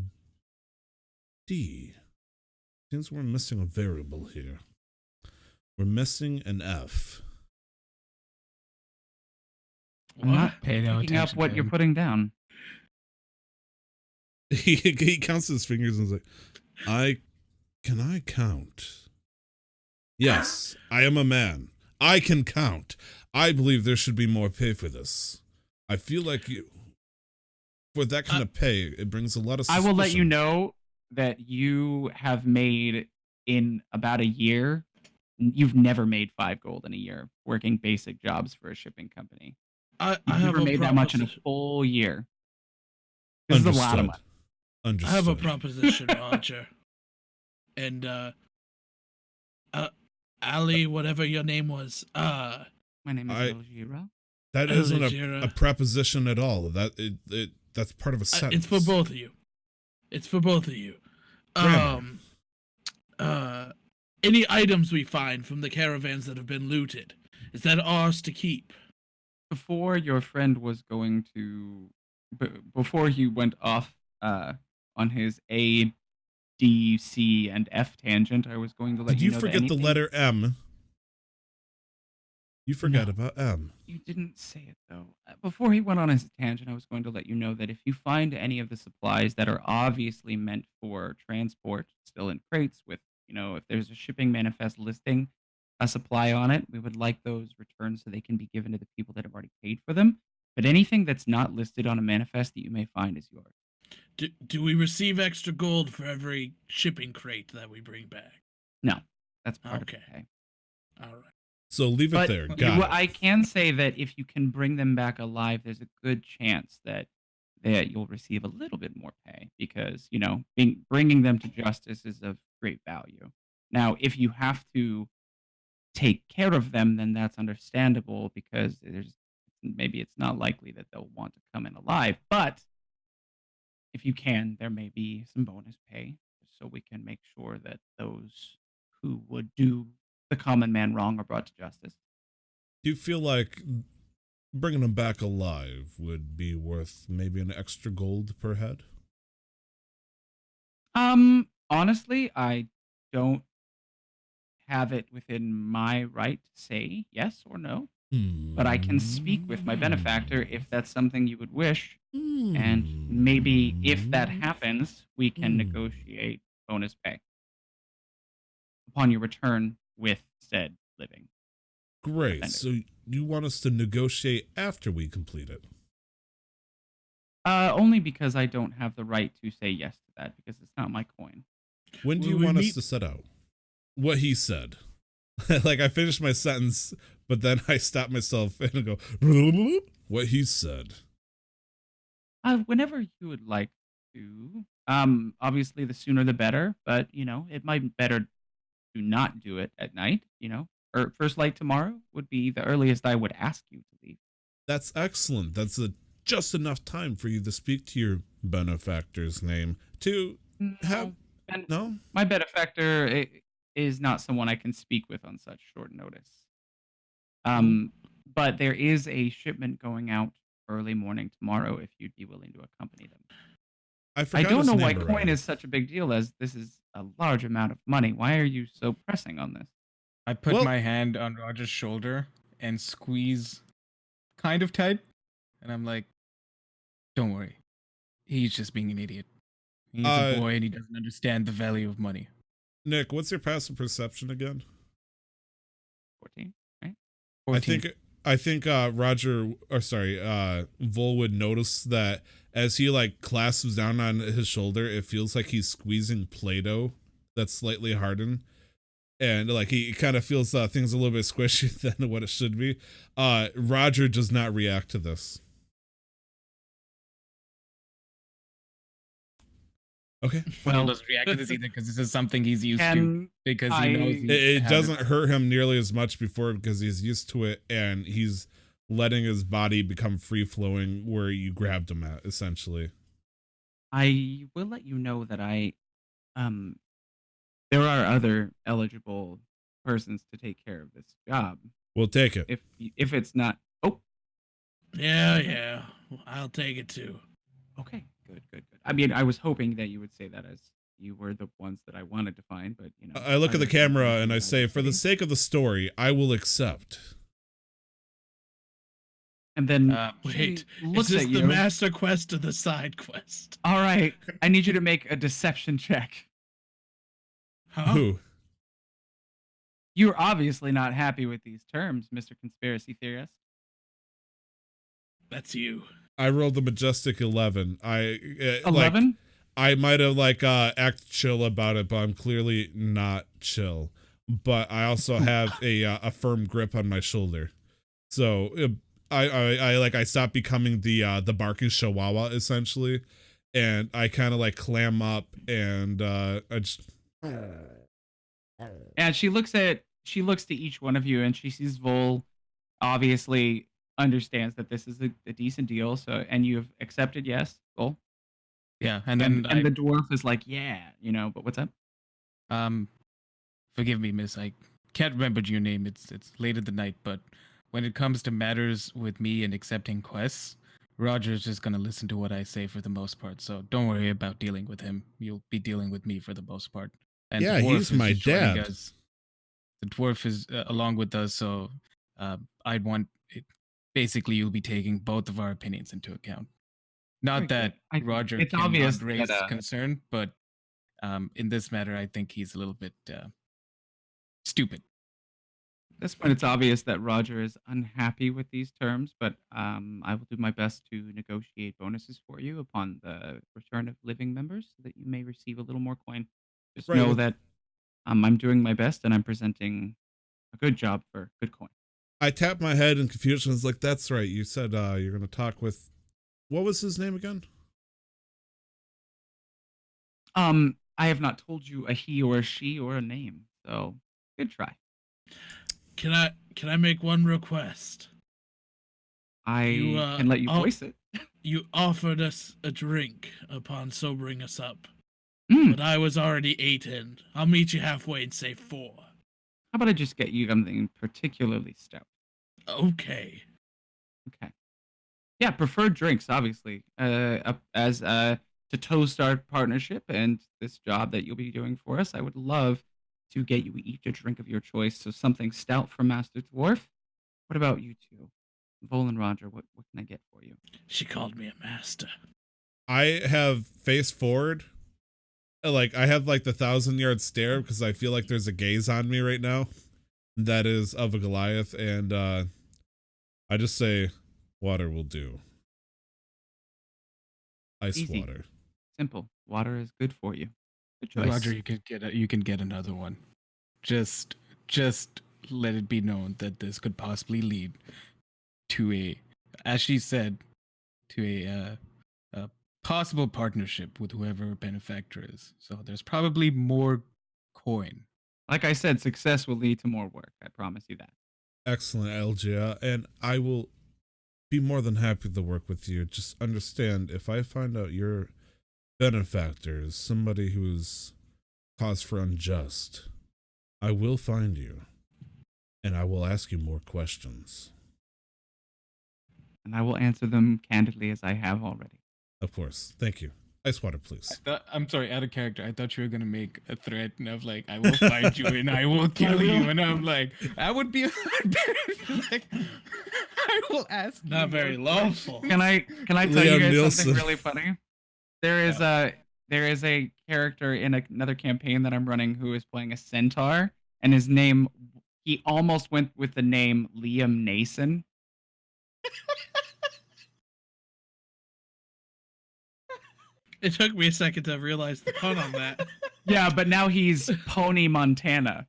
D. Seems we're missing a variable here. We're missing an F. I'm not Pay no picking up attention what to you're him. putting down. He counts his fingers and is like, can I count? Yes, I am a man. I can count. I believe there should be more pay for this. I feel like for that kind of pay, it brings a lot of I suspicion. will let you know that you have made in about a year. You've never made 5 gold in a year working basic jobs for a shipping company. I You've have never a made that much in a proposition. full year. This is a lot of money. I Understood. have a proposition, Roger. And Ali, whatever your name was, My name is Elgira. That isn't Elgira. a preposition at all. That's part of a sentence. It's for both of you. It's for both of you. Grammar. Any items we find from the caravans that have been looted, is that ours to keep? Before your friend was going to, before he went off on his A, D, C, and F tangent, I was going to let Did you you know that forget the anything- letter M? You forgot No. about M. You didn't say it though. Before he went on his tangent, I was going to let you know that if you find any of the supplies that are obviously meant for transport still in crates with, if there's a shipping manifest listing a supply on it, we would like those returned so they can be given to the people that have already paid for them. But anything that's not listed on a manifest that you may find is yours. Do we receive extra gold for every shipping crate that we bring back? No, that's part Okay. of the pay. All right. So leave it But there. Got it. I can say that if you can bring them back alive, there's a good chance that you'll receive a little bit more pay because bringing them to justice is of great value. Now, if you have to take care of them, then that's understandable because maybe it's not likely that they'll want to come in alive. But if you can, there may be some bonus pay so we can make sure that those who would do the common man wrong are brought to justice. Do you feel like bringing them back alive would be worth maybe an extra gold per head? Honestly, I don't have it within my right to say yes or no, but I can speak with my benefactor if that's something you would wish. And maybe if that happens, we can negotiate bonus pay upon your return with said living Great. offender. So you want us to negotiate after we complete it? Only because I don't have the right to say yes to that because it's not my coin. When do Will you we want us meet- to set out? What he said. Like I finished my sentence, but then I stopped myself and go, what he said. Whenever you would like to. Obviously the sooner the better, but it might be better to not do it at night, Or first light tomorrow would be the earliest I would ask you to leave. That's excellent. That's just enough time for you to speak to your benefactor's name to have. And No? my benefactor is not someone I can speak with on such short notice. But there is a shipment going out early morning tomorrow if you'd be willing to accompany them. I I forgot don't his know why name coin already. is such a big deal as this is a large amount of money. Why are you so pressing on this? I put Well- my hand on Roger's shoulder and squeeze kind of tight. And I'm like, don't worry. He's just being an idiot. He's a boy and he doesn't understand the value of money. Nick, what's your passive perception again? 14. 14. I think Roger, or sorry, Vol would notice that as he like clasps down on his shoulder, it feels like he's squeezing Play-Doh that's slightly hardened, and like he kind of feels things a little bit squishy than what it should be. Roger does not react to this. Okay, Well, Well, doesn't react to this either because this is something he's used to. can Because I- he knows it doesn't hurt him nearly as much before because he's used to it and he's letting his body become free flowing where you grabbed him at, essentially. I will let you know that there are other eligible persons to take care of this job. We'll take it. If it's not, oh, Yeah, I'll take it too. okay, good. I mean, I was hoping that you would say that as you were the ones that I wanted to find, but I look at the other camera people and I who say, would for the say. sake of the story, I will accept. And then Wait, she looks is this at the you. master quest or the side quest? All right, I need you to make a deception check. Huh? Who? You're obviously not happy with these terms, Mr. Conspiracy Theorist. That's you. I rolled the majestic 11. 11? I might have act chill about it, but I'm clearly not chill. But I also have a firm grip on my shoulder, so I stopped becoming the barking chihuahua essentially, and I kind of like clam up and I just. And she looks to each one of you, and she sees Vol obviously understands that this is a decent deal. So, and you have accepted, yes, Vol. Yeah, and then And the dwarf is like, yeah, but what's up? forgive me, miss. I can't remember your name. It's late at the night, but when it comes to matters with me and accepting quests, Roger's just gonna listen to what I say for the most part. So don't worry about dealing with him. You'll be dealing with me for the most part. And the Yeah, dwarf he's is my just joining dad. us. The dwarf is along with us, so I'd want it. Basically, you'll be taking both of our opinions into account. Not Very good. that Roger it's cannot obvious raise that, concern, but in this matter, I think he's a little bit stupid. At this point, it's obvious that Roger is unhappy with these terms, but I will do my best to negotiate bonuses for you upon the return of living members so that you may receive a little more coin. Just Right, know well- that I'm doing my best and I'm presenting a good job for good coin. I tap my head in confusion. It's like, that's right. You said you're gonna talk with. What was his name again? I have not told you a he or a she or a name, so good try. Can I make one request? I can let you voice it. You offered us a drink upon sobering us up, Mm, but I was already 8 in. I'll meet you halfway and say 4. how about I just get you something particularly stout? Okay. Okay. Yeah, preferred drinks, obviously. As to toast our partnership and this job that you'll be doing for us, I would love to get you each a drink of your choice. So something stout from Master Dwarf. What about you two? Vol and Roger, what can I get for you? She called me a master. I have face forward. Like, I have like the 1,000-yard stare because I feel like there's a gaze on me right now. That is of a Goliath. And I just say, water will do. Ice Easy. water. Simple. Water is good for you. Good choice. Roger, you can get another one. Just let it be known that this could possibly lead to a, as she said, to a possible partnership with whoever her benefactor is. So there's probably more coin. Like I said, success will lead to more work. I promise you that. Excellent, Elgia. And I will be more than happy to work with you. Just understand, if I find out your benefactor is somebody who's cause for unjust, I will find you. And I will ask you more questions. And I will answer them candidly as I have already. Of course. Thank you. Ice water, please. I'm sorry, out of character. I thought you were gonna make a threat of like, I will find you and I will kill you, and I'm like, that would be like, I will ask. Not very lawful. Can I tell you Liam guys Nielsen. something really funny? There is a character in another campaign that I'm running who is playing a centaur, and his name, he almost went with the name Liam Nason. It took me a second to realize the pun on that. Yeah, but now he's Pony Montana.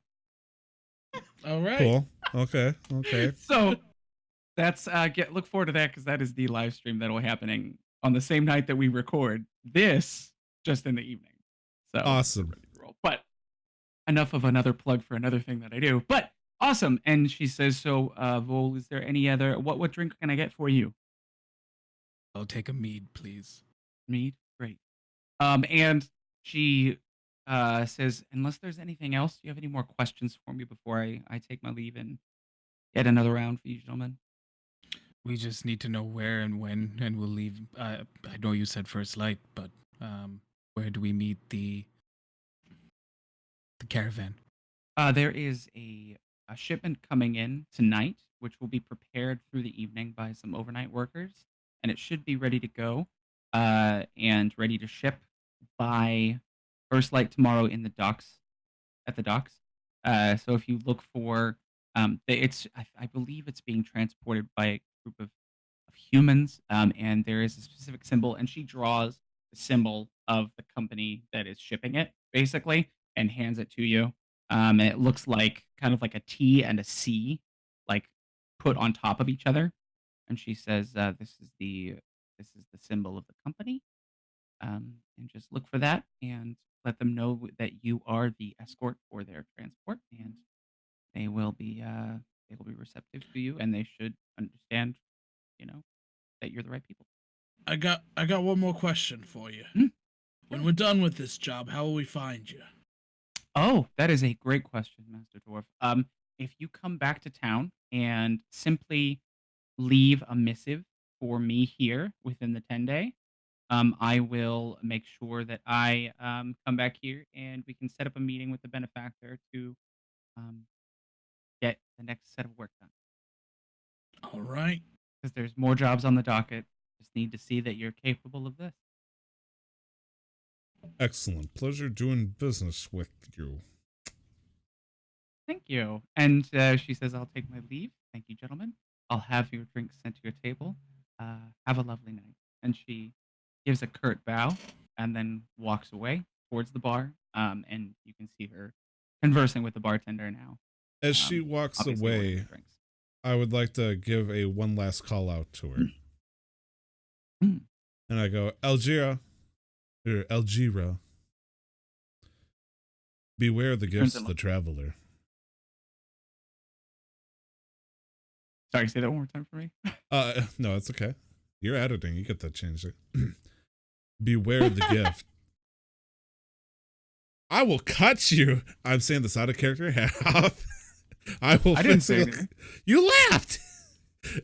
All right. Cool. Okay. Okay. So that's look forward to that because that is the live stream that will happening on the same night that we record this, just in the evening. So Awesome. ready to roll. But enough of another plug for another thing that I do. But awesome. And she says, so Vol, is there any other what drink can I get for you? I'll take a mead, please. Mead? Great. And she says, unless there's anything else, do you have any more questions for me before I take my leave and get another round for you gentlemen? We just need to know where and when, and we'll leave. I know you said first light, but where do we meet the caravan? There is a shipment coming in tonight, which will be prepared through the evening by some overnight workers, and it should be ready to go and ready to ship by first light tomorrow in the docks, at the docks. So if you look for, I believe it's being transported by a group of humans, and there is a specific symbol, and she draws the symbol of the company that is shipping it, basically, and hands it to you. And it looks like kind of like a T and a C, like put on top of each other. And she says, "This is the symbol of the company, and just look for that and let them know that you are the escort for their transport, and they will be receptive to you, and they should understand, that you're the right people." I got one more question for you. Hmm? When we're done with this job, how will we find you? Oh, that is a great question, Master Dwarf. If you come back to town and simply leave a missive for me here within the 10-day, I will make sure that I come back here and we can set up a meeting with the benefactor to get the next set of work done. All right. Because there's more jobs on the docket. Just need to see that you're capable of this. Excellent. Pleasure doing business with you. Thank you. And she says, I'll take my leave. Thank you, gentlemen. I'll have your drinks sent to your table. Have a lovely night. And she gives a curt bow and then walks away towards the bar. And you can see her conversing with the bartender now. As she walks obviously ordering away, drinks. I would like to give a one last call out to her. Mm. And I go, Elgira, beware the gifts of the traveler. Sorry, say that one more time for me. No, it's okay. You're editing. You get that changed. Beware the gift. I will cut you. I'm saying this out of character half. I didn't say anything. You laughed.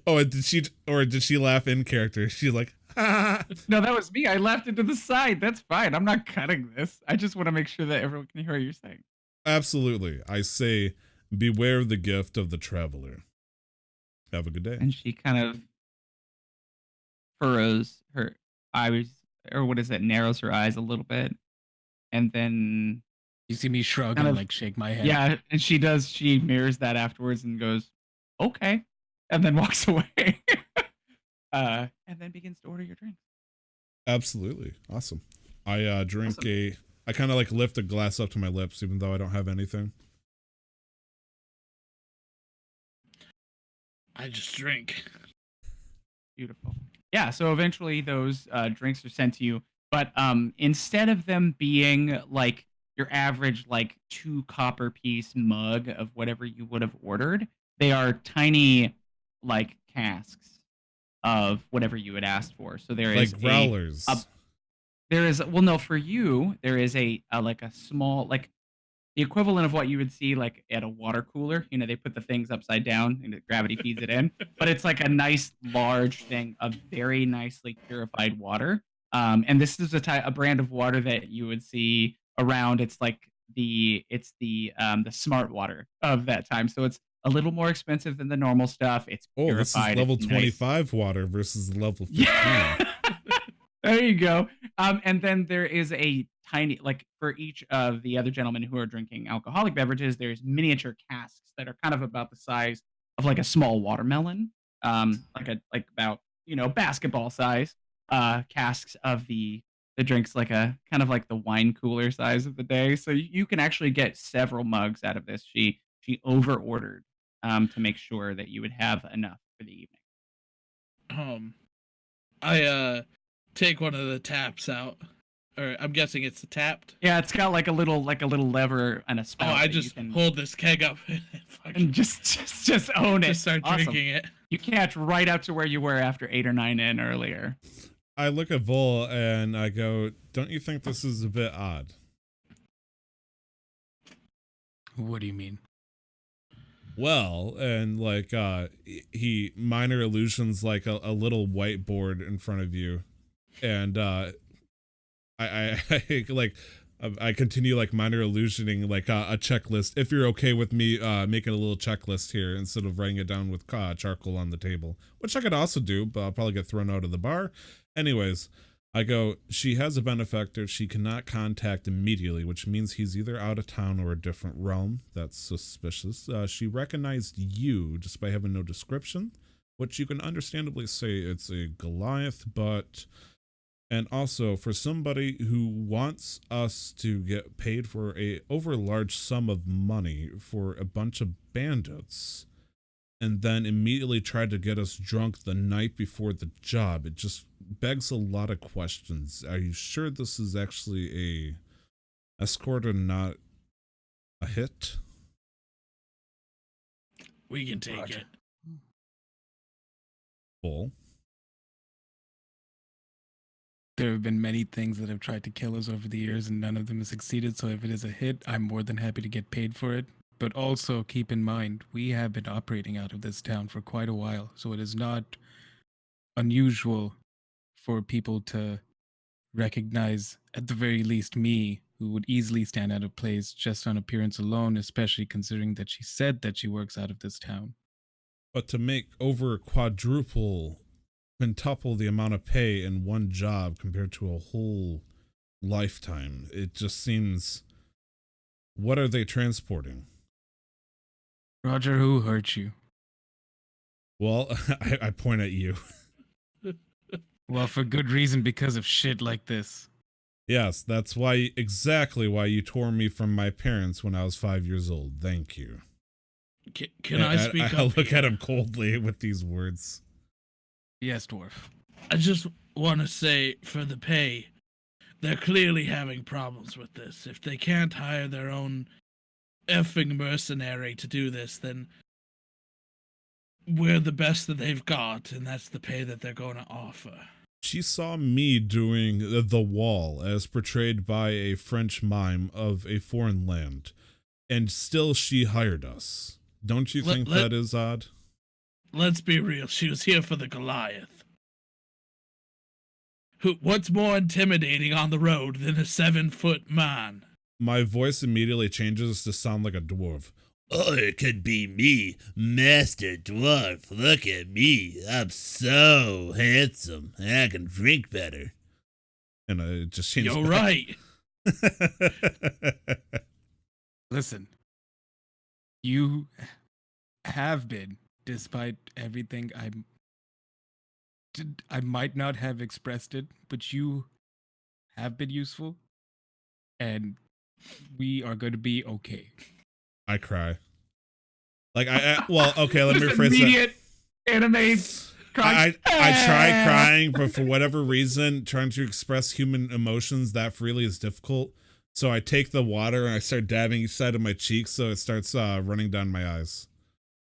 Oh, did she laugh in character? She's like, No, that was me. I left it to the side. That's fine. I'm not cutting this. I just want to make sure that everyone can hear what you're saying. Absolutely. I say, beware the gift of the traveler. Have a good day. And she kind of furrows her eyes, or what is it? Narrows her eyes a little bit, and then You see me shrug Kind and of- like shake my head. yeah, and she does. She mirrors that afterwards and goes, "Okay," and then walks away. And then begins to order your drink. Absolutely. Awesome. I drink Awesome. I kind of like lift a glass up to my lips, even though I don't have anything. I just drink. Beautiful. Yeah. So eventually, those drinks are sent to you, but instead of them being like your average like 2 copper piece mug of whatever you would have ordered, they are tiny like casks of whatever you had asked for. So there is Like growlers. there is well no for you there is a like a small like the equivalent of what you would see like at a water cooler. You know, they put the things upside down and gravity feeds it in, but it's like a nice large thing of very nicely purified water. And this is a brand of water that you would see around. It's like the smart water of that time. So it's a little more expensive than the normal stuff. It's Oh, this is purified. level it's nice. 25 water versus level 15. Yeah. There you go. And then there is a tiny, like for each of the other gentlemen who are drinking alcoholic beverages, there's miniature casks that are kind of about the size of like a small watermelon, like about basketball size casks of the drinks, like a kind of like the wine cooler size of the day. So you can actually get several mugs out of this. She over ordered to make sure that you would have enough for the evening. I take one of the taps out, or I'm guessing it's tapped. Yeah, it's got like a little lever and a Oh, spout. I that you just can- hold this keg up and and just own it. just start Awesome. drinking it. You catch right up to where you were after 8 or 9 in earlier. I look at Vol and I go, don't you think this is a bit odd? What do you mean? Well, and like he minor illusions like a little whiteboard in front of you, and I like I continue like minor illusioning like a checklist. If you're okay with me making a little checklist here instead of writing it down with charcoal on the table, which I could also do, but I'll probably get thrown out of the bar. Anyways, I go, she has a benefactor she cannot contact immediately, which means he's either out of town or a different realm. That's suspicious. She recognized you just by having no description, which you can understandably say it's a Goliath, but... And also, for somebody who wants us to get paid for a over large sum of money for a bunch of bandits, and then immediately tried to get us drunk the night before the job, it just begs a lot of questions. Are you sure this is actually a escort and not a hit? We can take Roger. it. Bull. There have been many things that have tried to kill us over the years, and none of them have succeeded. So if it is a hit, I'm more than happy to get paid for it. But also keep in mind, we have been operating out of this town for quite a while, so it is not unusual for people to recognize, at the very least, me, who would easily stand out of place just on appearance alone, especially considering that she said that she works out of this town. But to make over quintuple the amount of pay in one job compared to a whole lifetime, it just seems... What are they transporting? Roger, who hurt you? Well, I point at you. Well, for good reason, because of shit like this. Yes, that's exactly why you tore me from my parents when I was 5 years old. Thank you. Can I speak I up? look here? at him coldly with these words. Yes, dwarf. I just want to say, for the pay, they're clearly having problems with this. If they can't hire their own effing mercenary to do this, then we're the best that they've got, and that's the pay that they're going to offer. She saw me doing the wall as portrayed by a French mime of a foreign land, and still she hired us. Don't you think that is odd? Let's be real. She was here for the Goliath. What's more intimidating on the road than a 7-foot man? My voice immediately changes to sound like a dwarf. Oh, it could be me, Master Dwarf. Look at me. I'm so handsome. I can drink better. And it just changes. You're right. Listen, you have been, despite everything I might not have expressed it, but you have been useful, and we are going to be okay. I cry. Like well, okay, let me Just rephrase that. immediate anime crying. I try crying, but for whatever reason, trying to express human emotions that freely is difficult. So I take the water and I start dabbing each side of my cheeks, so it starts running down my eyes.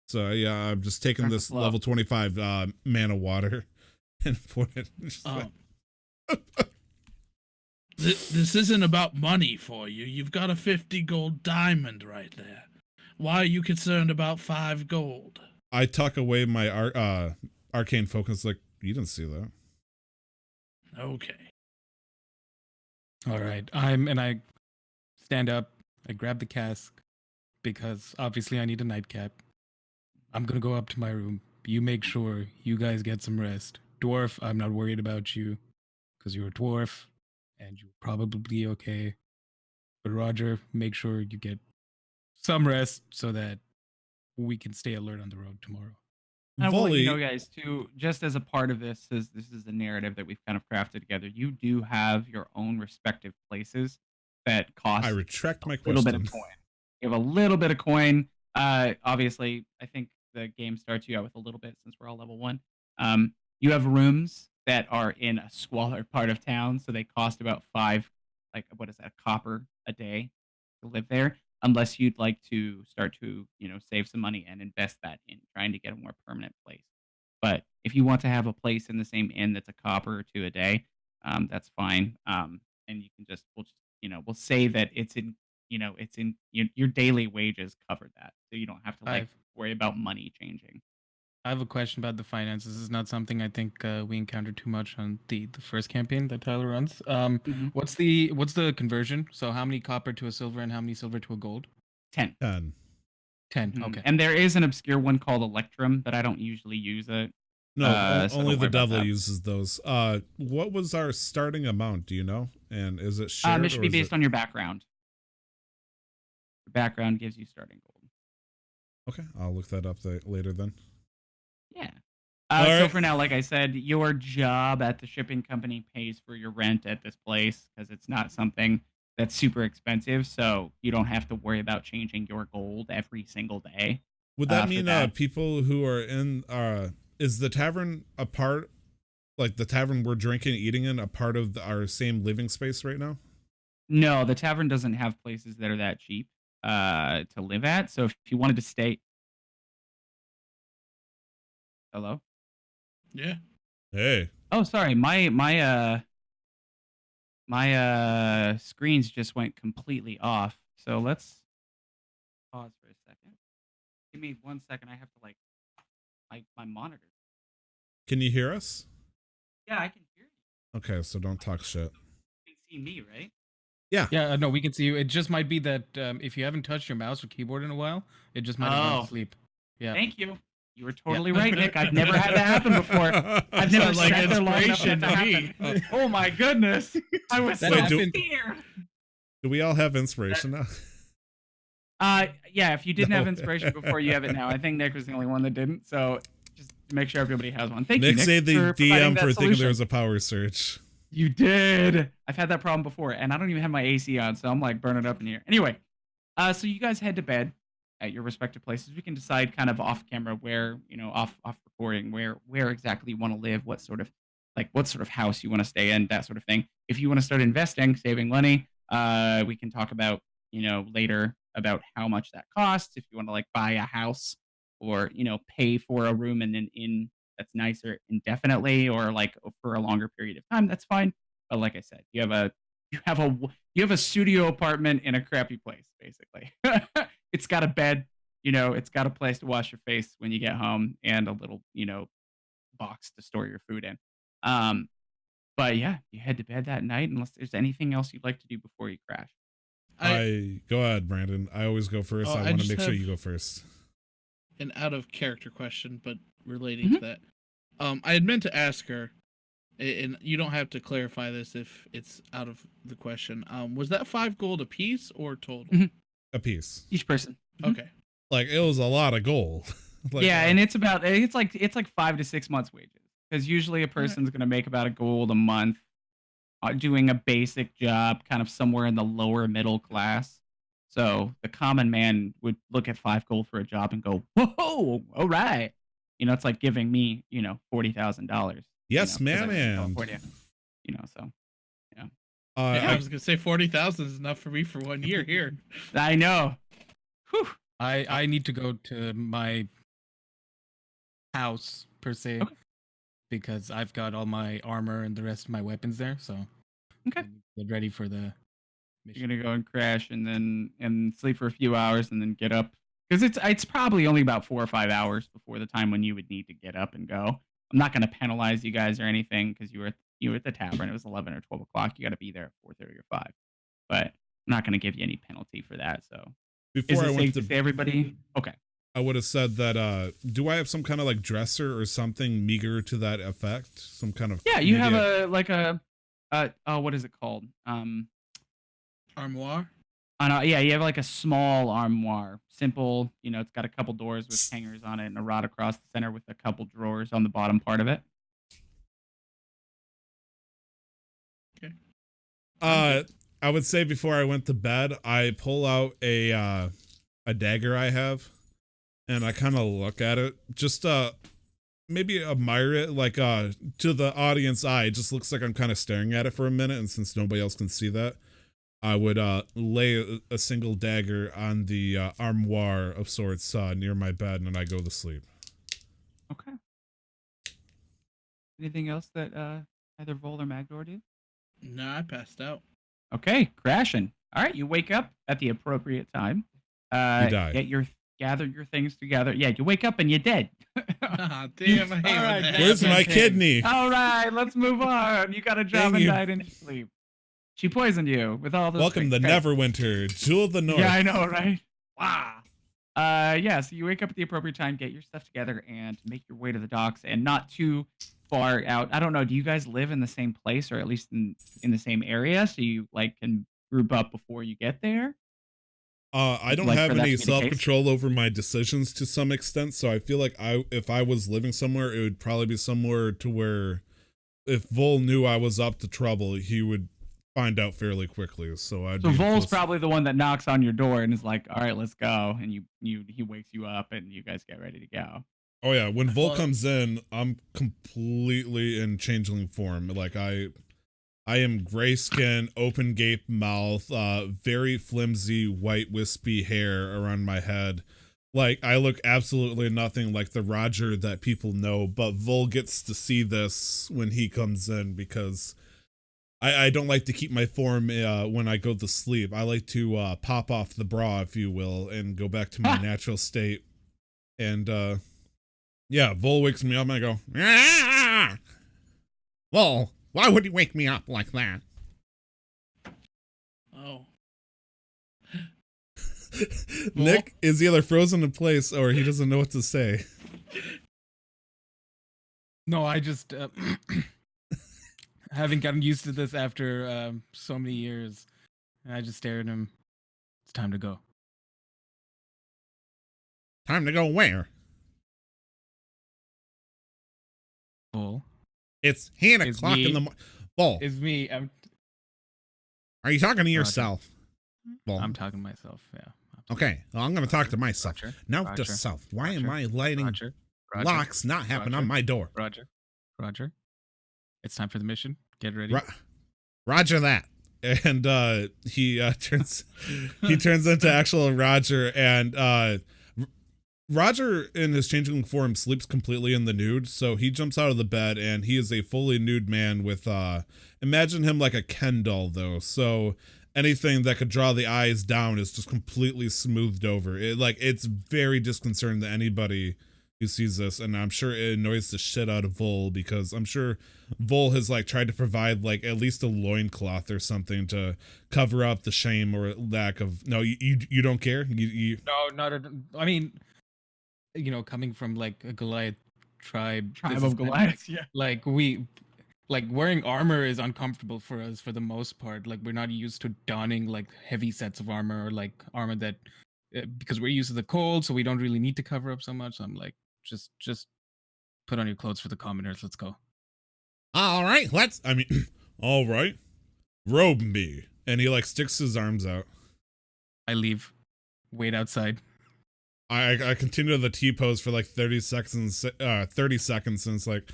So yeah, I'm just taking Starts to this flow. level 25 mana water and pour it. Just like- This isn't about money for you. You've got a 50 gold diamond right there. Why are you concerned about 5 gold? I tuck away my arcane focus. Like, you didn't see that. Okay. All right. I stand up, I grab the cask, because obviously I need a nightcap. I'm gonna go up to my room. You make sure you guys get some rest. Dwarf, I'm not worried about you, because you're a dwarf, and you're probably okay. But Roger, make sure you get some rest so that we can stay alert on the road tomorrow. I will let you know, Volley, guys, too, just as a part of this is the narrative that we've kind of crafted together. You do have your own respective places that cost I retract my a little bit question. of coin. You have a little bit of coin. Obviously, I think the game starts you out with a little bit since we're all level 1. You have rooms that are in a squalor part of town, so they cost about 5, like, what is that, copper a day to live there. Unless you'd like to start to, save some money and invest that in trying to get a more permanent place. But if you want to have a place in the same inn that's a copper or 2 a day, that's fine. And you can we'll say that it's in, your daily wages cover that, so you don't have to worry about money changing. I have a question about the finances. This is not something I think we encountered too much on the first campaign that Tyler runs. Mhm. What's the conversion? So how many copper to a silver and how many silver to a gold? 10. 10. 10. Mhm. Okay. And there is an obscure one called Electrum, but I don't usually use it. No, So only don't the worry about devil that. uses those. What was our starting amount? Do you know? And is it shared? It should or be is based it... on your background. Your background gives you starting gold. Okay, I'll look that up later then. Yeah. All So right. for now, like I said, your job at the shipping company pays for your rent at this place because it's not something that's super expensive. So you don't have to worry about changing your gold every single day. Would that for mean that. people who are in is the tavern a part, like the tavern we're drinking and eating in, a part of our same living space right now? No, the tavern doesn't have places that are that cheap to live at. So if you wanted to stay, hello. Yeah. Hey, Oh, sorry. My screens just went completely off. So let's pause for a second. Give me 1 second. I have to my monitor. can you hear us? Yeah, I can hear you. Okay, so don't talk shit. You can see me, right? Yeah, no, we can see you. It just might be that if you haven't touched your mouse or keyboard in a while, it just might have gone Oh. to sleep. Yeah. Thank you. You were totally right, Nick. I've never had that happen before. I've never Sounds like sat there long enough for inspiration that to to happen. me. Oh my goodness. I was That so happened- scared. Do we all have inspiration now? Yeah, if you didn't No. have inspiration before, you have it now. I think Nick was the only one that didn't. So just to make sure everybody has one. Thank you, Nick Nick, saved the for providing DM that for thinking solution. there was a power surge. You did. I've had that problem before, and I don't even have my AC on, so I'm like burning up in here. Anyway, so you guys head to bed at your respective places. We can decide kind of off camera where, off recording, where exactly you want to live, what sort of house you want to stay in, that sort of thing. If you want to start investing, saving money, we can talk about, later about how much that costs. If you want to buy a house or, pay for a room in an inn that's nicer indefinitely or for a longer period of time, that's fine. But like I said, you have a studio apartment in a crappy place, basically. It's got a bed, it's got a place to wash your face when you get home and a little, box to store your food in. But yeah, you head to bed that night unless there's anything else you'd like to do before you crash. I go ahead, Brandon. I always go first. Oh, I I want to just make sure have- you go first. An out of character question, but relating Mhm. to that. I had meant to ask her, and you don't have to clarify this if it's out of the question. Was that 5 gold a piece or total? Mhm. A piece. Each person. Mhm. Okay. Like it was a lot of gold. Like, Yeah, and it's like 5 to 6 months wages because usually a person's gonna make about a gold a month doing a basic job, kind of somewhere in the lower middle class. So the common man would look at 5 gold for a job and go, "Whoa, all right." It's like giving me, $40,000. yes, 'Cause I live in ma'am. California. So Yeah, I I was gonna say 40,000 is enough for me for 1 year here. I know. Whew. I need to go to my house per se Okay. because I've got all my armor and the rest of my weapons there. So Okay. I need to get ready for the mission. You're gonna go and crash and sleep for a few hours and then get up because it's probably only about 4 or 5 hours before the time when you would need to get up and go. I'm not gonna penalize you guys or anything because you were at the tavern. It was 11 or 12 o'clock. You got to be there at 4:30 or 5. But I'm not gonna give you any penalty for that. So is before it I safe went to to say everybody? Okay. I would have said that do I have some kind of like dresser or something meager to that effect? Some kind of Yeah, you have maybe what is it called? Armoire. Yeah, you have like a small armoire. Simple, it's got a couple doors with hangers on it and a rod across the center with a couple drawers on the bottom part of it. I would say before I went to bed, I pull out a dagger I have and I kind of look at it. Just maybe admire it like to the audience eye. It just looks like I'm kind of staring at it for a minute, and since nobody else can see that, I would lay a single dagger on the armoire of sorts near my bed, and then I go to sleep. Okay. Anything else that either Vol or Magdor do? Nah, I passed out. Okay, crashing. All right, you wake up at the appropriate time. You die. Gather your things together. Yeah, you wake up and you're dead. Ah, damn, I hate All right, when that Where's my happens. kidney? All right, let's move on. You got a job Dang and you. died in your sleep. She poisoned you with all those. Welcome to things. Okay. Neverwinter, Jewel of the North. Yeah, I know, right? Wow. Yeah, so you wake up at the appropriate time, get your stuff together, and make your way to the docks, and not too far out. I don't know. Do you guys live in the same place, or at least in the same area, so you like can group up before you get there? I don't Like, have for that any to be the case? self-control over my decisions to some extent, so I feel like if I was living somewhere, it would probably be somewhere to where if Vol knew I was up to trouble, he would find out fairly quickly. So I'd So be Vol's close- probably the one that knocks on your door and is like, "All right, let's go," and he wakes you up, and you guys get ready to go. Oh yeah, when Vol Well- comes in, I'm completely in changeling form. Like I am gray skin, open gape mouth, very flimsy white wispy hair around my head. Like I look absolutely nothing like the Roger that people know, but Vol gets to see this when he comes in because I don't like to keep my form when I go to sleep. I like to pop off the bra, if you will, and go back to my natural state. And yeah, Vol wakes me up and I go, "Ah! Vol, why would you wake me up like that?" Oh. Nick is either frozen in place or he doesn't know what to say. No, I just haven't gotten used to this after so many years. And I just stare at him. It's time to go. Time to go where? Bull. It's 10 It's o'clock in me. the morning. Vol, It's me. are you talking to Roger. yourself? Vol. I'm talking to myself. Yeah. Okay, well, I'm going to talk to myself. Roger. Now Roger. to self. Why am Roger. I lighting Roger. Roger. locks not happen on Roger. my door? Roger. Roger. It's time for the mission. Get ready. Roger that. And he turns into actual Roger, and Roger in his changing form sleeps completely in the nude, so he jumps out of the bed and he is a fully nude man with imagine him like a Ken doll though. So anything that could draw the eyes down is just completely smoothed over. It's very disconcerting to anybody who sees this, and I'm sure it annoys the shit out of Vol, because I'm sure Vol has like tried to provide like at least a loincloth or something to cover up the shame or lack of. No, you don't care. You No, not at. I mean, coming from like a Goliath tribe, Tribe this of is kind Goliaths. Yeah. like wearing armor is uncomfortable for us for the most part. Like we're not used to donning like heavy sets of armor or like armor that because we're used to the cold, so we don't really need to cover up so much. So I'm like, just put on your clothes for the commoners. Let's go. all right. All right. Robe me, and he like sticks his arms out. I leave. Wait outside. I continue the T pose for like 30 seconds. 30 seconds, and it's like,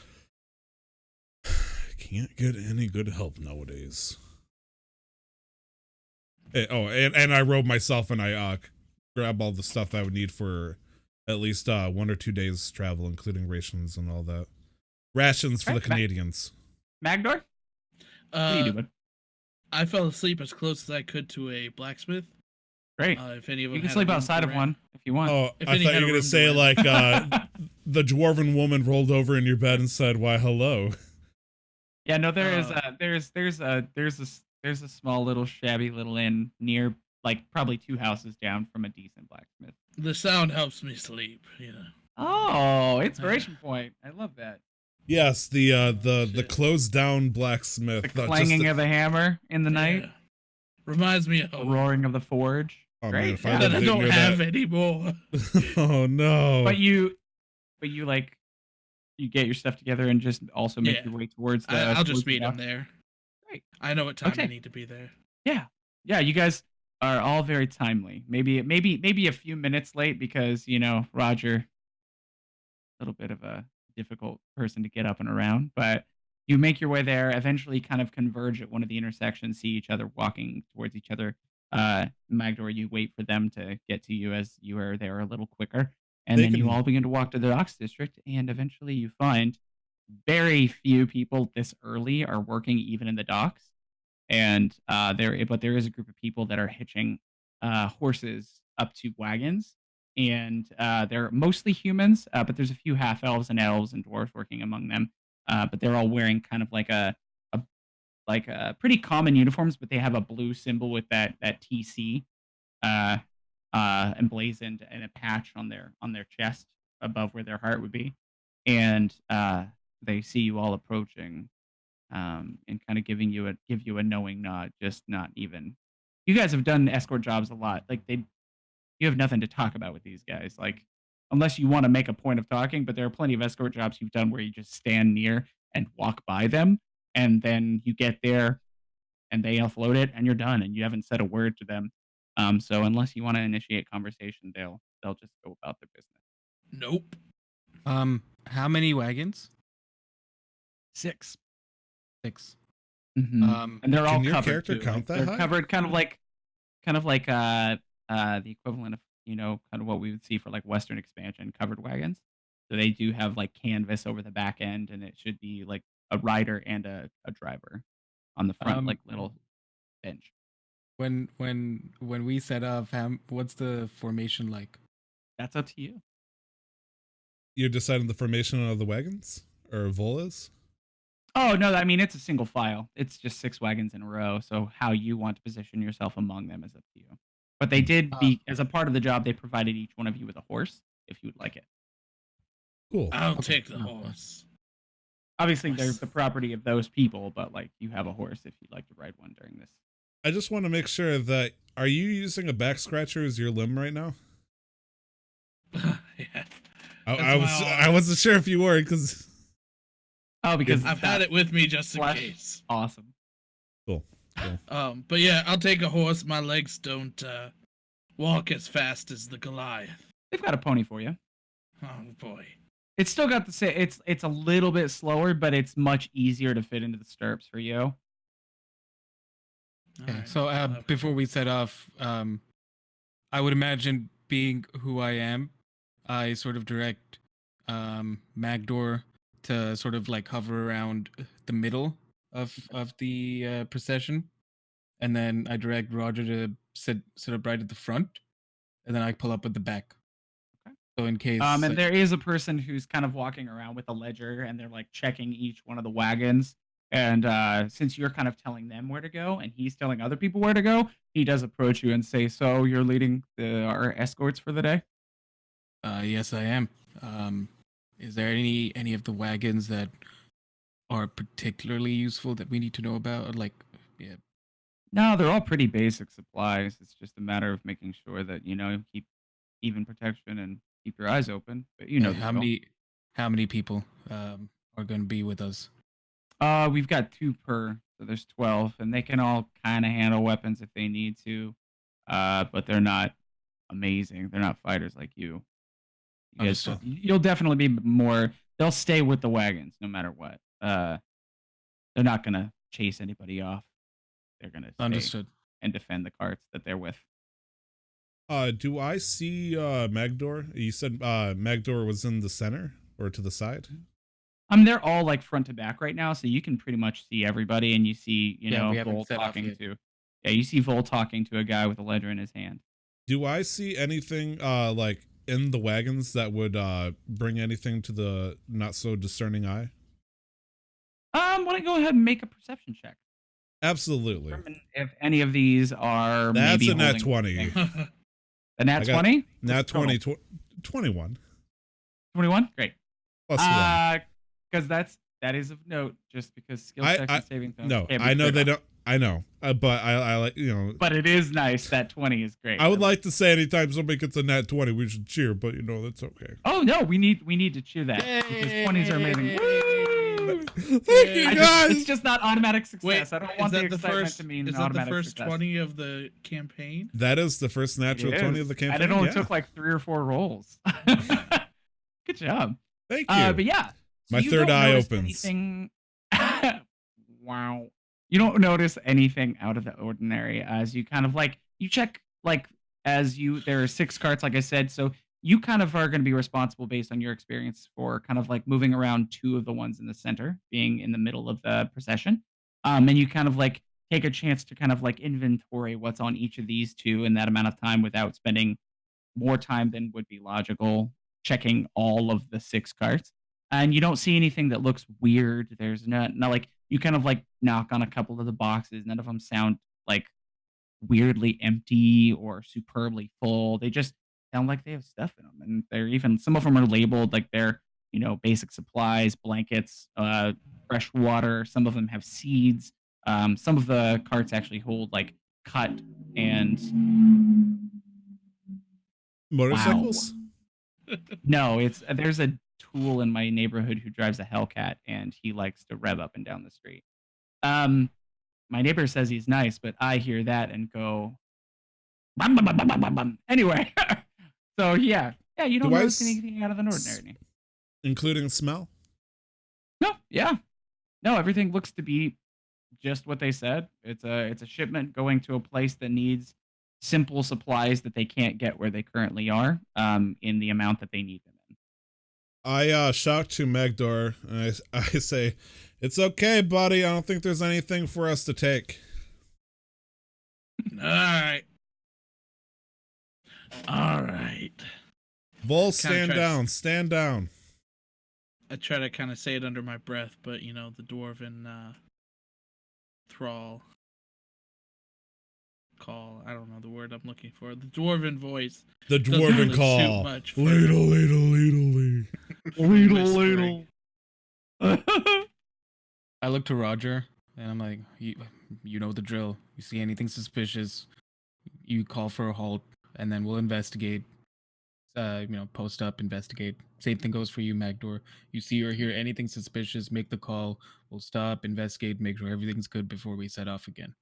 can't get any good help nowadays. And I robe myself, and I grab all the stuff I would need for at least 1 or 2 days travel, including rations and all that. Rations for the Right, Canadians. Magdor, what are you doing? I fell asleep as close as I could to a blacksmith. Great. If any of them You can had sleep a room outside to of rent. one if you want. Oh, If I any thought had you a were gonna room to say rent. like the dwarven woman rolled over in your bed and said, "Why, hello." Yeah, no, there is Uh, there's a small little shabby little inn near, like, probably 2 houses down from a decent blacksmith. The sound helps me sleep. Oh, inspiration point. I love that. Yes, the Shit. closed down blacksmith. The just clanging of the hammer in the night, Yeah. Reminds me of the roaring of the forge. Oh, man, Great. if I yeah. that I lived don't near have that- anymore. Oh no! But you like you get your stuff together and just also make Yeah. your way towards the. I'll towards just the meet him dock. there. Great. I know what time I Okay. need to be there. Yeah, you guys are all very timely. Maybe a few minutes late because Roger, a little bit of a difficult person to get up and around, but you make your way there. Eventually, kind of converge at one of the intersections, see each other walking towards each other. Magdor, you wait for them to get to you as you are there a little quicker, and They then you can- all begin to walk to the docks district, and eventually you find very few people this early are working even in the docks. And there is a group of people that are hitching horses up to wagons, and they're mostly humans, but there's a few half elves and elves and dwarves working among them. But they're all wearing kind of like a pretty common uniforms, but they have a blue symbol with that TC uh, emblazoned and a patch on their chest above where their heart would be, and they see you all approaching, and kind of give you a knowing nod, just not even. You guys have done escort jobs a lot. Like you have nothing to talk about with these guys. Like unless you want to make a point of talking, but there are plenty of escort jobs you've done where you just stand near and walk by them, and then you get there and they offload it, and you're done, and you haven't said a word to them. So unless you want to initiate conversation, they'll just go about their business. Nope. How many wagons? 6. 6. And they're all Can your covered. character too. count that They're high? covered, kind of like the equivalent of kind of what we would see for like Western expansion covered wagons. So they do have like canvas over the back end, and it should be like a rider and a driver on the front, like little bench. When we set up, what's the formation like? That's up to you. You're deciding the formation of the wagons or Volas? Oh no, I mean it's a single file. It's just 6 wagons in a row. So how you want to position yourself among them is up to you. But they did as a part of the job, they provided each one of you with a horse if you would like it. Cool. I'll Okay. take the Okay. horse. Obviously, they're the property of those people, but like you have a horse if you'd like to ride one during this. I just want to make sure that are you using a back scratcher as your limb right now? Yeah. I wasn't sure if you were because Oh, because I've had it with me just in Flesh. case. Awesome. But yeah, I'll take a horse. My legs don't walk as fast as the Goliath. They've got a pony for you. Oh boy. It's still got the same. It's a little bit slower, but it's much easier to fit into the stirrups for you. Okay, Alright, so I'll have- before we set off, I would imagine being who I am, I sort of direct Magdor to sort of like hover around the middle of the procession, and then I direct Roger to sit up right at the front, and then I pull up at the back. So in case, And there is a person who's kind of walking around with a ledger, and they're like checking each one of the wagons. And since you're kind of telling them where to go, and he's telling other people where to go, he does approach you and say, "So you're leading our escorts for the day?" yes, I am. Is there any of the wagons that are particularly useful that we need to know about? Or like, yeah, No, they're all pretty basic supplies. It's just a matter of making sure that you keep even protection and keep your eyes open. But you know the how drill. many people are going to be with us? We've got 2 per, so there's 12, and they can all kind of handle weapons if they need to. But they're not amazing. They're not fighters like you. You guys, Understood. you'll definitely be more. They'll stay with the wagons no matter what. They're not gonna chase anybody off. They're gonna stay Understood. and defend the carts that they're with. Do I see Magdor? You said Magdor was in the center or to the side? They're all like front to back right now, so you can pretty much see everybody, and you see, Yeah, we haven't Vol set off talking yet. to. Yeah, you see Vol talking to a guy with a ledger in his hand. Do I see anything like in the wagons that would bring anything to the not so discerning eye? Why don't you go ahead and make a perception check? Absolutely. Determine if any of these are That's maybe a nat holding 20. anything. The nat I got 20? Nat 20, 21. 21? Great. Plus one. Because that is of note, just because skill I- checks I- and saving throws. No, can't be I know screwed they up. don't. I know, but I like But it is nice. That 20 is great. I would like to say anytime somebody gets a nat 20, we should cheer, but that's okay. Oh no, we need to cheer that because 20s are amazing. Woo! Thank you guys. It's just not automatic success. Wait, I don't is want the that the excitement first? to mean Is that the automatic first success. 20 of the campaign? That is the first natural It 20 is. of the campaign. And it only yeah. took like 3 or 4 rolls. Good job. Thank you. But yeah, so My you third don't eye notice opens. anything- wow. You don't notice anything out of the ordinary as you kind of you check there are 6 carts, like I said, so you kind of are going to be responsible based on your experience for kind of moving around 2 of the ones in the center, being in the middle of the procession. And you kind of take a chance to kind of inventory what's on each of these 2 in that amount of time without spending more time than would be logical checking all of the 6 carts. And you don't see anything that looks weird. There's not you kind of knock on a couple of the boxes. None of them sound weirdly empty or superbly full. They just sound like they have stuff in them, and they're even some of them are labeled like they're basic supplies, blankets, fresh water. Some of them have seeds. Some of the carts actually hold cut and Motorcycles? no, there's a tool in my neighborhood who drives a Hellcat, and he likes to rev up and down the street. My neighbor says he's nice, but I hear that and go, bum, bum, bum, bum, bum, bum, bum. Anyway. So yeah, you don't Do I notice s- anything out of the ordinary. Including smell? No, yeah, no, everything looks to be just what they said. It's a shipment going to a place that needs simple supplies that they can't get where they currently are, in the amount that they need them in. I shout to Magdor and I say, "It's okay, buddy. I don't think there's anything for us to take." All right. Vol, Kinda stand tries- down. Stand down. I try to kind of say it under my breath, but the dwarven thrall call. I don't know the word I'm looking for. The dwarven voice. The Doesn't dwarven really suit call. much for- Ladle, ladle, ladle, Whispering. I look to Roger and I'm like, you know the drill. You see anything suspicious, you call for a halt, and then we'll investigate. Post up, investigate. Same thing goes for you, Magdor. You see or hear anything suspicious, make the call. We'll stop, investigate, make sure everything's good before we set off again.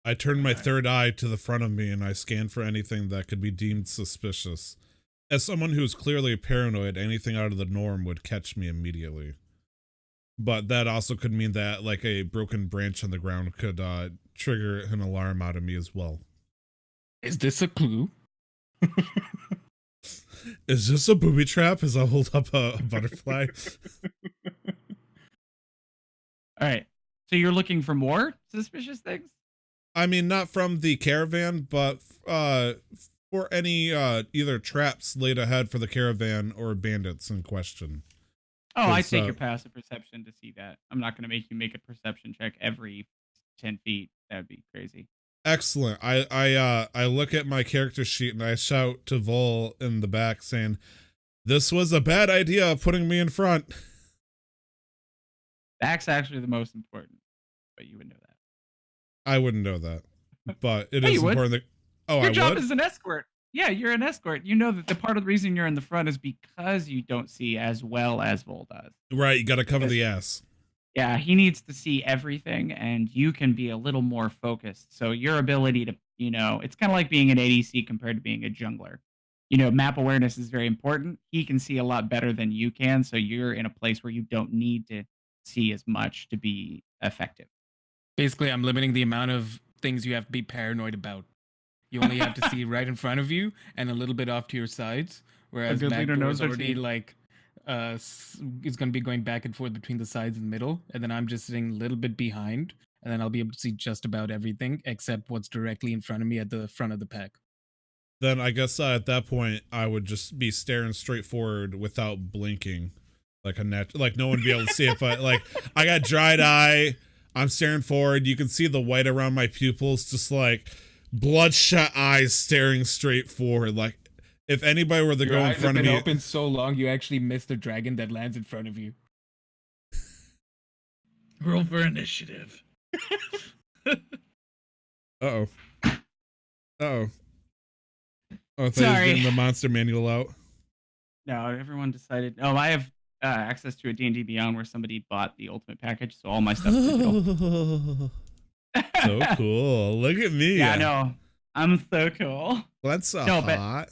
I turn my Alright. third eye to the front of me and I scan for anything that could be deemed suspicious. As someone who's clearly paranoid, anything out of the norm would catch me immediately. But that also could mean that a broken branch on the ground could trigger an alarm out of me as well. Is this a clue? Is this a booby trap as I hold up a butterfly? All right. So you're looking for more suspicious things? I mean, not from the caravan, but or any either traps laid ahead for the caravan or bandits in question. Oh, I 'Cause, take your passive perception to see that. I'm not going to make you make a perception check every 10 feet. That would be crazy. Excellent. I look at my character sheet and I shout to Vol in the back saying, "This was a bad idea putting me in front." That's actually the most important, but you would know that. I wouldn't know that, but it Yeah, is you would. important that. Oh, Your I job would. is an escort. Yeah, you're an escort. You know that the part of the reason you're in the front is because you don't see as well as Vol does. Right, you got to cover Because- the ass. Yeah, he needs to see everything, and you can be a little more focused. So your ability to, it's kind of like being an ADC compared to being a jungler. Map awareness is very important. He can see a lot better than you can, so you're in a place where you don't need to see as much to be effective. Basically, I'm limiting the amount of things you have to be paranoid about. You only have to see right in front of you and a little bit off to your sides. Whereas good leader Magdor knows is their already team. like is going to be going back and forth between the sides and middle, and then I'm just sitting a little bit behind, and then I'll be able to see just about everything except what's directly in front of me at the front of the pack. Then I guess at that point I would just be staring straight forward without blinking, like like no one would be able to see it. But like I got dried eye, I'm staring forward. You can see the white around my pupils, just like bloodshot eyes staring straight forward. Like if anybody were to Your go in eyes have front of been me, open so long you actually miss the dragon that lands in front of you. Roll for initiative. uh-oh. Uh-oh. Oh, I thought he was Sorry. getting the monster manual out. No, everyone decided. Oh, I have access to a D&D Beyond where somebody bought the ultimate package, so all my stuff's digital. So cool. Look at me. Yeah, I know. I'm so cool. That's so No, but- hot.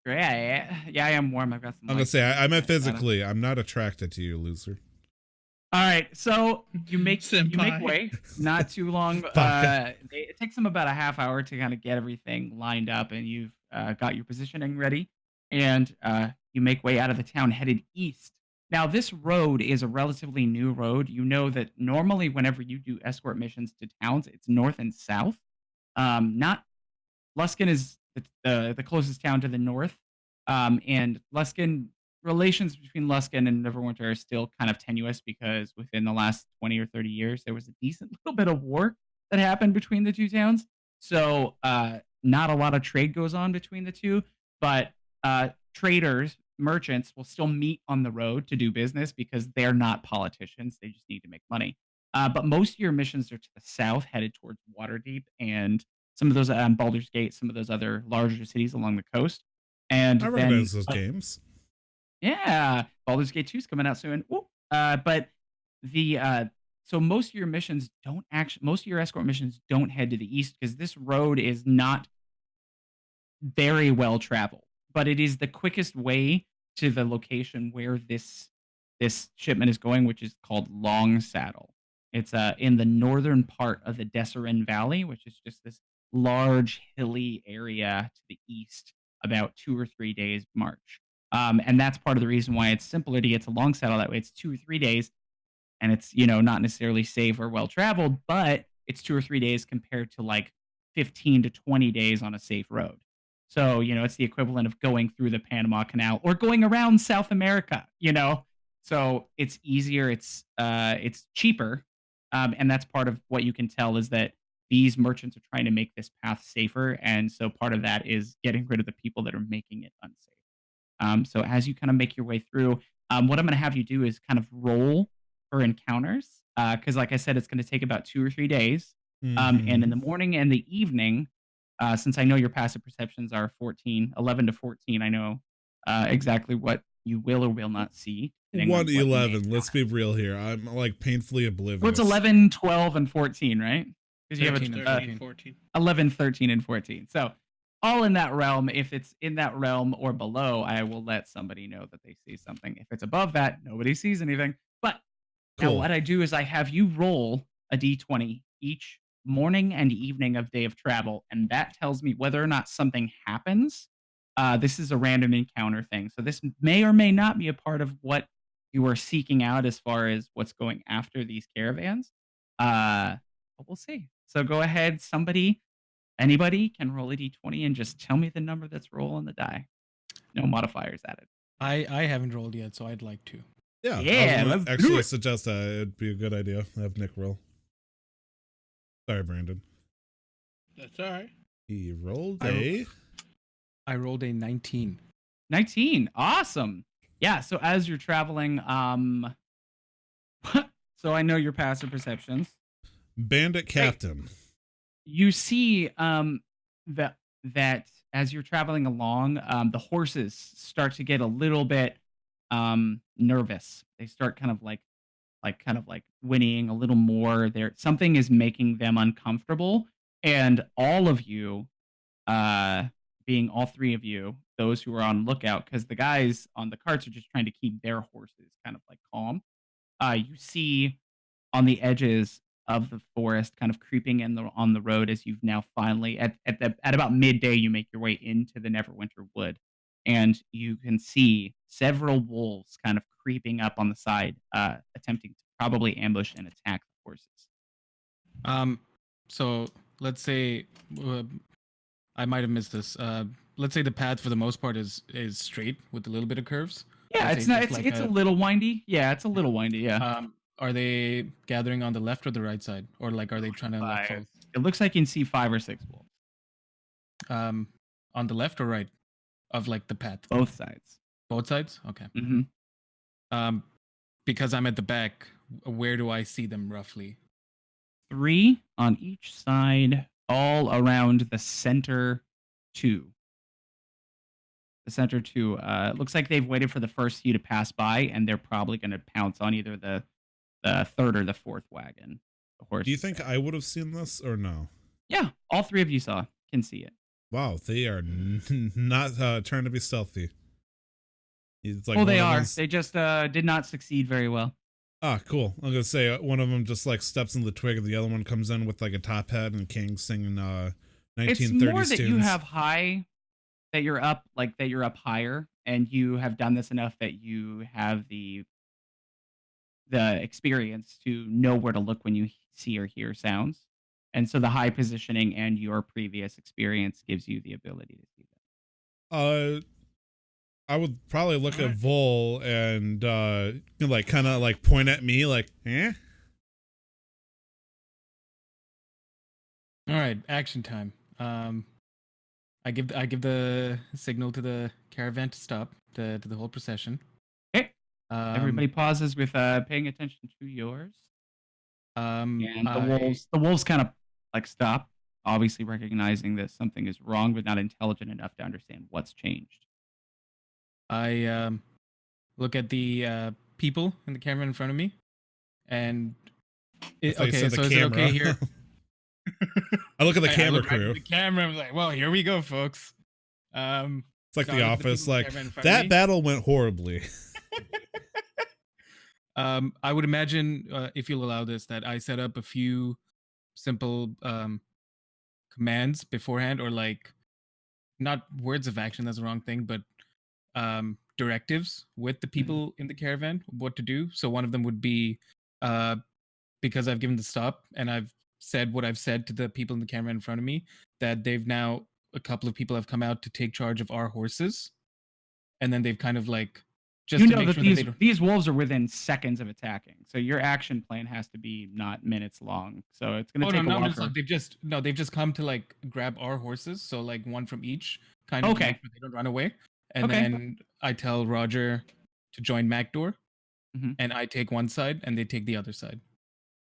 Great. Yeah, I am warm. I've got some. I'm gonna light say I meant stuff. physically. I'm not attracted to you, loser. All right, so you make Senpai. way. Not too long. Baka. It takes them about a half hour to kind of get everything lined up, and you've got your positioning ready, and you make way out of the town, headed east. Now, this road is a relatively new road. You know that normally, whenever you do escort missions to towns, it's north and south. Not Luskin is the closest town to the north, and Luskin relations between Luskin and Neverwinter are still kind of tenuous because within the last 20 or 30 years, there was a decent little bit of war that happened between the two towns. So not a lot of trade goes on between the two, but traders, merchants will still meet on the road to do business because they're not politicians. They just need to make money. But most of your missions are to the south, headed towards Waterdeep and some of those Baldur's Gate, some of those other larger cities along the coast. And I then, recognize those games. yeah, Baldur's Gate 2 is coming out soon. Woo. But the so most of your missions don't actually, most of your escort missions don't head to the east because this road is not very well traveled, but it is the quickest way to the location where this shipment is going, which is called Long Saddle. It's in the northern part of the Desserin Valley, which is just this large hilly area to the east, about 2 or 3 days march. And that's part of the reason why it's simpler to get to Long Saddle. That way, it's 2 or 3 days, and it's not necessarily safe or well traveled, but it's 2 or 3 days compared to like 15 to 20 days on a safe road. So it's the equivalent of going through the Panama Canal or going around South America. So it's easier. It's cheaper, and that's part of what you can tell is that these merchants are trying to make this path safer, and so part of that is getting rid of the people that are making it unsafe. So as you kind of make your way through, what I'm going to have you do is kind of roll for encounters, because like I said, it's going to take about 2 or 3 days. And in the morning and the evening, since I know your passive perceptions are 11 to 14, I know exactly what you will or will not see. depending on 1 what you may 11. Let's encounter. be real here. I'm like painfully oblivious. Well, it's 11, 12, and 14, right? Because you have 13 and 13, 14. 11, 13, and 14. So all in that realm. If it's in that realm or below, I will let somebody know that they see something. If it's above that, nobody sees anything. But now Cool. what I do is I have you roll a d20 each morning and evening of day of travel, and that tells me whether or not something happens. This is a random encounter thing. So this may or may not be a part of what you are seeking out as far as what's going after these caravans. But we'll see. So go ahead, somebody Anybody can roll a d20 and just tell me the number that's rolling the die. No modifiers added. I haven't rolled yet, so I'd like to. Yeah, Yeah, I was let's gonna do actually it. suggest that it'd be a good idea to have Nick roll. Sorry, Brandon. That's all right. He rolled I rolled a 19. 19. Awesome. Yeah, so as you're traveling, so I know your passive perceptions. Bandit Captain. You see that as you're traveling along, the horses start to get a little bit nervous. They start kind of like whinnying a little more. There something is making them uncomfortable, and all of you, being all three of you, those who are on lookout, because the guys on the carts are just trying to keep their horses kind of like calm. You see on the edges of the forest, kind of creeping on the road, as you've now finally at about midday, you make your way into the Neverwinter Wood, and you can see several wolves kind of creeping up on the side, attempting to probably ambush and attack the horses. So let's say I might have missed this. Let's say the path for the most part is straight with a little bit of curves. Yeah, Let's it's say not. just It's a little windy. Yeah, it's a little windy. Yeah. Are they gathering on the left or the right side, or like are they trying to like Five. It looks like you can see 5 or 6 wolves. on the left or right of like the path? Both sides. Both sides. Okay. Mm-hmm. Because I'm at the back, where do I see them roughly? 3 on each side, all around the center 2. The center 2. It looks like they've waited for the first few to pass by, and they're probably going to pounce on either the third or the fourth wagon. The horse. Do you think I would have seen this or no? Yeah, all 3 of you can see it. Wow, they are not trying to be stealthy. It's like Well, they one of are. those- They just did not succeed very well. Ah, cool. I'm gonna say one of them just like steps in the twig, and the other one comes in with like a top hat and King singing 1930s It's more that you tunes. have that you're up higher, and you have done this enough that you have the experience to know where to look when you see or hear sounds. And so the high positioning and your previous experience gives you the ability to see that. I would probably look at Vol and like kind of like point at me like, eh? All right, action time. I give the signal to the caravan to stop to the whole procession. Okay. Everybody Um, pauses with paying attention to yours. And I- the wolves kind of like stop, obviously recognizing that something is wrong, but not intelligent enough to understand what's changed. I look at the people in the camera in front of me, and I thought you said the so is it okay here? I look at the I camera look right crew. at the camera. I'm like, well, here we go, folks. It's like so The I look at the Office. people in the Like camera in front of that me. battle went horribly. I would imagine, if you'll allow this, that I set up a few simple commands beforehand, or like not words of action. That's the wrong thing, but directives with the people in the caravan, what to do. So one of them would be, because I've given the stop and I've said what I've said to the people in the caravan in front of me, that they've now, a couple of people have come out to take charge of our horses, and then they've kind of like just You to know make that sure that they don't. these wolves are within seconds of attacking, so your action plan has to be not minutes long. So it's going to Oh take no, a no, while. just like they've just come to like grab our horses, so like one from each, kind of to Okay. make sure they don't run away. And Okay. then I tell Roger to join Macdor, Mhm. and I take one side and they take the other side.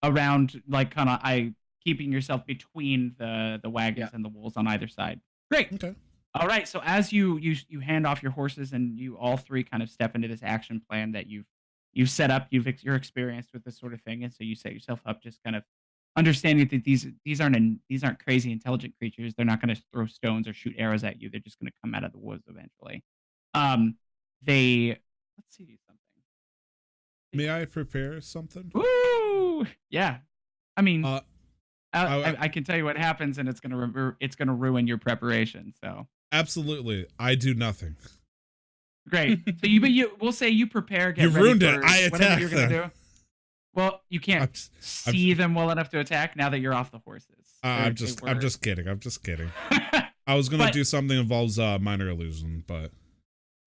Around like kind of keeping yourself between the wagons Yeah. and the wolves on either side. Great. Okay. All right. So as you hand off your horses, and you all 3 kind of step into this action plan that you've set up, you're experienced with this sort of thing, and so you set yourself up, just kind of understanding that these aren't crazy intelligent creatures. They're not going to throw stones or shoot arrows at you. They're just going to come out of the woods eventually. Let's see something. May I prepare something? Woo! Yeah. I mean, Uh, I can tell you what happens, and it's gonna ruin your preparation. So Absolutely. I do nothing. great. So we'll say you prepare. Get You ready ruined it. for I whatever you're attacked gonna do. Well, you can't I'm just, I'm, see them well enough to attack now that you're off the horses. I'm They just, were- I'm just kidding. I'm just kidding. I was gonna But- do something that involves minor illusion, but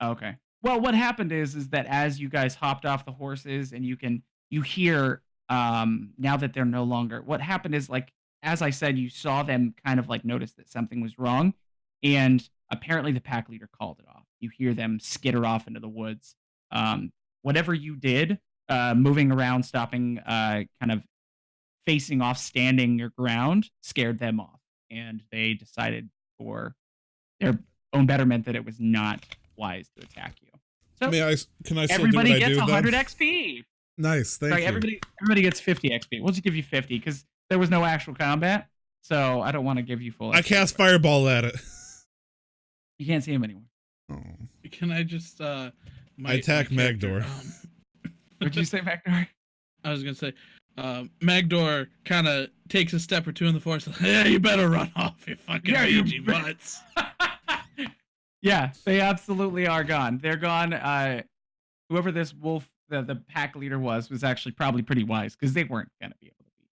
Okay. Well, what happened is that as you guys hopped off the horses and you hear now that they're no longer, what happened is, like, as I said, you saw them kind of like notice that something was wrong, and apparently the pack leader called it off. You hear them skitter off into the woods. Whatever you did, moving around, stopping, kind of facing off, standing your ground, scared them off, and they decided for their own betterment that it was not wise to attack you. So can I still everybody do what I gets do 100 then? XP. Nice, thank Sorry, you. everybody gets 50 XP. We'll just give you 50 because there was no actual combat, so I don't want to give you full. I XP. cast fireball at it. You can't see him anymore. Oh. Can I just I attack character, Magdor. What'd you say, Magdor? I was gonna say, Magdor kind of takes a step or two in the forest. Yeah, you better run off, you fucking Yeah, you mangy butts. Yeah, they absolutely are gone. They're gone. Whoever this wolf, the pack leader was actually probably pretty wise because they weren't gonna be able to beat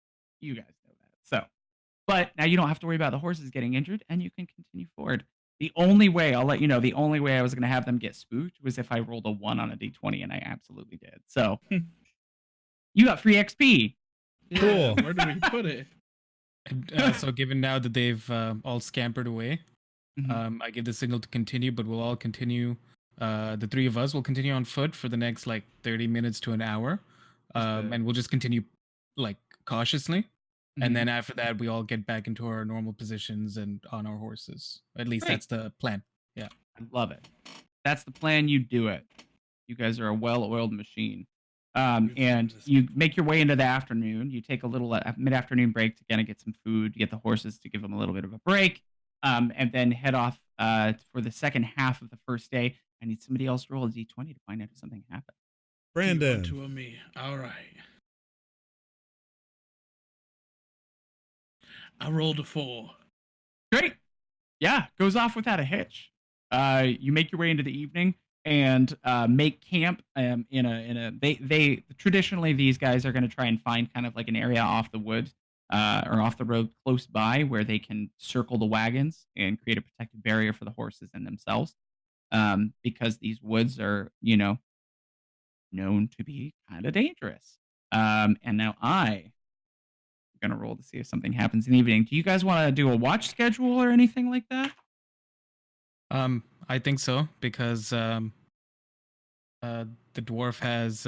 you guys know that. So, but now you don't have to worry about the horses getting injured, and you can continue forward. The only way I'll let you know, the only way I was gonna have them get spooked was if I rolled a 1 on a d20, and I absolutely did. So, you got free XP. Cool. Where do we put it? And, so given now that they've all scampered away, Mhm. I give the signal to continue, but we'll all continue. The three of us will continue on foot for the next like 30 minutes to an hour, and we'll just continue like cautiously. And then after that, we all get back into our normal positions and on our horses. At least Great. that's the plan. I love it. That's the plan. You do it. You guys are a well-oiled machine. And you make your way into the afternoon. You take a little mid-afternoon break to kind of get some food, get the horses to give them a little bit of a break, and then head off for the second half of the first day. I need somebody else to roll a d20 to find out if something happened. Brandon. To a me. All right. I rolled a 4. Great. Yeah, goes off without a hitch. You make your way into the evening and make camp in a they traditionally these guys are going to try and find kind of like an area off the woods or off the road close by where they can circle the wagons and create a protective barrier for the horses and themselves, because these woods are known to be kind of dangerous. And now I'm gonna roll to see if something happens in the evening. Do you guys want to do a watch schedule or anything like that? I think so because the dwarf has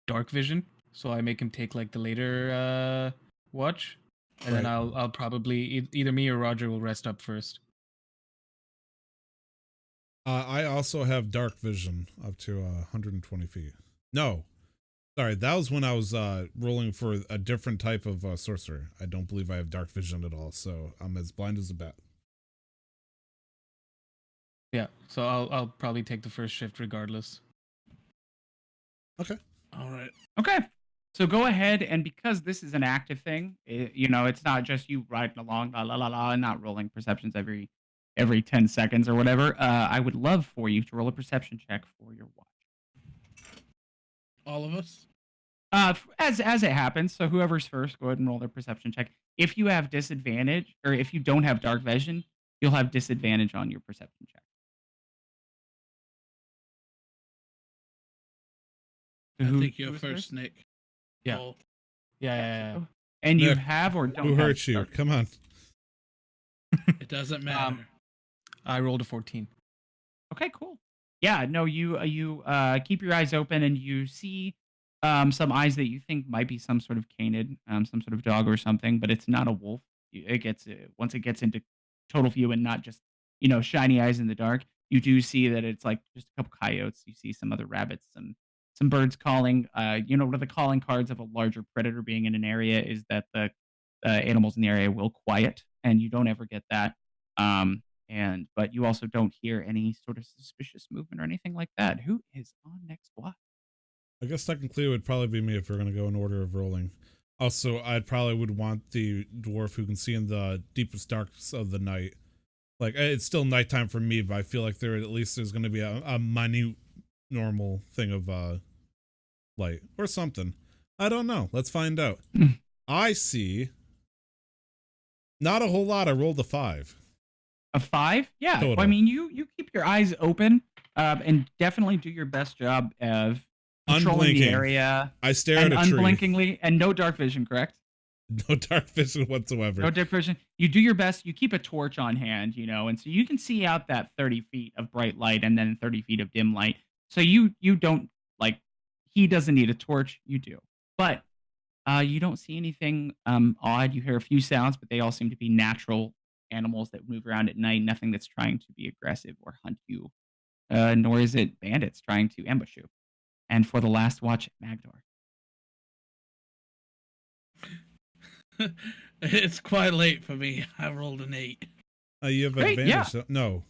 dark vision, so I make him take like the later watch, and then Right. I'll probably either me or Roger will rest up first. I also have dark vision up to 120 feet. No, sorry, that was when I was rolling for a different type of sorcerer. I don't believe I have dark vision at all, so I'm as blind as a bat. Yeah, so I'll probably take the first shift regardless. All right. Okay. So go ahead, and because this is an active thing, it's not just you riding along, la la la la, and not rolling perceptions every 10 seconds or whatever. I would love for you to roll a perception check for your watch. All of us? As it happens, so whoever's first, go ahead and roll their perception check. If you have disadvantage, or if you don't have dark vision, you'll have disadvantage on your perception check. I Who- think you're who's first, Nick. Yeah. Paul. Yeah. And you Nick, have or don't Who have hurt you? dark- Come on. It doesn't matter. I rolled a 14. Okay, cool. Yeah, no, you keep your eyes open and you see some eyes that you think might be some sort of canid, some sort of dog or something, but it's not a wolf. It gets once it gets into total view and not just shiny eyes in the dark. You do see that it's like just a couple coyotes. You see some other rabbits, some birds calling. One of the calling cards of a larger predator being in an area is that the animals in the area will quiet, and you don't ever get that. But you also don't hear any sort of suspicious movement or anything like that. Who is on next watch? I guess technically it would probably be me if we're gonna go in order of rolling. Also, I'd probably would want the dwarf who can see in the deepest darks of the night. Like it's still nighttime for me, but I feel like at least there's gonna be a minute normal thing of light or something. I don't know. Let's find out. Hmm. I see not a whole lot. I rolled a 5. A 5? Yeah. Well, Total. I mean, you keep your eyes open, and definitely do your best job of patrolling the Unblinking. area I stare and at a tree. unblinkingly, and no dark vision, correct? No dark vision whatsoever. No dark vision. You do your best. You keep a torch on hand, and so you can see out that 30 feet of bright light and then 30 feet of dim light. So you don't like. He doesn't need a torch. You do, but you don't see anything odd. You hear a few sounds, but they all seem to be natural animals that move around at night. Nothing that's trying to be aggressive or hunt you, nor is it bandits trying to ambush you. And for the last watch, Magdor. It's quite late for me. I rolled an 8. You have Great, advantage. No.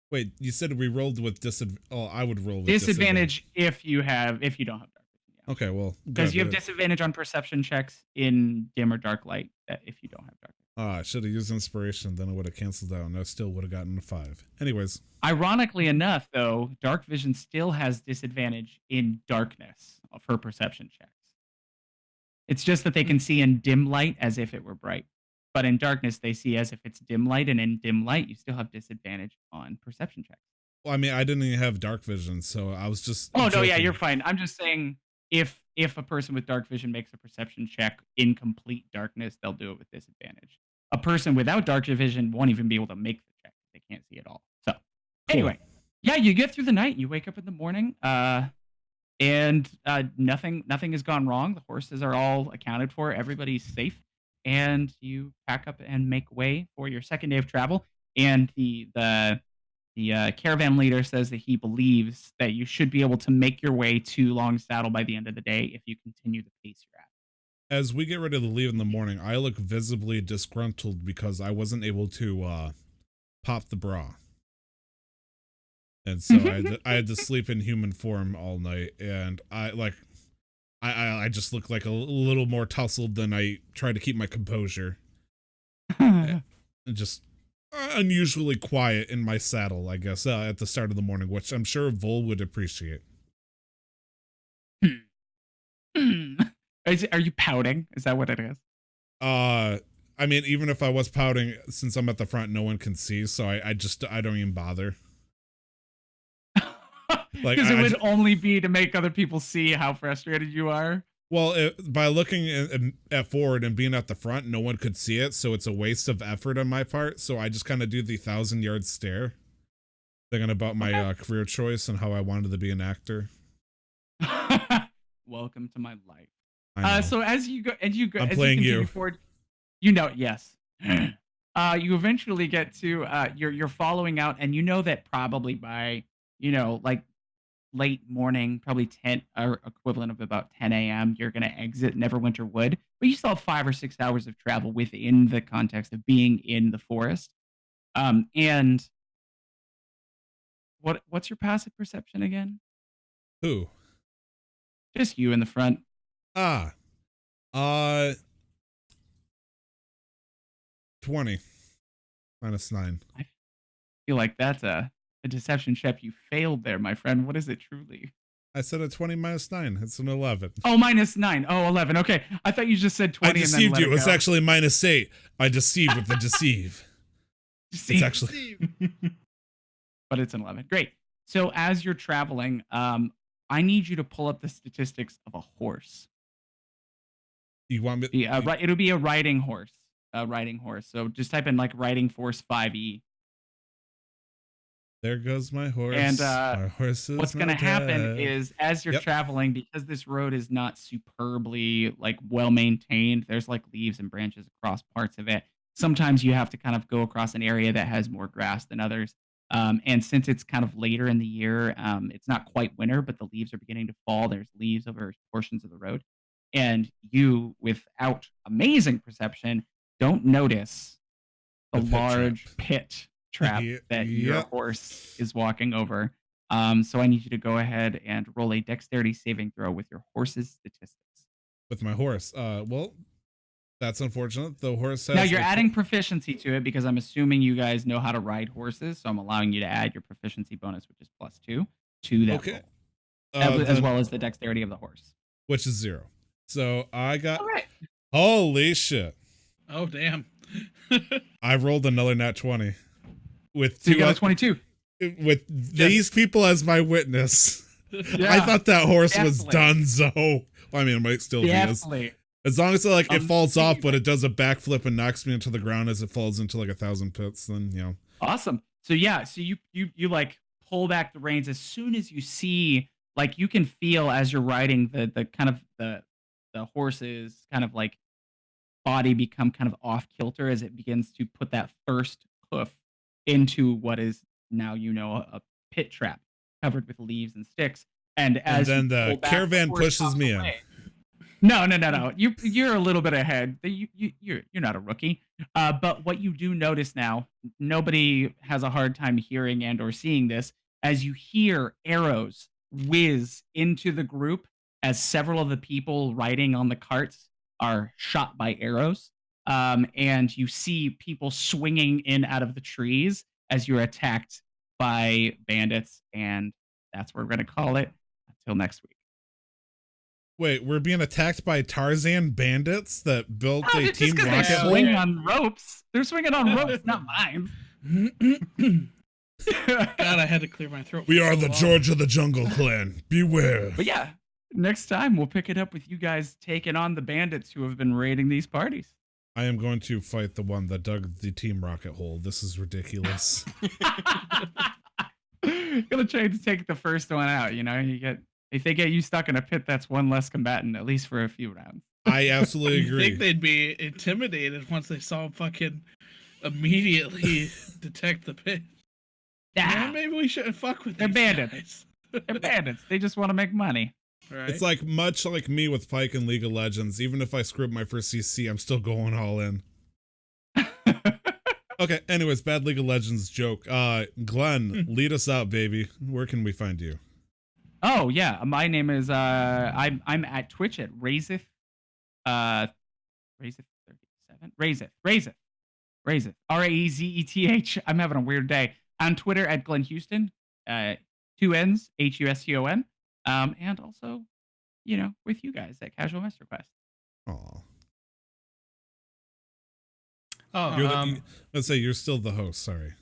Wait, you said we rolled with disadvantage. Oh, I would roll with Disadvantage if you don't have dark vision. Yeah. Okay, well. Because good. you have disadvantage on perception checks in dim or dark light if you don't have dark vision. I should have used inspiration, then it would have canceled out, and I still would have gotten a 5. Anyways. Ironically enough, though, dark vision still has disadvantage in darkness for perception checks. It's just that they can see in dim light as if it were bright. But in darkness, they see as if it's dim light, and in dim light, you still have disadvantage on perception checks. Well, I mean, I didn't even have dark vision, so I was just. Oh, no, yeah, joking. you're fine. I'm just saying if a person with dark vision makes a perception check in complete darkness, they'll do it with disadvantage. A person without dark vision won't even be able to make the check. They can't see at all. So, anyway, yeah, you get through the night, and you wake up in the morning, and nothing has gone wrong. The horses are all accounted for. Everybody's safe. And you pack up and make way for your second day of travel. And the caravan leader says that he believes that you should be able to make your way to Long Saddle by the end of the day if you continue the pace you're at. As we get ready to leave in the morning, I look visibly disgruntled because I wasn't able to pop the bra. And so I had to sleep in human form all night, and I just look like a little more tousled than I try to keep my composure. And just unusually quiet in my saddle, I guess, at the start of the morning, which I'm sure Vol would appreciate. Are you pouting? Is that what it is? I mean, even if I was pouting, since I'm at the front, no one can see, so I don't even bother. Like, Because it would only be to make other people see how frustrated you are. Well, by looking at forward and being at the front, no one could see it, so it's a waste of effort on my part. So I just kind of do the 1,000-yard stare, thinking about my career choice and how I wanted to be an actor. Welcome to my life. I know. So as you go, I'm as playing you continue you. forward, yes. You eventually get to you're following out, and you know that probably by like late morning, probably 10 or equivalent of about 10 a.m., you're going to exit Neverwinter Wood, but you still have 5 or 6 hours of travel within the context of being in the forest. And what's your passive perception again? Who? Just you in the front. 20 minus 9. I feel like that's a deception check you failed there, my friend. What is it truly? I said a 20 minus 9. It's an 11. Oh, minus 9. Oh, 11. Okay. I thought you just said 20 I and then deceived let you. it It's go. actually minus 8. I deceive with the deceive. It's actually. But it's an 11. Great. So as you're traveling, I need you to pull up the statistics of a horse. You want me? Right, it'll be a riding horse. So just type in like riding force 5e. There goes my horse. And my horse is what's going to not happen dead. is as you're Yep. traveling, because this road is not superbly like well maintained, there's like leaves and branches across parts of it. Sometimes you have to kind of go across an area that has more grass than others. And since it's kind of later in the year, it's not quite winter, but the leaves are beginning to fall. There's leaves over portions of the road. And you, without amazing perception, don't notice the The pit large trap. pit trap that your Yep. horse is walking over. So I need you to go ahead and roll a dexterity saving throw with your horse's statistics. With my horse. Well, that's unfortunate. The horse has. Now you're a- adding proficiency to it because I'm assuming you guys know how to ride horses. So I'm allowing you to add your proficiency bonus, which is +2, to that Okay. roll, as then- well as the dexterity of the horse. which is 0. So I got, All right. holy shit. Oh damn. I rolled another nat 20 with So you two got a oth- 22. with these people as my witness. I Yeah, thought that horse was definitely. donezo. Well, I mean, it might still be. Definitely. As long as it falls off, but Amazing. it does a backflip and knocks me into the ground as it falls into like 1,000 pits, then, you know. Awesome. So yeah, so you like pull back the reins as soon as you see, like you can feel as you're riding the kind of the horse's kind of like body become kind of off kilter as it begins to put that first hoof into what is now a pit trap covered with leaves and sticks. And And as then you the pull back, caravan horse pushes hops me in. away. No. You're a little bit ahead. You're not a rookie. But what you do notice now, nobody has a hard time hearing and or seeing this, as you hear arrows whiz into the group as several of the people riding on the carts are shot by arrows. And you see people swinging in out of the trees as you're attacked by bandits, and that's what we're going to call it until next week. Wait, we're being attacked by Tarzan bandits that built Oh, a just team 'cause they rocket swing hole? on ropes. They're swinging on ropes, not mine. God, I had to clear my throat. We for are so the long. George of the Jungle clan. Beware. But yeah, next time we'll pick it up with you guys taking on the bandits who have been raiding these parties. I am going to fight the one that dug the team rocket hole. This is ridiculous. Gonna try to take the first one out. If they get you stuck in a pit, that's one less combatant, at least for a few rounds. I absolutely You think agree. they'd be intimidated once they saw him fucking immediately detect the pit? Yeah, maybe we shouldn't fuck with They're these bandits. guys. They're bandits. They just want to make money. Right? It's like much like me with Pike in League of Legends. Even if I screw up my first CC, I'm still going all in. Okay, anyways, bad League of Legends joke. Glenn, lead us out, baby. Where can we find you? Oh yeah, my name is I'm at Twitch at Razeth, Razeth 37, Razeth Razeth I'm having a weird day. On Twitter at Glenn Houston, 2 N's HUSTON, and also with you guys at Casual Master Quest. Aw. Oh, Let's say you're still the host. Sorry.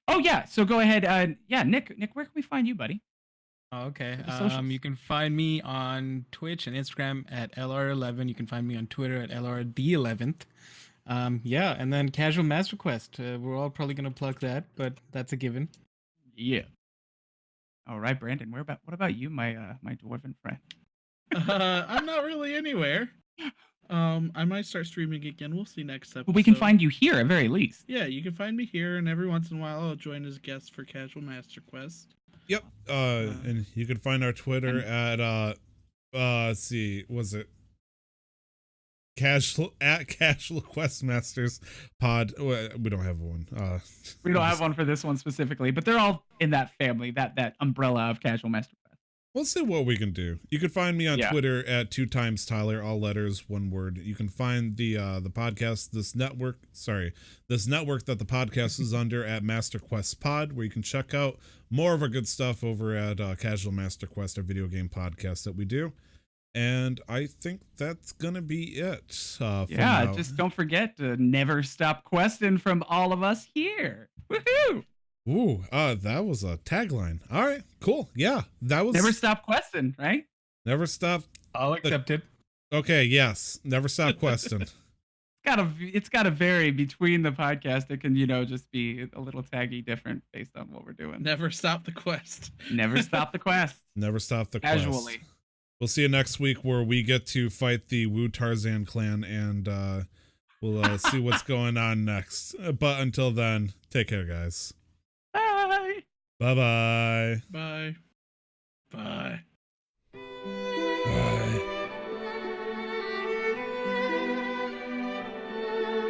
Oh yeah, so go ahead. Nick, where can we find you, buddy? oh, okay. the socials. You can find me on Twitch and Instagram at LR11. You can find me on Twitter at LR the11th. Yeah, and then Casual Master Quest. We're all probably gonna plug that, but that's a given. Yeah. All right, Brandon. What about you, my dwarven friend? I'm not really anywhere. I might start streaming again. We'll see next episode. But we can find you here at very least. Yeah, you can find me here, and every once in a while I'll join as a guest for Casual Master Quest. Yep. And you can find our Twitter at let's see, was it Casual Quest Masters Pod? Well, we don't have one. We don't have one for this one specifically, but they're all in that family, that umbrella of Casual Master Quest. We'll see what we can do. You can find me on Yeah. Twitter at 2x Tyler, all letters, one word. You can find the podcast, this network that the podcast is under at Master Quest Pod, where you can check out more of our good stuff over at Casual Master Quest, our video game podcast that we do. And I think that's gonna be it. For Yeah, now. just don't forget to never stop questing from all of us here. Woohoo! Ooh, that was a tagline. All right, cool. Yeah, that was Never stop questing, right? never stop. I'll accept it. Okay, yes, never stop questing. It's gotta vary between the podcast. It can, just be a little taggy different based on what we're doing. Never stop the quest. Never stop the quest. Never stop the quest. Casually. We'll see you next week where we get to fight the Wu Tarzan clan, and we'll see what's going on next. But until then, take care, guys. Bye. Bye-bye. Bye. Bye.